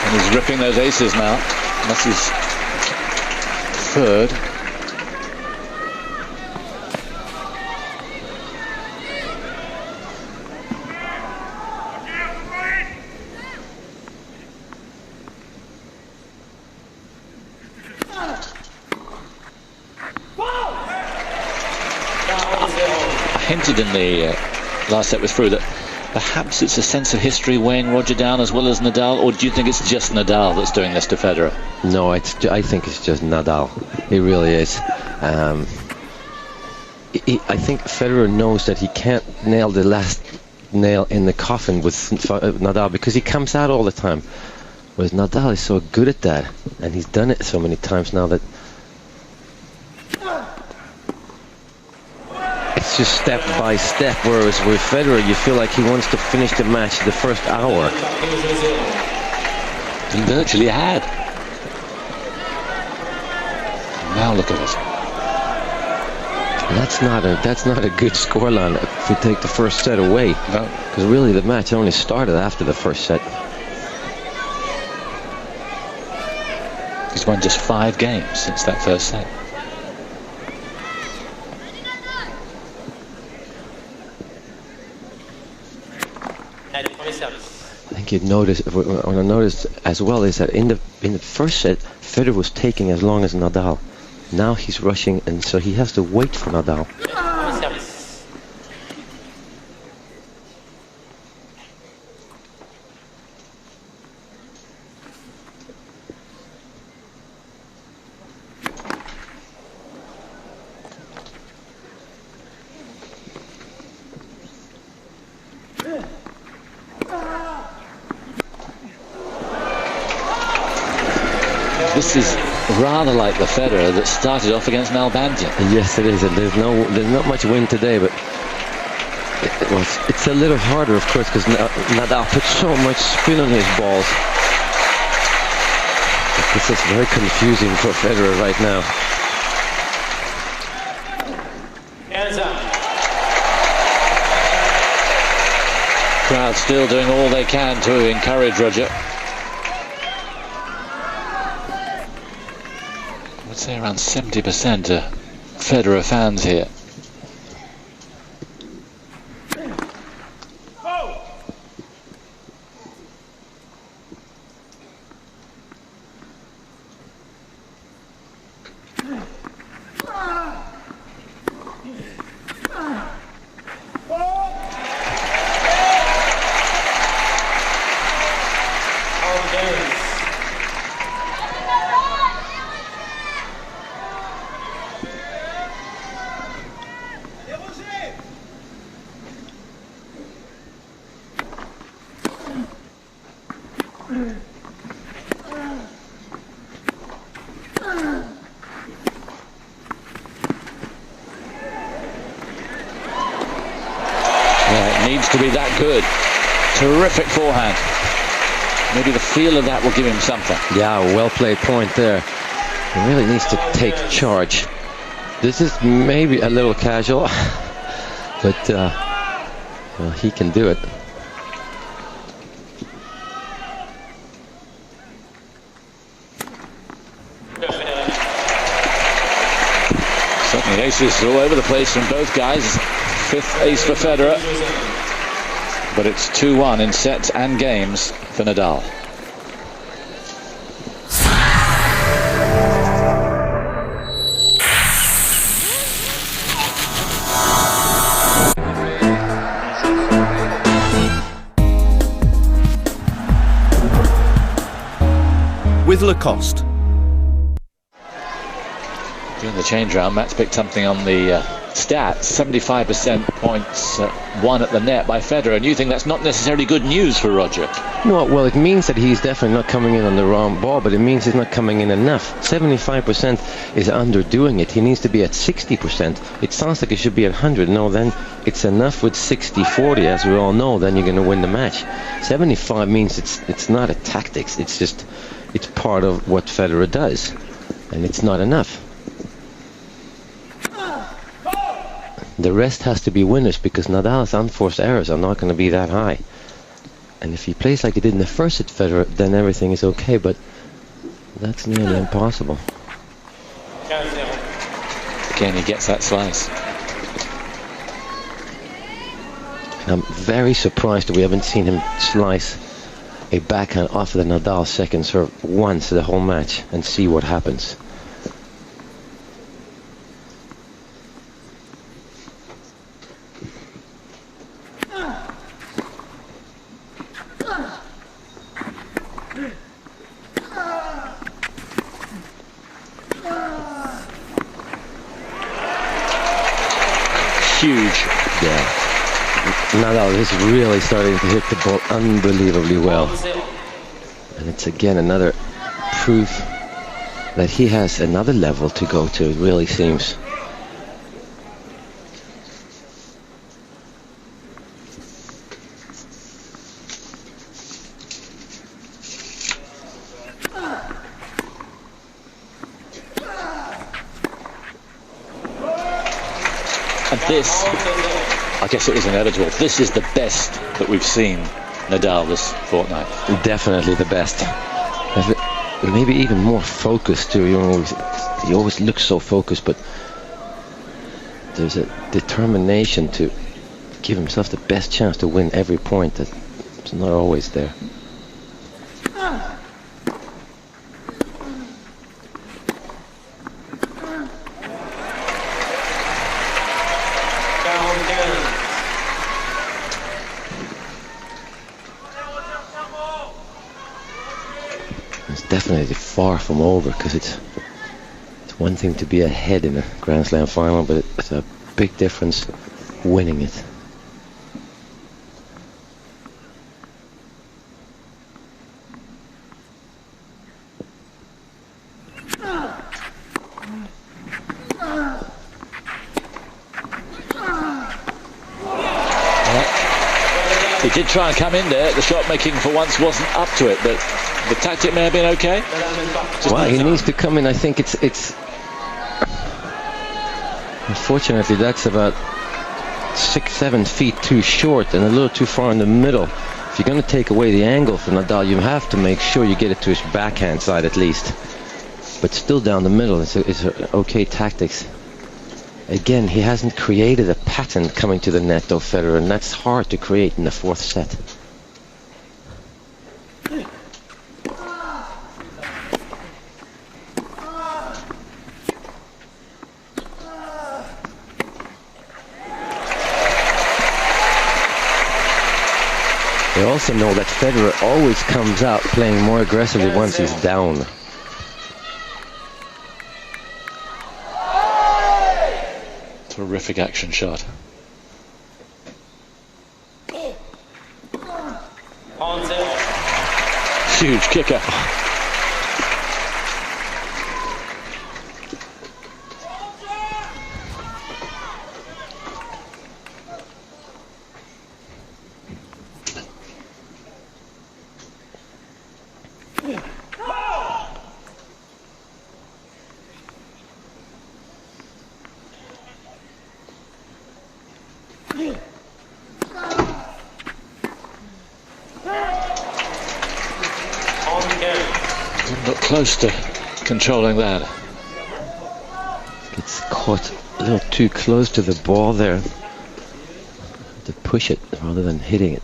Speaker 2: And he's ripping those aces now. That's his third. Hinted in the last set with Fru that perhaps it's a sense of history weighing Roger down as well as Nadal, or do you think it's just Nadal that's doing this to Federer?
Speaker 3: No, I think it's just Nadal. It really is. I think Federer knows that he can't nail the last nail in the coffin with Nadal because he comes out all the time. Whereas Nadal is so good at that, and he's done it so many times now that it's just step by step, whereas with Federer you feel like he wants to finish the match the first hour.
Speaker 2: He virtually had. Now look at it.
Speaker 3: That's not a good scoreline if we take the first set away. No. Because really the match only started after the first set.
Speaker 2: He's won just 5 games since that first set.
Speaker 3: I think you'd notice, what I noticed as well is that in the first set, Federer was taking as long as Nadal. Now he's rushing, and so he has to wait for Nadal.
Speaker 2: This is rather like the Federer that started off against Nalbandian.
Speaker 3: Yes, it is, and there's not much wind today, but it's a little harder, of course, because Nadal puts so much spin on his balls. But this is very confusing for Federer right now.
Speaker 2: Crowd still doing all they can to encourage Roger. I'd say around 70% are Federer fans here. needs to be that good. Terrific forehand. Maybe the feel of that will give him something.
Speaker 3: Yeah, well played point there. He really needs to take charge. This is maybe a little casual, but well, he can do it.
Speaker 2: Certainly aces all over the place from both guys. Fifth ace for Federer. But it's 2-1 in sets and games for Nadal.
Speaker 6: With Lacoste.
Speaker 2: During the change round, Matt's picked something on the stats. 75% points won at the net by Federer. And you think that's not necessarily good news for Roger?
Speaker 3: No, well, it means that he's definitely not coming in on the wrong ball, but it means he's not coming in enough. 75% is underdoing it. He needs to be at 60%. It sounds like it should be at 100. No, then it's enough with 60-40, as we all know. Then you're going to win the match. 75 means it's not a tactics. It's just, it's part of what Federer does, and it's not enough. The rest has to be winners, because Nadal's unforced errors are not going to be that high. And if he plays like he did in the first set, Federer, then everything is okay, but that's nearly impossible.
Speaker 2: Again, he gets that slice.
Speaker 3: And I'm very surprised that we haven't seen him slice a backhand off the Nadal second serve once the whole match and see what happens.
Speaker 2: Huge.
Speaker 3: Yeah. Nadal is really starting to hit the ball unbelievably well. And it's again another proof that he has another level to go to, it really seems.
Speaker 2: And this, I guess it was inevitable. This is the best that we've seen Nadal this fortnight.
Speaker 3: Definitely the best. Maybe even more focused too. He always looks so focused, but there's a determination to give himself the best chance to win every point that's not always there. It's definitely far from over, because it's one thing to be ahead in a Grand Slam final, but it's a big difference winning it.
Speaker 2: He did try and come in there. The shot making for once wasn't up to it, but the tactic may have been okay.
Speaker 3: Well, he needs to come in. I think it's unfortunately that's about 6-7 feet too short and a little too far in the middle. If you're going to take away the angle from Nadal, you have to make sure you get it to his backhand side at least. But still down the middle, it's okay tactics. Again, he hasn't created a pattern coming to the net, though, Federer, and that's hard to create in the fourth set. They also know that Federer always comes out playing more aggressively once he's down.
Speaker 2: Terrific action shot. Huge kicker. close to controlling that.
Speaker 3: Gets caught a little too close to the ball there to push it rather than hitting it.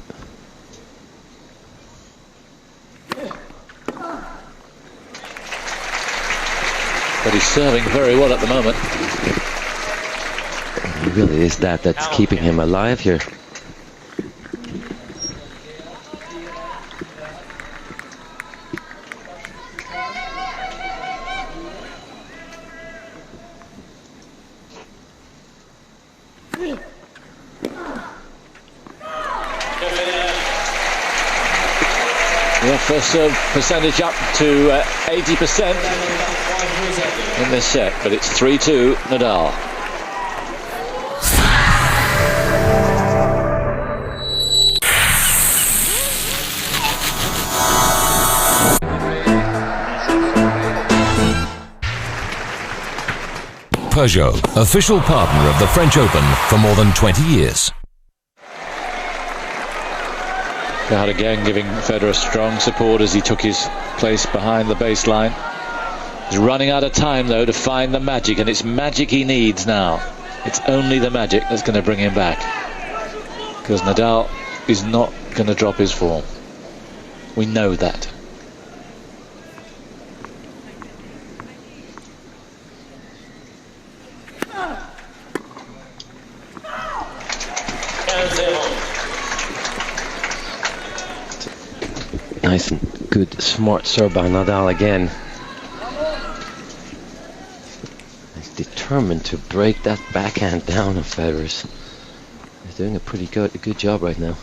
Speaker 2: But he's serving very well at the moment.
Speaker 3: It really is that's keeping him alive here.
Speaker 2: Yeah, first serve percentage up to 80% in this set, but it's 3-2 Nadal.
Speaker 5: Peugeot, official partner of the French Open for more than 20 years.
Speaker 2: Out again, giving Federer strong support as he took his place behind the baseline. He's running out of time though to find the magic, and it's magic he needs now. It's only the magic that's going to bring him back, because Nadal is not going to drop his form. We know that.
Speaker 3: Nice and good, smart serve by Nadal again. He's determined to break that backhand down of Federer's. He's doing a pretty good job right now.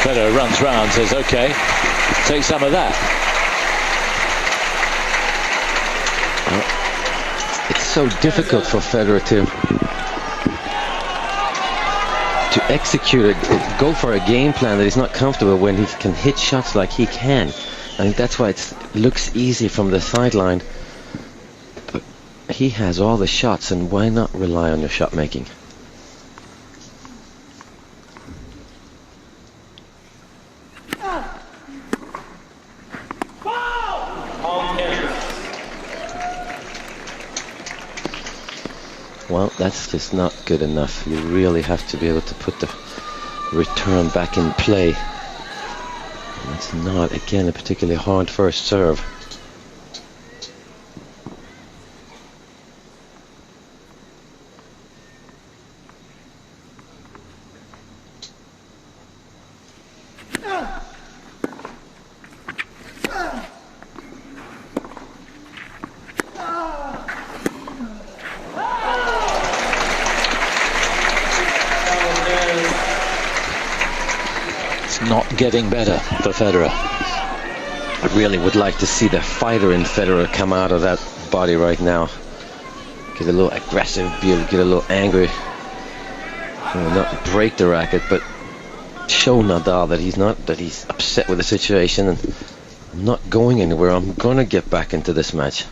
Speaker 2: Federer runs round, says, okay, take some of that.
Speaker 3: It's so difficult for Federer to execute it, go for a game plan that he's not comfortable when he can hit shots like he can. I think that's why it looks easy from the sideline. But he has all the shots, and why not rely on your shot making? Well, that's just not good enough. You really have to be able to put the return back in play. And that's not, again, a particularly hard first serve.
Speaker 2: Not getting better for Federer.
Speaker 3: I really would like to see the fighter in Federer come out of that body right now. Get a little aggressive, get a little angry. Not break the racket, but show Nadal that he's upset with the situation, and I'm not going anywhere. I'm gonna get back into this match.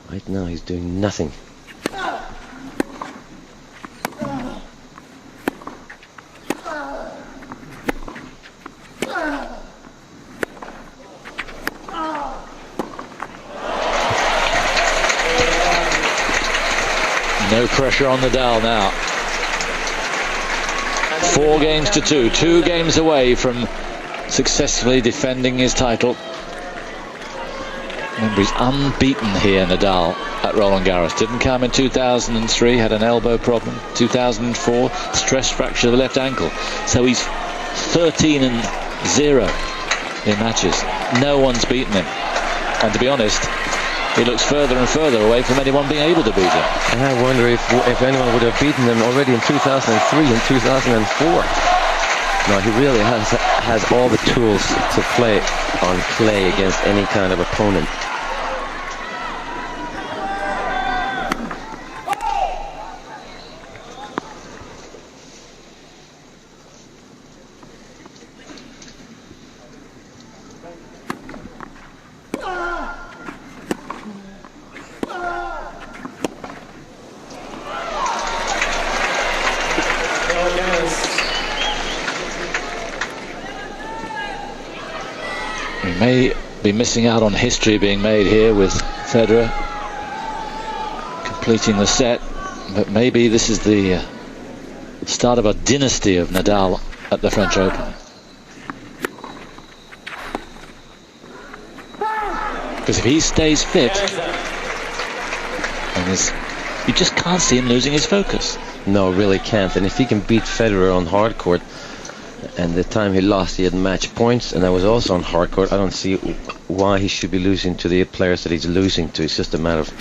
Speaker 3: Right now he's doing nothing.
Speaker 2: No pressure on Nadal now. 4 games to 2. 2 games away from successfully defending his title. Remember, he's unbeaten here, Nadal, at Roland Garros. Didn't come in 2003, had an elbow problem. 2004, stress fracture of the left ankle. So he's 13-0 in matches. No one's beaten him. And to be honest, he looks further and further away from anyone being able to beat him.
Speaker 3: And I wonder if anyone would have beaten him already in 2003 and 2004. No, he really has all the tools to play on clay against any kind of opponent.
Speaker 2: may be missing out on history being made here with Federer completing the set, but maybe this is the start of a dynasty of Nadal at the French Open. Because if he stays fit, and you just can't see him losing his focus.
Speaker 3: No, really can't. And if he can beat Federer on hard court, and the time he lost he had match points, and that was also on hard court, I don't see why he should be losing to the players that he's losing to. It's just a matter of...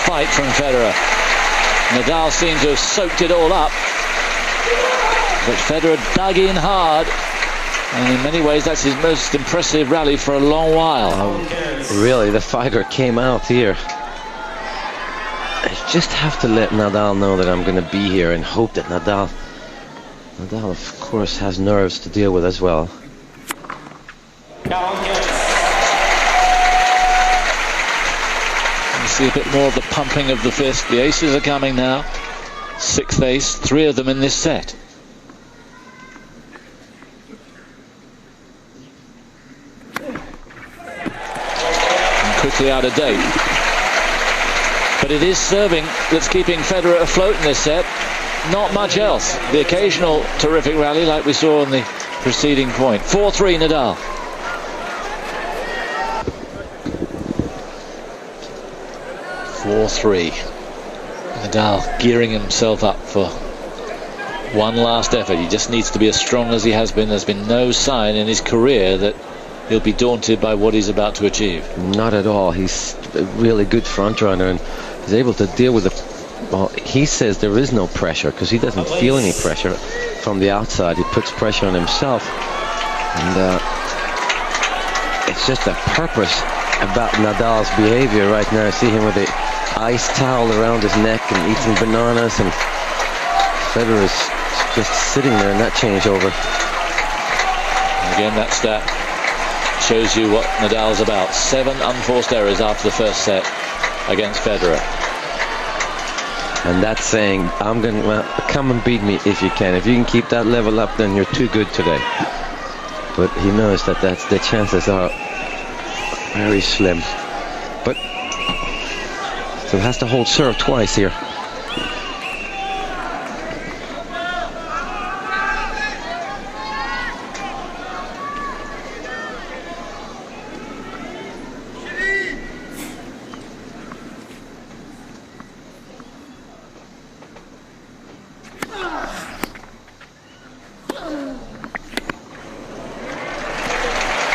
Speaker 2: Fight from Federer. Nadal seemed to have soaked it all up, but Federer dug in hard, and in many ways that's his most impressive rally for a long while.
Speaker 3: Really, the fighter came out here. I just have to let Nadal know that I'm going to be here, and hope that Nadal of course has nerves to deal with as well.
Speaker 2: See a bit more of the pumping of the fist. The aces are coming now. Sixth ace, 3 of them in this set. And quickly out of date. But it is serving that's keeping Federer afloat in this set. Not much else. The occasional terrific rally like we saw on the preceding point. 4-3 Nadal. 4-3. Nadal gearing himself up for one last effort. He just needs to be as strong as he has been. There's been no sign in his career that he'll be daunted by what he's about to achieve.
Speaker 3: Not at all. He's a really good front runner, and he's able to deal with the... Well, he says there is no pressure because he doesn't feel any pressure from the outside. He puts pressure on himself, and it's just the purpose about Nadal's behavior right now. I see him with the ice towel around his neck and eating bananas, and Federer is just sitting there in that changeover.
Speaker 2: Again, that stat shows you what Nadal's about. 7 unforced errors after the first set against Federer.
Speaker 3: And that's saying, I'm going to come and beat me if you can. If you can keep that level up, then you're too good today. But he knows that the chances are very slim. But still has to hold serve twice here.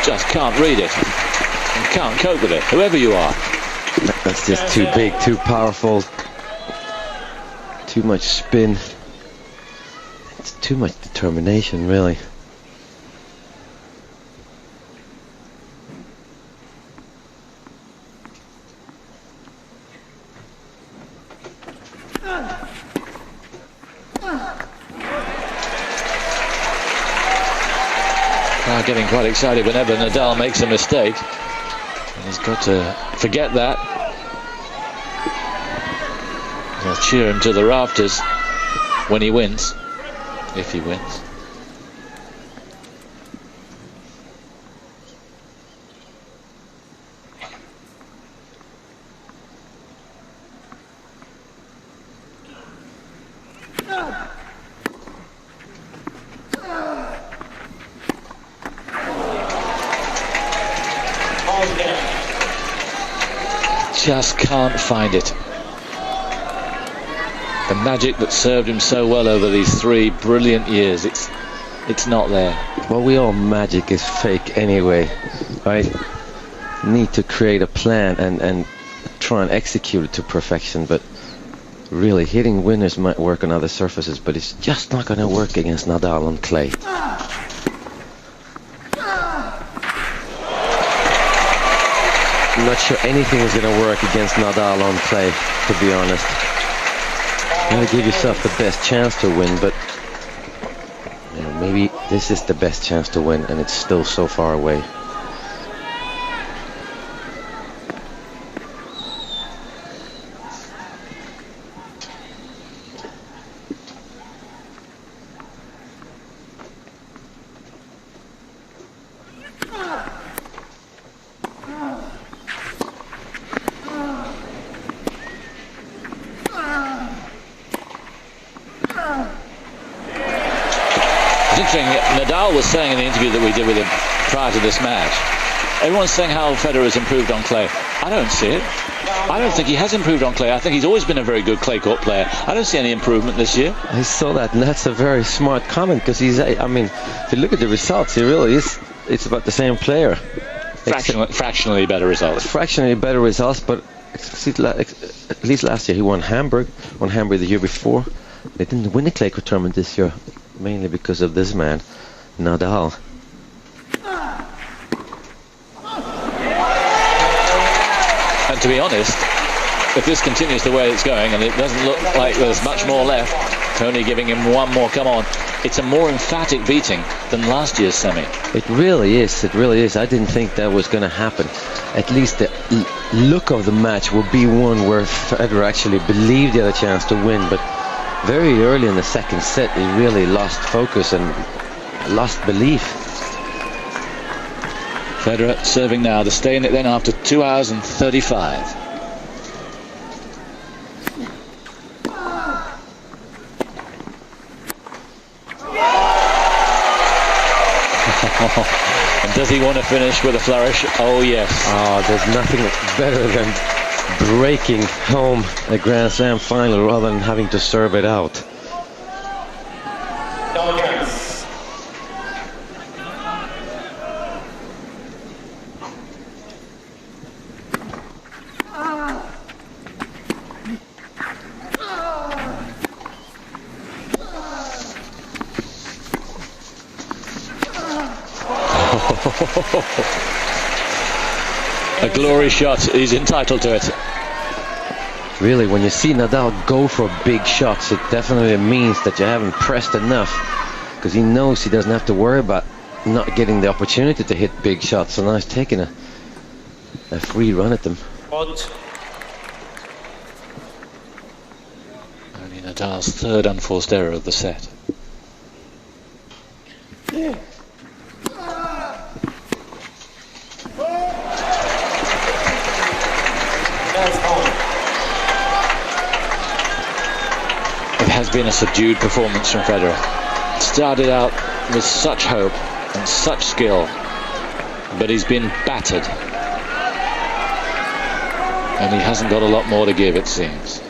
Speaker 2: Just can't read it. You can't cope with it, whoever you are.
Speaker 3: That's just too big, too powerful, too much spin. It's too much determination, really.
Speaker 2: Getting quite excited whenever Nadal makes a mistake. And he's got to forget that. They'll cheer him to the rafters when he wins, if he wins. Just can't find it. The magic that served him so well over these 3 brilliant years, it's not there.
Speaker 3: Well, we all magic is fake anyway, right? Need to create a plan and try and execute it to perfection, but really hitting winners might work on other surfaces, but it's just not going to work against Nadal on clay. not sure anything is going to work against Nadal on clay, to be honest. You gotta give yourself the best chance to win, but you know, maybe this is the best chance to win, and it's still so far away.
Speaker 2: Nadal was saying in the interview that we did with him prior to this match, everyone's saying how Federer has improved on clay. I don't see it. I don't think he has improved on clay. I think he's always been a very good clay court player. I don't see any improvement this year.
Speaker 3: I saw that, and that's a very smart comment, because he's, I mean, if you look at the results, he really is, it's about the same player.
Speaker 2: Fractionally better results.
Speaker 3: Fractionally better results, but at least last year he won Hamburg the year before. They didn't win the clay court tournament this year, mainly because of this man, Nadal.
Speaker 2: And to be honest, if this continues the way it's going, and it doesn't look like there's much more left, Tony giving him one more, come on, it's a more emphatic beating than last year's semi.
Speaker 3: It really is, it really is. I didn't think that was going to happen. At least the look of the match will be one where Federer actually believed he had a chance to win, but very early in the second set he really lost focus and lost belief.
Speaker 2: Federer serving now to stay in it then after 2 hours and 35. And does he want to finish with a flourish? Oh yes.
Speaker 3: Oh, there's nothing better than breaking home a Grand Slam final rather than having to serve it out.
Speaker 2: A glory shot, he's entitled to it.
Speaker 3: Really, when you see Nadal go for big shots, it definitely means that you haven't pressed enough, because he knows he doesn't have to worry about not getting the opportunity to hit big shots, so now he's taking a free run at them.
Speaker 2: Only Nadal's third unforced error of the set. It has been a subdued performance from Federer. Started out with such hope and such skill, but he's been battered. And he hasn't got a lot more to give, it seems.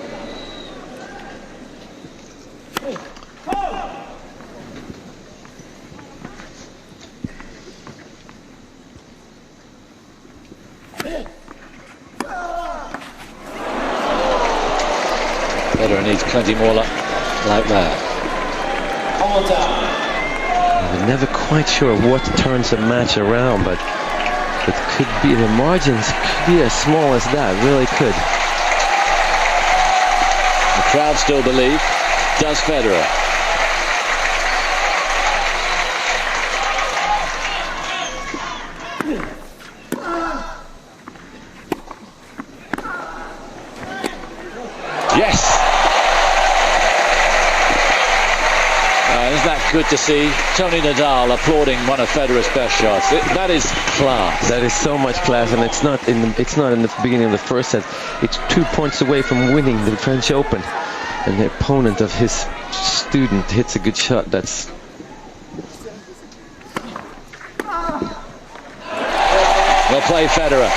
Speaker 2: Federer needs plenty more like that.
Speaker 3: We're never quite sure what turns a match around, but it could be, the margins could be as small as that, really could.
Speaker 2: The crowd still believe. Does Federer? Yes! Isn't that good to see? Tony Nadal applauding one of Federer's best shots. That is class.
Speaker 3: That is so much class, and it's not in the beginning of the first set. It's 2 points away from winning the French Open, and the opponent of his student hits a good shot. That's
Speaker 2: well played, Federer.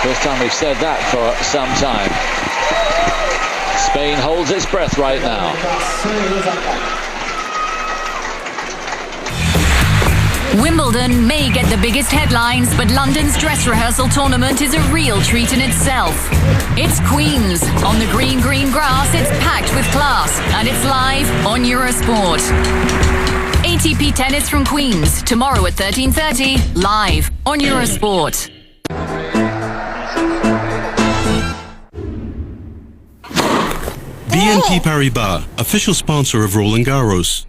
Speaker 2: First time we've said that for some time. Spain holds its breath right now.
Speaker 7: Wimbledon may get the biggest headlines, but London's dress rehearsal tournament is a real treat in itself. It's Queens. On the green grass, it's packed with class, and it's live on Eurosport. ATP Tennis from Queens, tomorrow at 13:30, live on Eurosport.
Speaker 6: BNP Paribas, official sponsor of Roland Garros.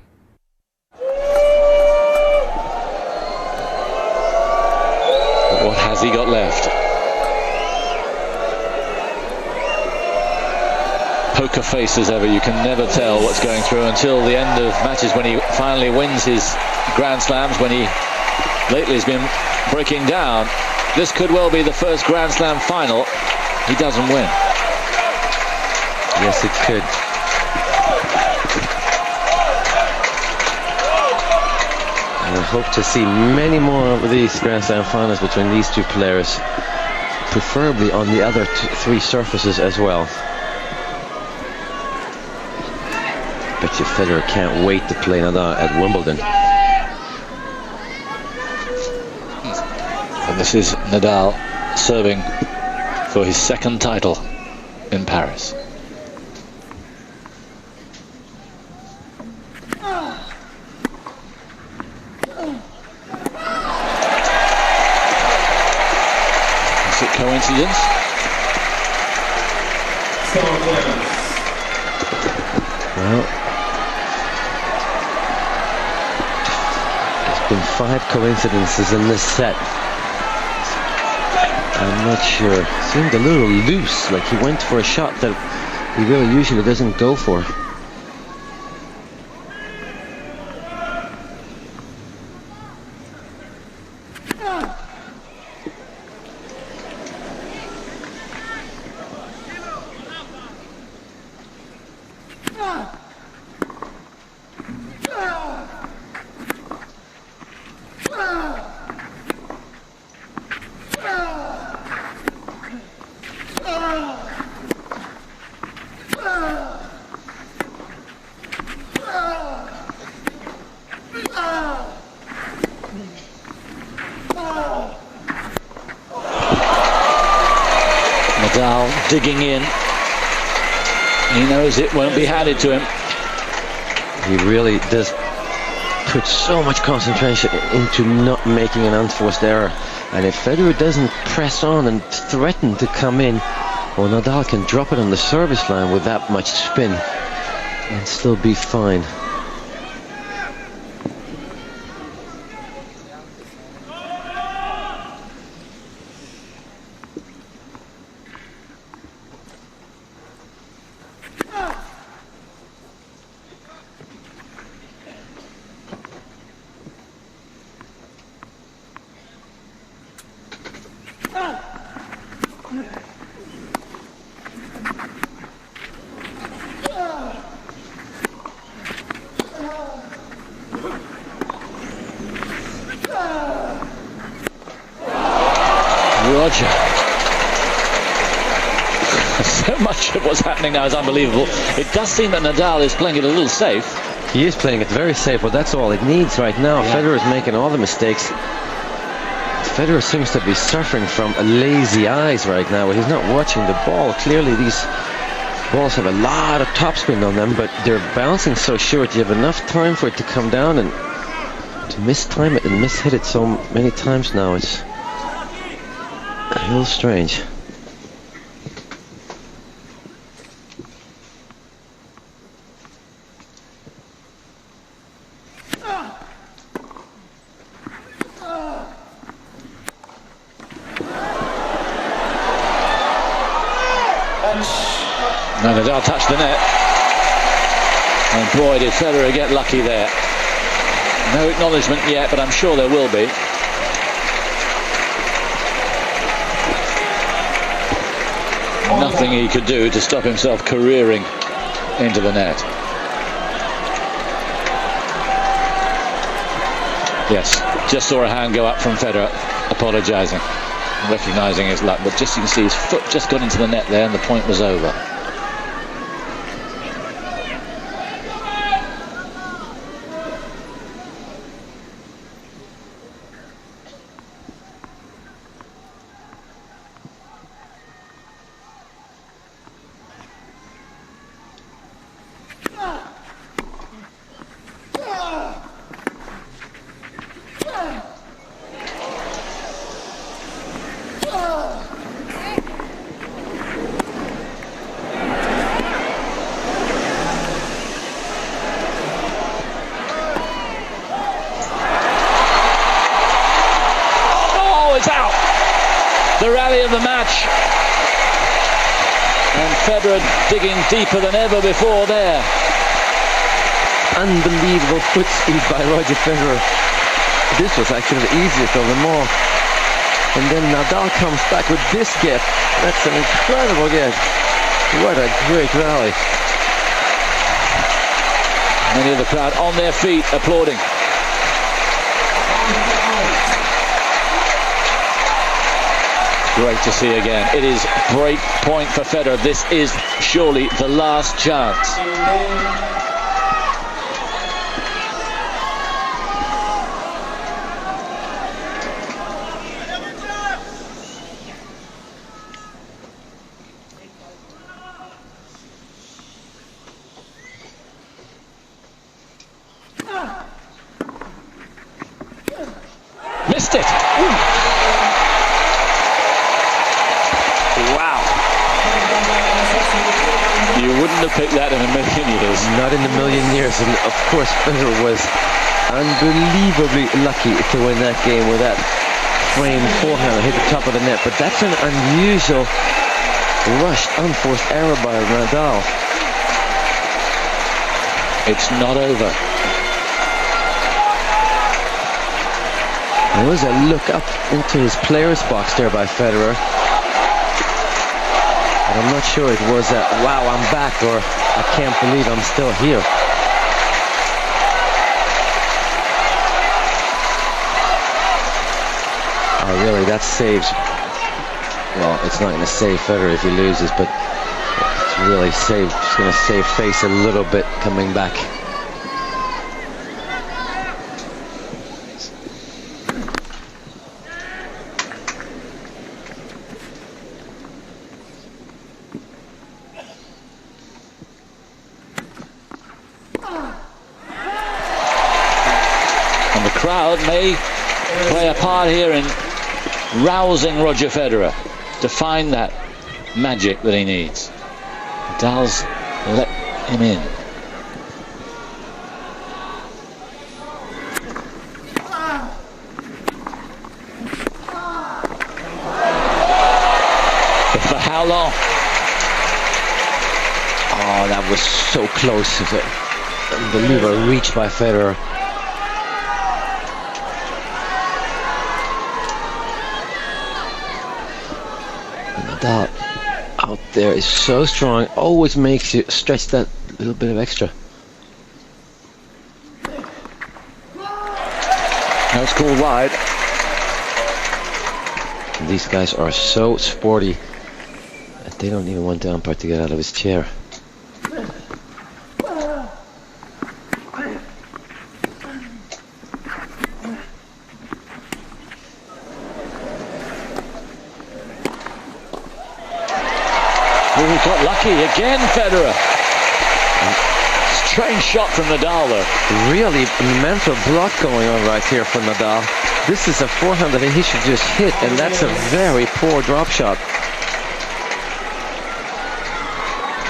Speaker 2: What has he got left? Poker face as ever. You can never tell what's going through until the end of matches when he finally wins his Grand Slams, when he lately has been breaking down. This could well be the first Grand Slam final he doesn't win.
Speaker 3: Yes, it could. And I hope to see many more of these Grand Slam finals between these two players, preferably on the other three surfaces as well. Bet you Federer can't wait to play Nadal at Wimbledon.
Speaker 2: And this is Nadal serving for his second title in Paris. Is it coincidence?
Speaker 3: Well, there's been 5 coincidences in this set. I'm not sure. Seemed a little loose, like he went for a shot that he really usually doesn't go for.
Speaker 2: Nadal digging in. He knows it won't be handed to him.
Speaker 3: He really does put so much concentration into not making an unforced error. And if Federer doesn't press on and threaten to come in, well, Nadal can drop it on the service line with that much spin and still be fine.
Speaker 2: Roger. So much of what's happening now is unbelievable. It does seem that Nadal is playing it a little safe.
Speaker 3: He is playing it very safe, but that's all it needs right now. Yeah. Federer is making all the mistakes. Federer seems to be suffering from lazy eyes right now. He's not watching the ball. Clearly these balls have a lot of topspin on them, but they're bouncing so short. You have enough time for it to come down, and to mistime it and mishit it so many times now, it's a little strange.
Speaker 2: No, Nadal touched the net. And boy, did Federer get lucky there. No acknowledgement yet, but I'm sure there will be. Nothing he could do to stop himself careering into the net. Yes, just saw a hand go up from Federer, apologising, recognising his luck, but just you can see his foot just got into the net there and the point was over. match. And Federer digging deeper than ever before there.
Speaker 3: Unbelievable foot speed by Roger Federer. This was actually the easiest of them all. And then Nadal comes back with this gift. That's an incredible gift. What a great rally.
Speaker 2: Many of the crowd on their feet applauding. Great to see again. It is break point for Federer. This is surely the last chance. Missed it. Wow. You wouldn't have picked that in a million years.
Speaker 3: Not in a million years. And of course, Federer was unbelievably lucky to win that game with that frame forehand hit the top of the net. But that's an unusual rushed, unforced error by Nadal.
Speaker 2: It's not over.
Speaker 3: There was a look up into his player's box there by Federer. But I'm not sure it was a, wow, I'm back, or I can't believe I'm still here. Oh, really, that saves. Well, it's not going to save Federer if he loses, but it's really saved. It's going to save face a little bit coming back.
Speaker 2: And the crowd may play a part here in rousing Roger Federer to find that magic that he needs. Nadal's let him in. But for how long?
Speaker 3: Oh, that was so close. It was an unbelievable reach by Federer. Nadal out there is so strong, always makes you stretch that little bit of extra.
Speaker 2: Now it's called wide.
Speaker 3: These guys are so sporty that they don't even want the umpire to get out of his chair.
Speaker 2: Oh, he got lucky again, Federer. Strange shot from Nadal though.
Speaker 3: Really mental block going on right here for Nadal. This is a forehand that he should just hit, and that's a very poor drop shot.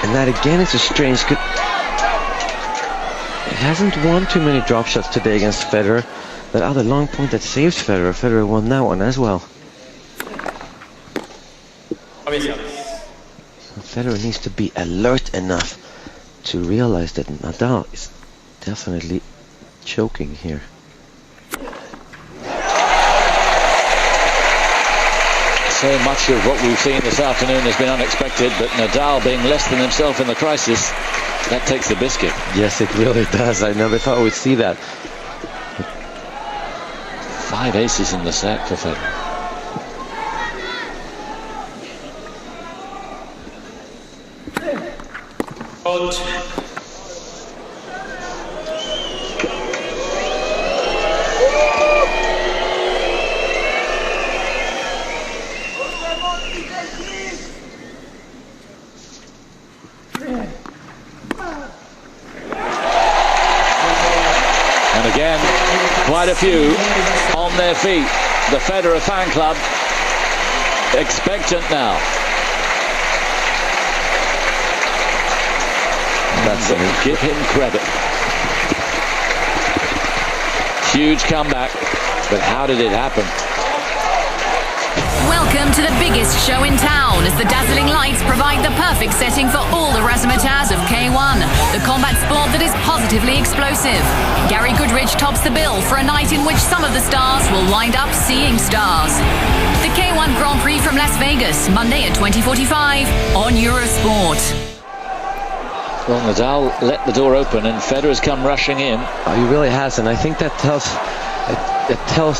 Speaker 3: And that again is a strange. He hasn't won too many drop shots today against Federer. That other long point that saves Federer. Federer won that one as well. Federer needs to be alert enough to realize that Nadal is definitely choking here.
Speaker 2: So much of what we've seen this afternoon has been unexpected, but Nadal being less than himself in the crisis, that takes the biscuit.
Speaker 3: Yes, it really does. I never thought we'd see that.
Speaker 2: 5 aces in the set for Federer. And again, quite a few on their feet. The Federer fan club expectant now. That's it. Give him credit. Huge comeback, but how did it happen?
Speaker 7: Welcome to the biggest show in town as the dazzling lights provide the perfect setting for all the razzmatazz of K1, the combat sport that is positively explosive. Gary Goodrich tops the bill for a night in which some of the stars will wind up seeing stars. The K1 Grand Prix from Las Vegas, Monday at 20:45 on Eurosport.
Speaker 2: Well, Nadal let the door open and Federer's come rushing in.
Speaker 3: Oh, he really has, and I think that tells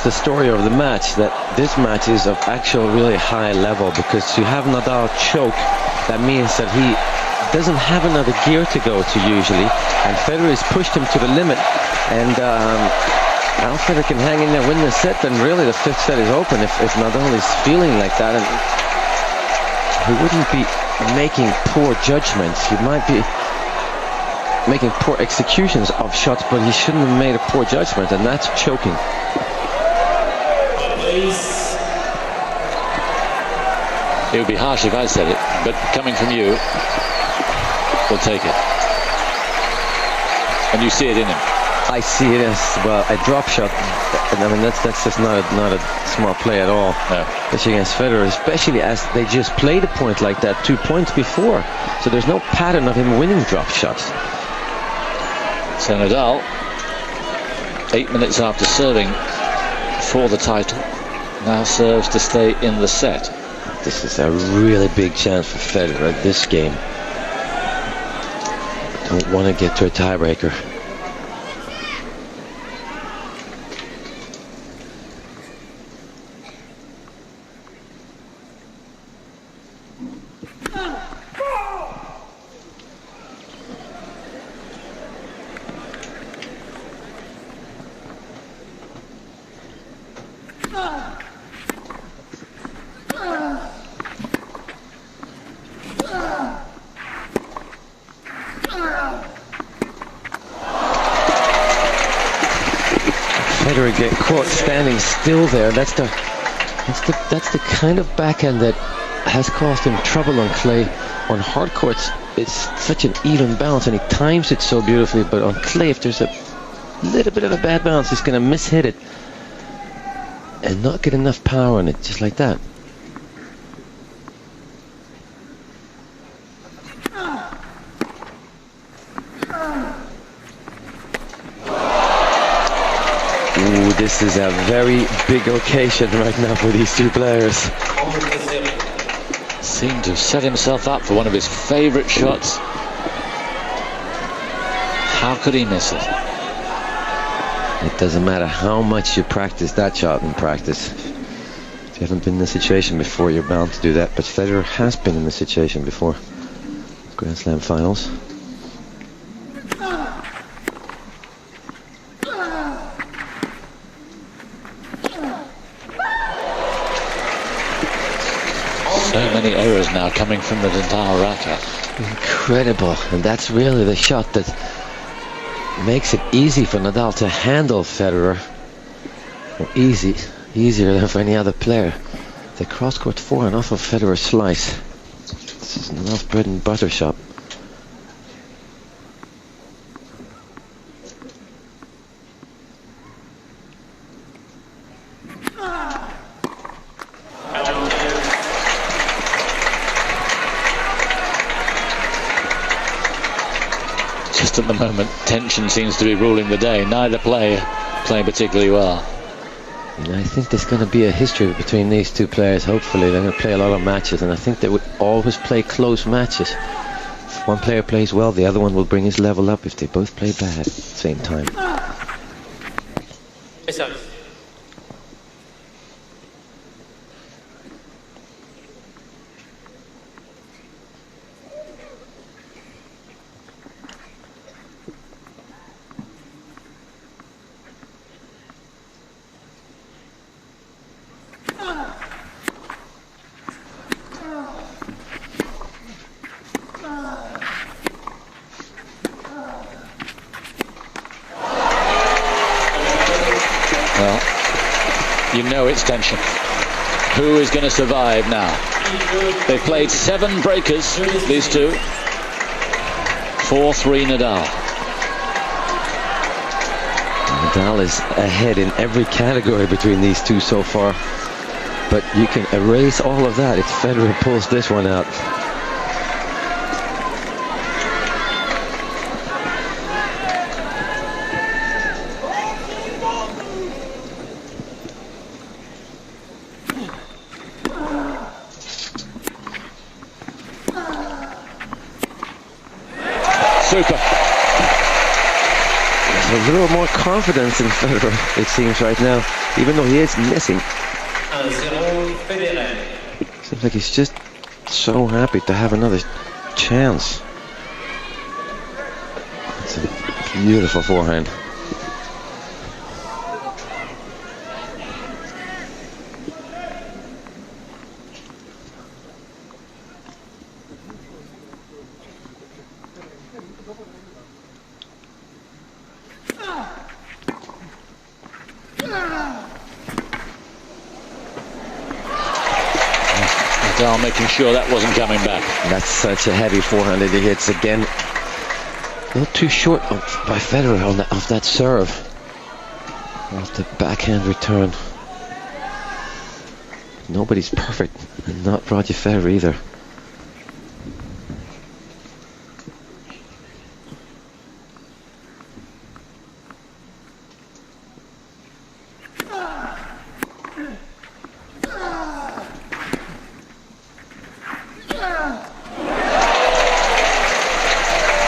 Speaker 3: the story of the match, that this match is of actual really high level, because to have Nadal choke, that means that he doesn't have another gear to go to usually, and Federer has pushed him to the limit, and now Federer can hang in there, win the set, then really the fifth set is open if Nadal is feeling like that, and he wouldn't be making poor judgments. He might be making poor executions of shots, but he shouldn't have made a poor judgment, and that's choking.
Speaker 2: It would be harsh if I said it, but coming from you, we'll take it. And you see it in him.
Speaker 3: I see it as, well, a drop shot. I mean, that's just not a smart play at all.
Speaker 2: No.
Speaker 3: Especially against Federer, especially as they just played a point like that 2 points before. So there's no pattern of him winning drop shots.
Speaker 2: So Nadal, 8 minutes after serving for the title, now serves to stay in the set.
Speaker 3: This is a really big chance for Federer at this game. Don't want to get to a tiebreaker. Federer get caught standing still there. That's the kind of backhand that has caused him trouble on clay. On hard courts, it's such an even bounce, and he times it so beautifully. But on clay, if there's a little bit of a bad bounce, he's going to mishit it and not get enough power on it, just like that. Ooh, this is a very big occasion right now for these two players.
Speaker 2: Seemed to have set himself up for one of his favorite shots. How could he miss it?
Speaker 3: It doesn't matter how much you practice that shot in practice. If you haven't been in this situation before, you're bound to do that. But Federer has been in this situation before. Grand Slam finals.
Speaker 2: So many errors now coming from the Nadal racket.
Speaker 3: Incredible. And that's really the shot that makes it easy for Nadal to handle Federer. Well, easier than for any other player. The cross-court forehand off of Federer's slice. This is Nadal's bread and butter shot.
Speaker 2: Just at the moment, tension seems to be ruling the day. Neither player playing particularly well.
Speaker 3: And I think there's going to be a history between these two players. Hopefully they're going to play a lot of matches, and I think they would always play close matches. If one player plays well, the other one will bring his level up if they both play bad at the same time.
Speaker 2: Well, you know it's tension. Who is going to survive now? They've played 7 breakers, these two. 4-3 Nadal. Nadal
Speaker 3: is ahead in every category between these two so far. but you can erase all of that if Federer pulls this one out.
Speaker 2: Super.
Speaker 3: There's a little more confidence in Federer, it seems, right now, even though he is missing.
Speaker 4: 1-0 Federer.
Speaker 3: Seems like he's just so happy to have another chance. It's a beautiful forehand.
Speaker 2: Nadal making sure that wasn't coming back.
Speaker 3: That's such a heavy forehand that he hits again. A little too short by Federer on off that serve. Off the backhand return. Nobody's perfect, and not Roger Federer either.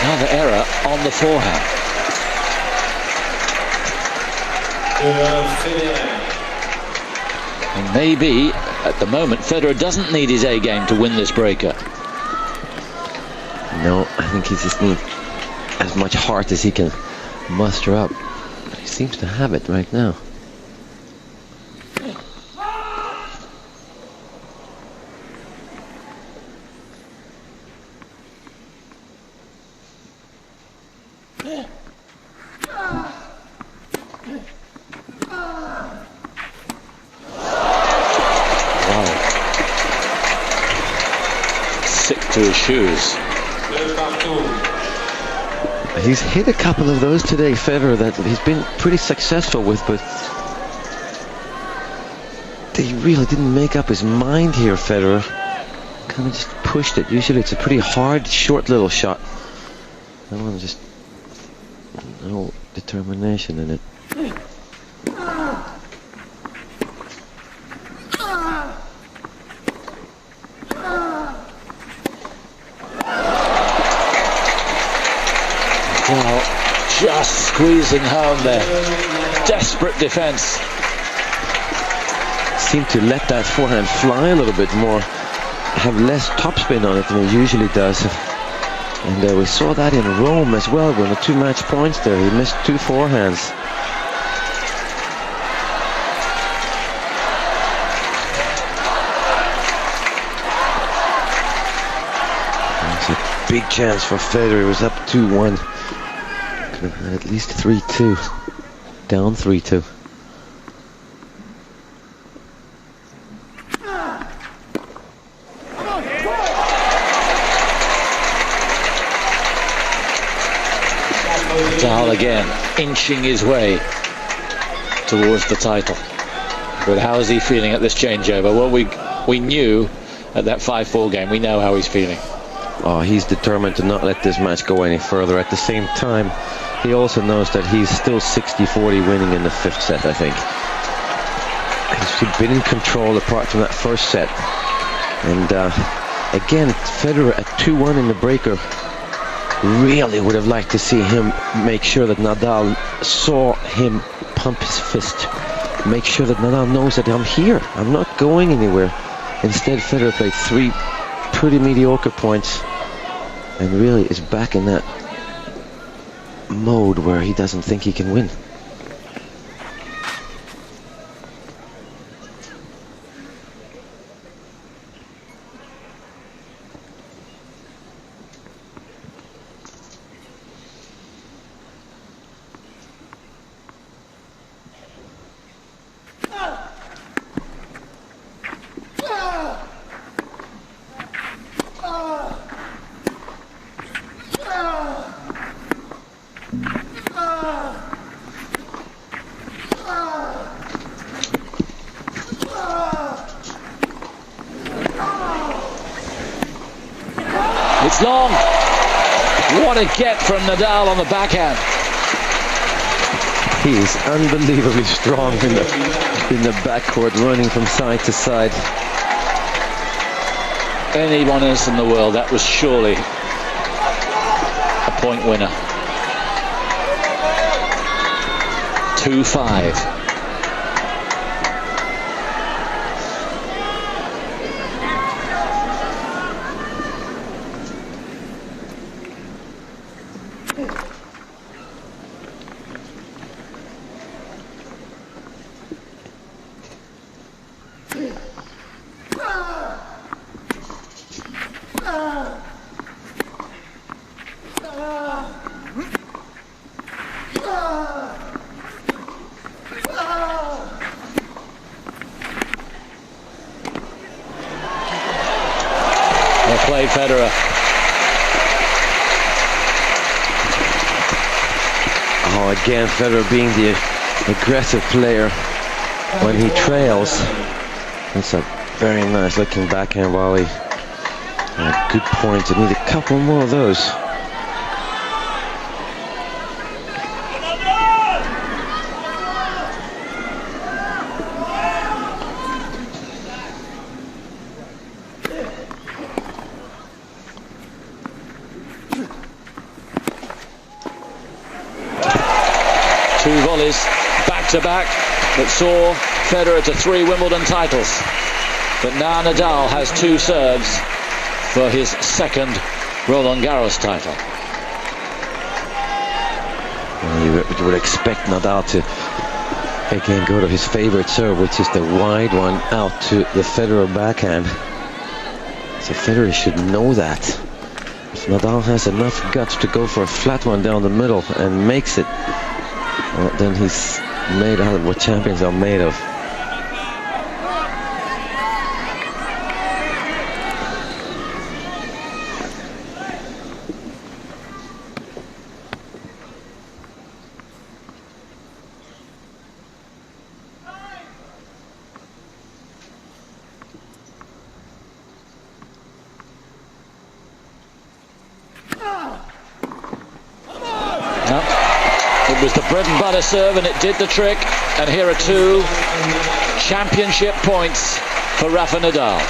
Speaker 2: Another error on the forehand. And maybe, at the moment, Federer doesn't need his A game to win this breaker.
Speaker 3: No, I think he just needs as much heart as he can muster up. He seems to have it right now.
Speaker 2: Sick to his shoes.
Speaker 3: He's hit a couple of those today, Federer, that he's been pretty successful with, but he really didn't make up his mind here, Federer. Kind of just pushed it. Usually it's a pretty hard, short little shot. That one just no determination in it.
Speaker 2: Well, just squeezing home there. Desperate defense.
Speaker 3: Seemed to let that forehand fly a little bit more, have less topspin on it than it usually does. And we saw that in Rome as well, when the 2 match points there. He missed 2 forehands. It's a big chance for Federer. He was up 2-1. Could have had at least 3-2. Down 3-2.
Speaker 2: Nadal again inching his way towards the title. But how is he feeling at this changeover? Well, we knew at that 5-4 game, we know how he's feeling.
Speaker 3: Oh, he's determined to not let this match go any further. At the same time, he also knows that he's still 60-40 winning in the 5th set, I think. He's been in control apart from that first set. And again, Federer at 2-1 in the breaker. Really would have liked to see him make sure that Nadal saw him pump his fist. Make sure that Nadal knows that I'm here. I'm not going anywhere. Instead, Federer played 3 pretty mediocre points and really is back in that mode where he doesn't think he can win.
Speaker 2: What a get from Nadal on the backhand.
Speaker 3: He is unbelievably strong in the backcourt, running from side to side.
Speaker 2: Anyone else in the world, that was surely a point winner. 2-5. Played Federer.
Speaker 3: Oh, again, Federer being the aggressive player when he trails. That's a very nice looking backhand volley. And a good point. I need a couple more of those.
Speaker 2: Two volleys back-to-back that saw Federer to 3 Wimbledon titles. But now Nadal has 2 serves for his 2nd Roland Garros title.
Speaker 3: You would expect Nadal to again go to his favorite serve, which is the wide one out to the Federer backhand. So Federer should know that. If Nadal has enough guts to go for a flat one down the middle and makes it, well, then he's made out of what champions are made of.
Speaker 2: It was the bread and butter serve and it did the trick. And here are 2 championship points for Rafa Nadal.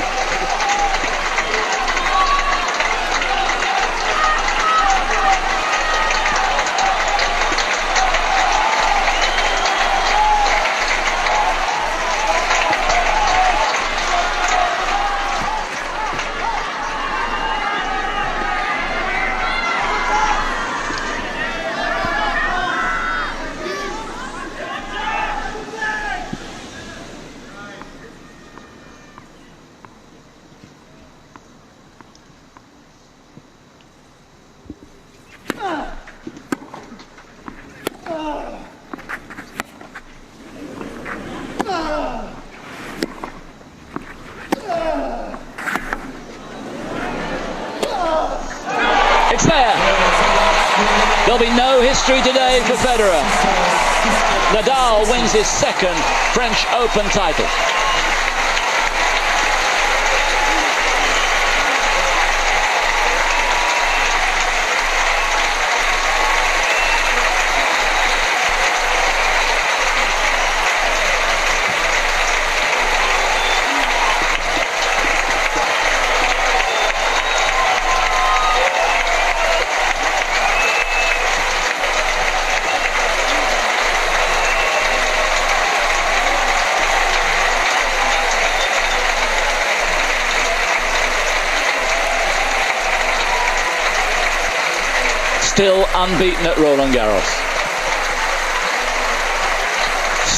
Speaker 2: It's there. There'll be no history today for Federer. Nadal wins his 2nd French Open title. Still unbeaten at Roland Garros.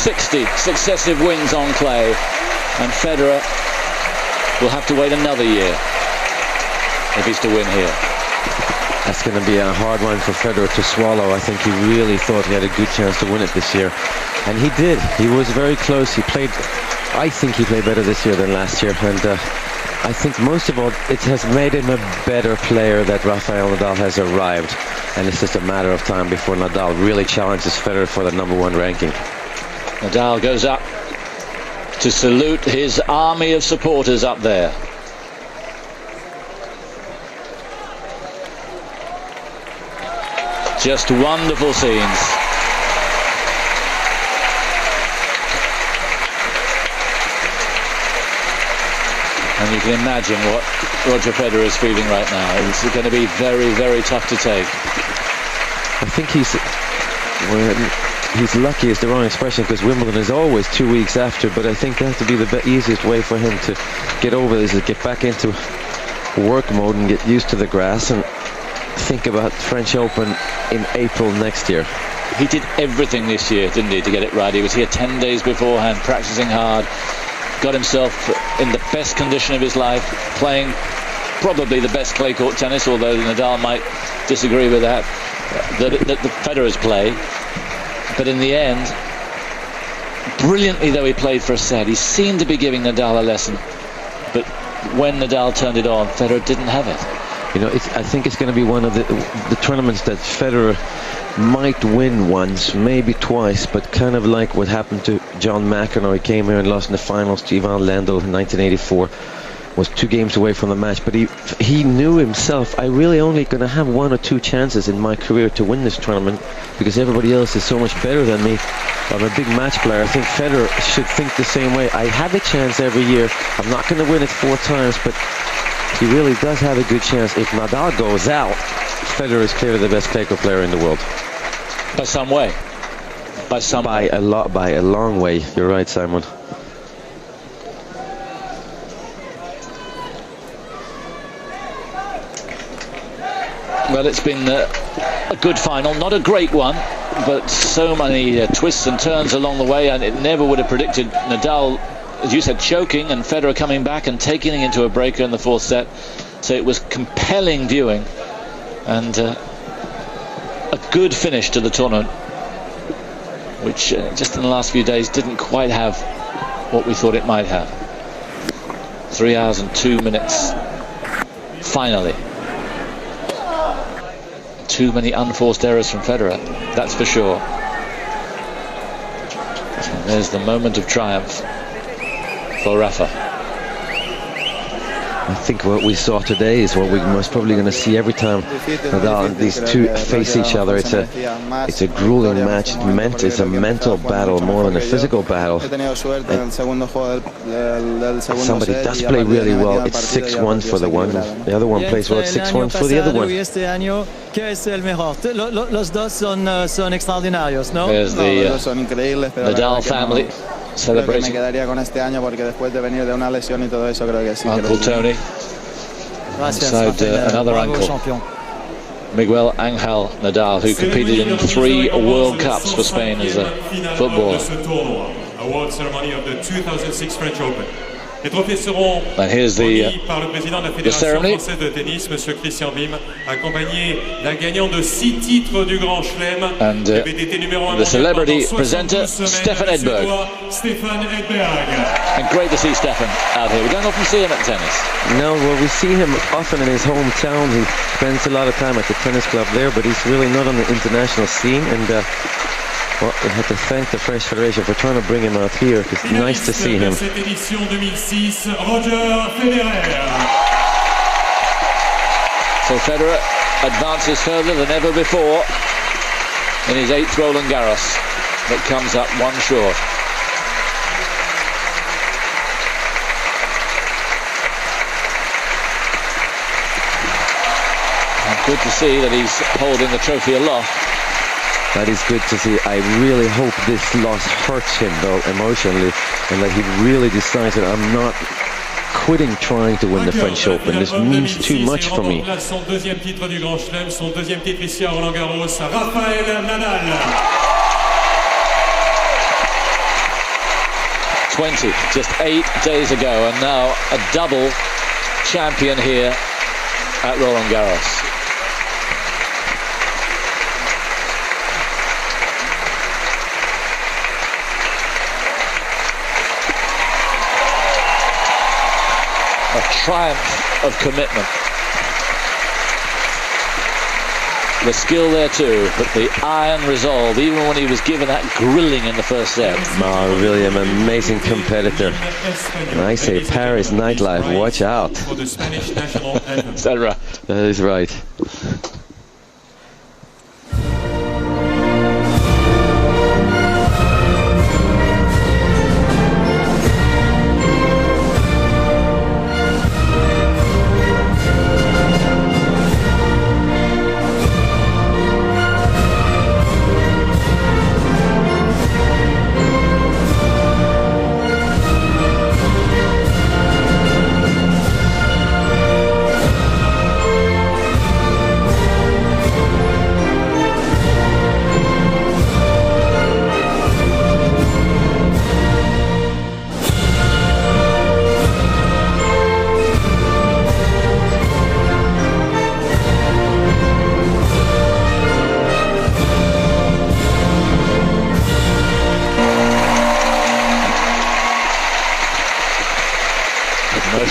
Speaker 2: 60 successive wins on clay, and Federer will have to wait another year if he's to win here.
Speaker 3: That's going to be a hard one for Federer to swallow. I think he really thought he had a good chance to win it this year, and he did. He was very close. I think he played better this year than last year, and I think most of all it has made him a better player that Rafael Nadal has arrived, and it's just a matter of time before Nadal really challenges Federer for the #1 ranking.
Speaker 2: Nadal goes up to salute his army of supporters up there. Just wonderful scenes. And you can imagine what Roger Federer is feeling right now. It's going to be very, very tough to take.
Speaker 3: I think he's lucky is the wrong expression, because Wimbledon is always 2 weeks after, but I think that to be the easiest way for him to get over this is get back into work mode and get used to the grass and think about French Open in April next year.
Speaker 2: He did everything this year, didn't he, to get it right. He was here 10 days beforehand, practicing hard, got himself in the best condition of his life, playing probably the best clay court tennis, although Nadal might disagree with that, that the Federer's play. But in the end, brilliantly though he played for a set, he seemed to be giving Nadal a lesson. But when Nadal turned it on, Federer didn't have it.
Speaker 3: You know, I think it's going to be one of the tournaments that Federer might win once, maybe twice, but kind of like what happened to John McEnroe. He came here and lost in the finals to Ivan Lendl in 1984. Was 2 games away from the match, but he knew himself, I really only going to have 1 or 2 chances in my career to win this tournament, because everybody else is so much better than me. I'm a big match player. I think Federer should think the same way. I have a chance every year. I'm not going to win it 4 times, but he really does have a good chance. If Nadal goes out, Federer is clearly the best clay court player in the world.
Speaker 2: By some way. By
Speaker 3: a long way. You're right, Simon.
Speaker 2: Well, it's been a good final, not a great one, but so many twists and turns along the way, and it never would have predicted Nadal, as you said, choking, and Federer coming back and taking it into a breaker in the 4th set. So it was compelling viewing, and a good finish to the tournament, which just in the last few days didn't quite have what we thought it might have. 3 hours and 2 minutes, finally. Too many unforced errors from Federer, that's for sure. And there's the moment of triumph for Rafa.
Speaker 3: I think what we saw today is what we're most probably going to see every time Nadal and these two face each other. It's a grueling match. It's a mental battle more than a physical battle. And somebody does play really well. It's 6-1 for the one. The other one plays well. It's 6-1 for the other one.
Speaker 2: There's the Nadal family celebrating. Uncle Tony, inside another uncle, Miguel Angel Nadal, who competed in 3 World Cups for Spain as a footballer.
Speaker 8: Award ceremony of the 2006 French Open.
Speaker 2: And here's the ceremony. And the celebrity presenter, Stefan Edberg. And great to see Stefan out here. We don't often see him at tennis.
Speaker 3: No, well, we see him often in his hometown. He spends a lot of time at the tennis club there, but he's really not on the international scene. And well, we have to thank the French Federation for trying to bring him out here. It's nice to see him.
Speaker 2: So Federer advances further than ever before in his 8th Roland Garros, but comes up 1 short. And good to see that he's holding the trophy aloft.
Speaker 3: That is good to see. I really hope this loss hurts him, though, emotionally, and that he really decides that I'm not quitting trying to win the French Open. This means too much for me.
Speaker 8: Son 2e titre du Grand Chelem, son 2e titre ici à Roland Garros, Rafael Nadal.
Speaker 2: 20, just 8 days ago, and now a double champion here at Roland Garros. A triumph of commitment. The skill there too, but the iron resolve, even when he was given that grilling in the 1st set.
Speaker 3: Oh, really an amazing competitor. And I say Paris nightlife, watch out.
Speaker 2: Is that right?
Speaker 3: That is right.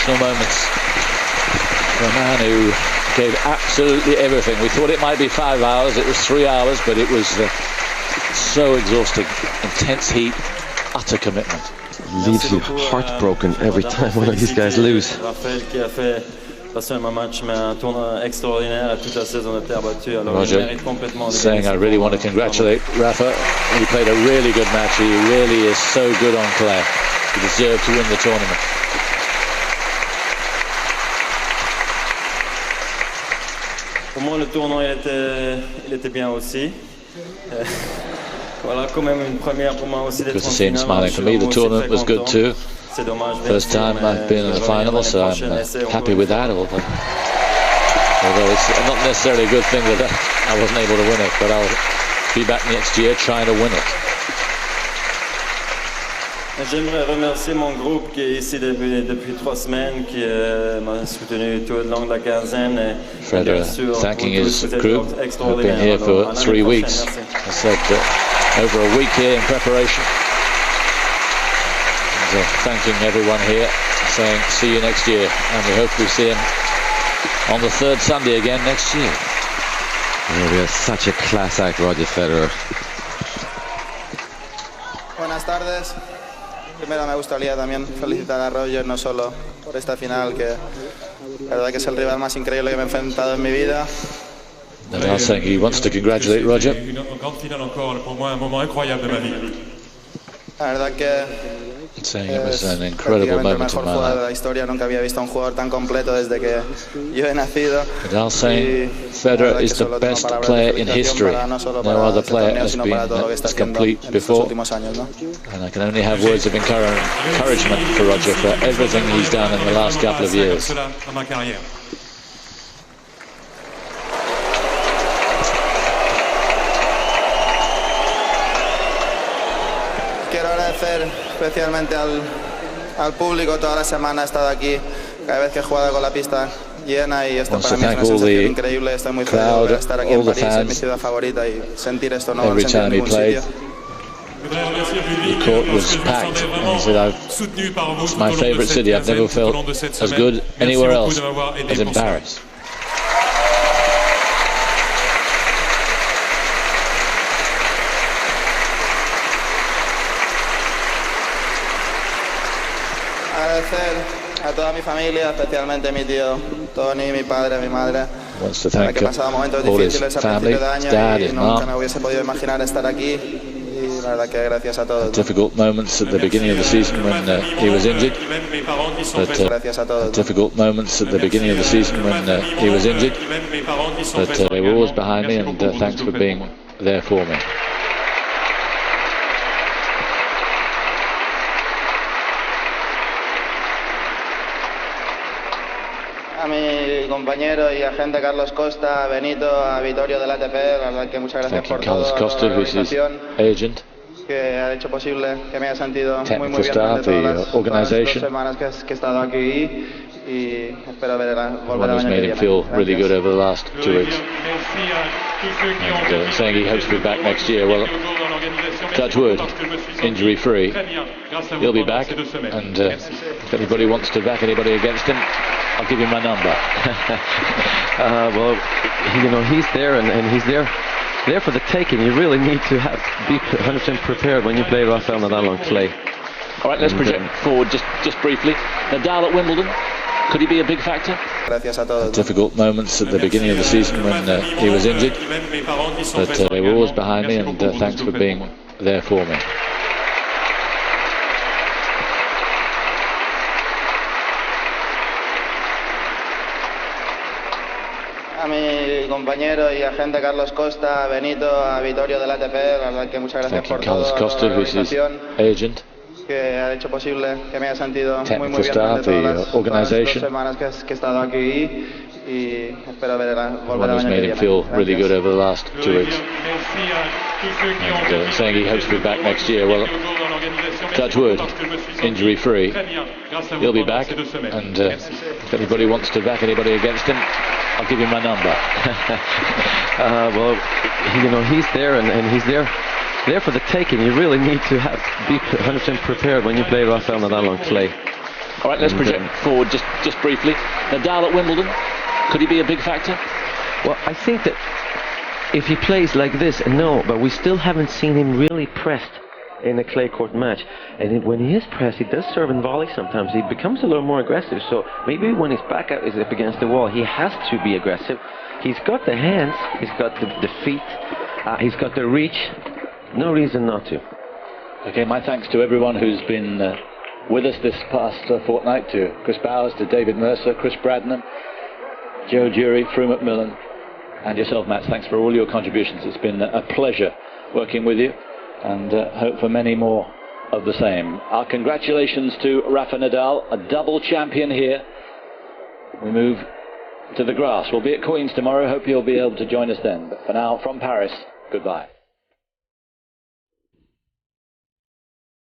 Speaker 2: emotional moments for a man who gave absolutely everything. We thought it might be 5 hours, it was 3 hours, but it was so exhausting. Intense heat, utter commitment.
Speaker 3: Leaves you heartbroken every time one of these guys lose.
Speaker 2: Roger saying, I really want to congratulate Rafa. He played a really good match. He really is so good on clay. He deserved to win the tournament.
Speaker 9: Pour moi, le tournoi il était bien aussi. Voilà, quand même une première pour moi aussi d'être en finale.
Speaker 2: Good to see him smiling. For me, the tournament was good too. First time I've been in the final, so I'm happy with that. Although it's not necessarily a good thing that I wasn't able to win it, but I'll be back next year trying to win it.
Speaker 9: J'aimerais remercier mon groupe qui est ici depuis 3 semaines, qui m'a soutenu tout le long de la quinzaine.
Speaker 2: Federer thanking his group who've been here for 3 weeks. I said over a week here in preparation. And, thanking everyone here, saying see you next year, and we hope we see him on the 3rd Sunday again next year.
Speaker 3: Yeah, we have such a class act, Roger Federer.
Speaker 10: Buenas tardes. Primero me gustaría también felicitar a Roger, no solo por esta final, que la verdad que es el rival más increíble que me he enfrentado en mi vida.
Speaker 2: Nadal saying he wants to congratulate Roger.
Speaker 10: La verdad que
Speaker 2: saying it was an incredible moment in my life.
Speaker 10: De la historia, nunca había visto a un jugador tan completo desde que yo he nacido.
Speaker 2: Nadal saying Federer is the best player in history. No other player has been as complete before. And I can only have words of encouragement for Roger for everything he's done in the last couple of years.
Speaker 10: Quiero agradecer especialmente al público. Toda la semana he estado aquí, cada vez que he jugado con la pista llena, y esto para mí es una sensación increíble. Estoy muy feliz de volver a estar aquí en París, en mi ciudad favorita, y sentir esto no lo he sentido en ningún sitio.
Speaker 2: The court was packed, and he said, it's my favourite city. I've never felt as good anywhere else as in Paris.
Speaker 10: Agradecer a toda mi familia, especialmente a mi tío Tony, mi padre, mi madre, que he pasado momentos difíciles a principio de año y nunca me hubiese podido imaginar estar aquí, y la verdad que gracias a todos.
Speaker 2: Difficult moments at the beginning of the season when he was injured, but difficult moments at the beginning of the season when he was injured, but they were always behind me, and thanks for being there for me.
Speaker 10: A mi compañero y agente Carlos Costa, a Benito, a Vittorio del ATP, la verdad que muchas gracias por todo,
Speaker 2: Costa,
Speaker 10: la organización,
Speaker 2: agent,
Speaker 10: que ha hecho posible que me haya sentido muy bien
Speaker 2: staff,
Speaker 10: durante todas las 2 semanas que he estado aquí, y espero volver al año que viene.
Speaker 2: Feel really good over the last 2 weeks. And, saying he hopes to be back next year. Well, touch wood, injury free. He'll be back, and if anybody wants to back anybody against him, I'll give you my number.
Speaker 3: Well, you know, he's there, and he's there for the taking. You really need to be 100% prepared when you play Rafael Nadal on clay.
Speaker 2: All right, let's project forward just briefly. Nadal at Wimbledon, could he be a big factor? Difficult moments at the beginning of the season when he was injured, but they were always behind me, and thanks for being there for me.
Speaker 10: A mi compañero y agente Carlos Costa, a Benito, a Vittorio del ATP, la verdad que muchas gracias por todo,
Speaker 2: Costa,
Speaker 10: la organización,
Speaker 2: agent,
Speaker 10: que ha hecho posible que me haya sentido muy bien
Speaker 2: staff,
Speaker 10: durante todas las 2 semanas que he estado aquí, y espero volver al año que viene.
Speaker 2: Feel really good over the last 2 weeks. And, saying he hopes to be back next year. Well, touch wood, injury free. He'll be back, and if anybody wants to back anybody against him, I'll give you my number.
Speaker 3: Well, you know, he's there, and he's there for the taking. You really need to be 100% prepared when you play Rafael Nadal on clay.
Speaker 2: All right, let's project forward just briefly. Nadal at Wimbledon, could he be a big factor?
Speaker 3: Well, I think that if he plays like this, no, but we still haven't seen him really pressed in a clay court match. And when he is pressed, he does serve and volley sometimes. He becomes a little more aggressive. So maybe when his back is up against the wall, he has to be aggressive. He's got the hands, he's got the feet, he's got the reach. No reason not to.
Speaker 2: Okay, my thanks to everyone who's been with us this past fortnight, to Chris Bowers, to David Mercer, Chris Bradnam, Joe Jury, Fru McMillan, and yourself, Matt. Thanks for all your contributions. It's been a pleasure working with you, and hope for many more of the same. Our congratulations to Rafa Nadal, a double champion here. We move to the grass. We'll be at Queen's tomorrow. Hope you'll be able to join us then. But for now, from Paris, goodbye.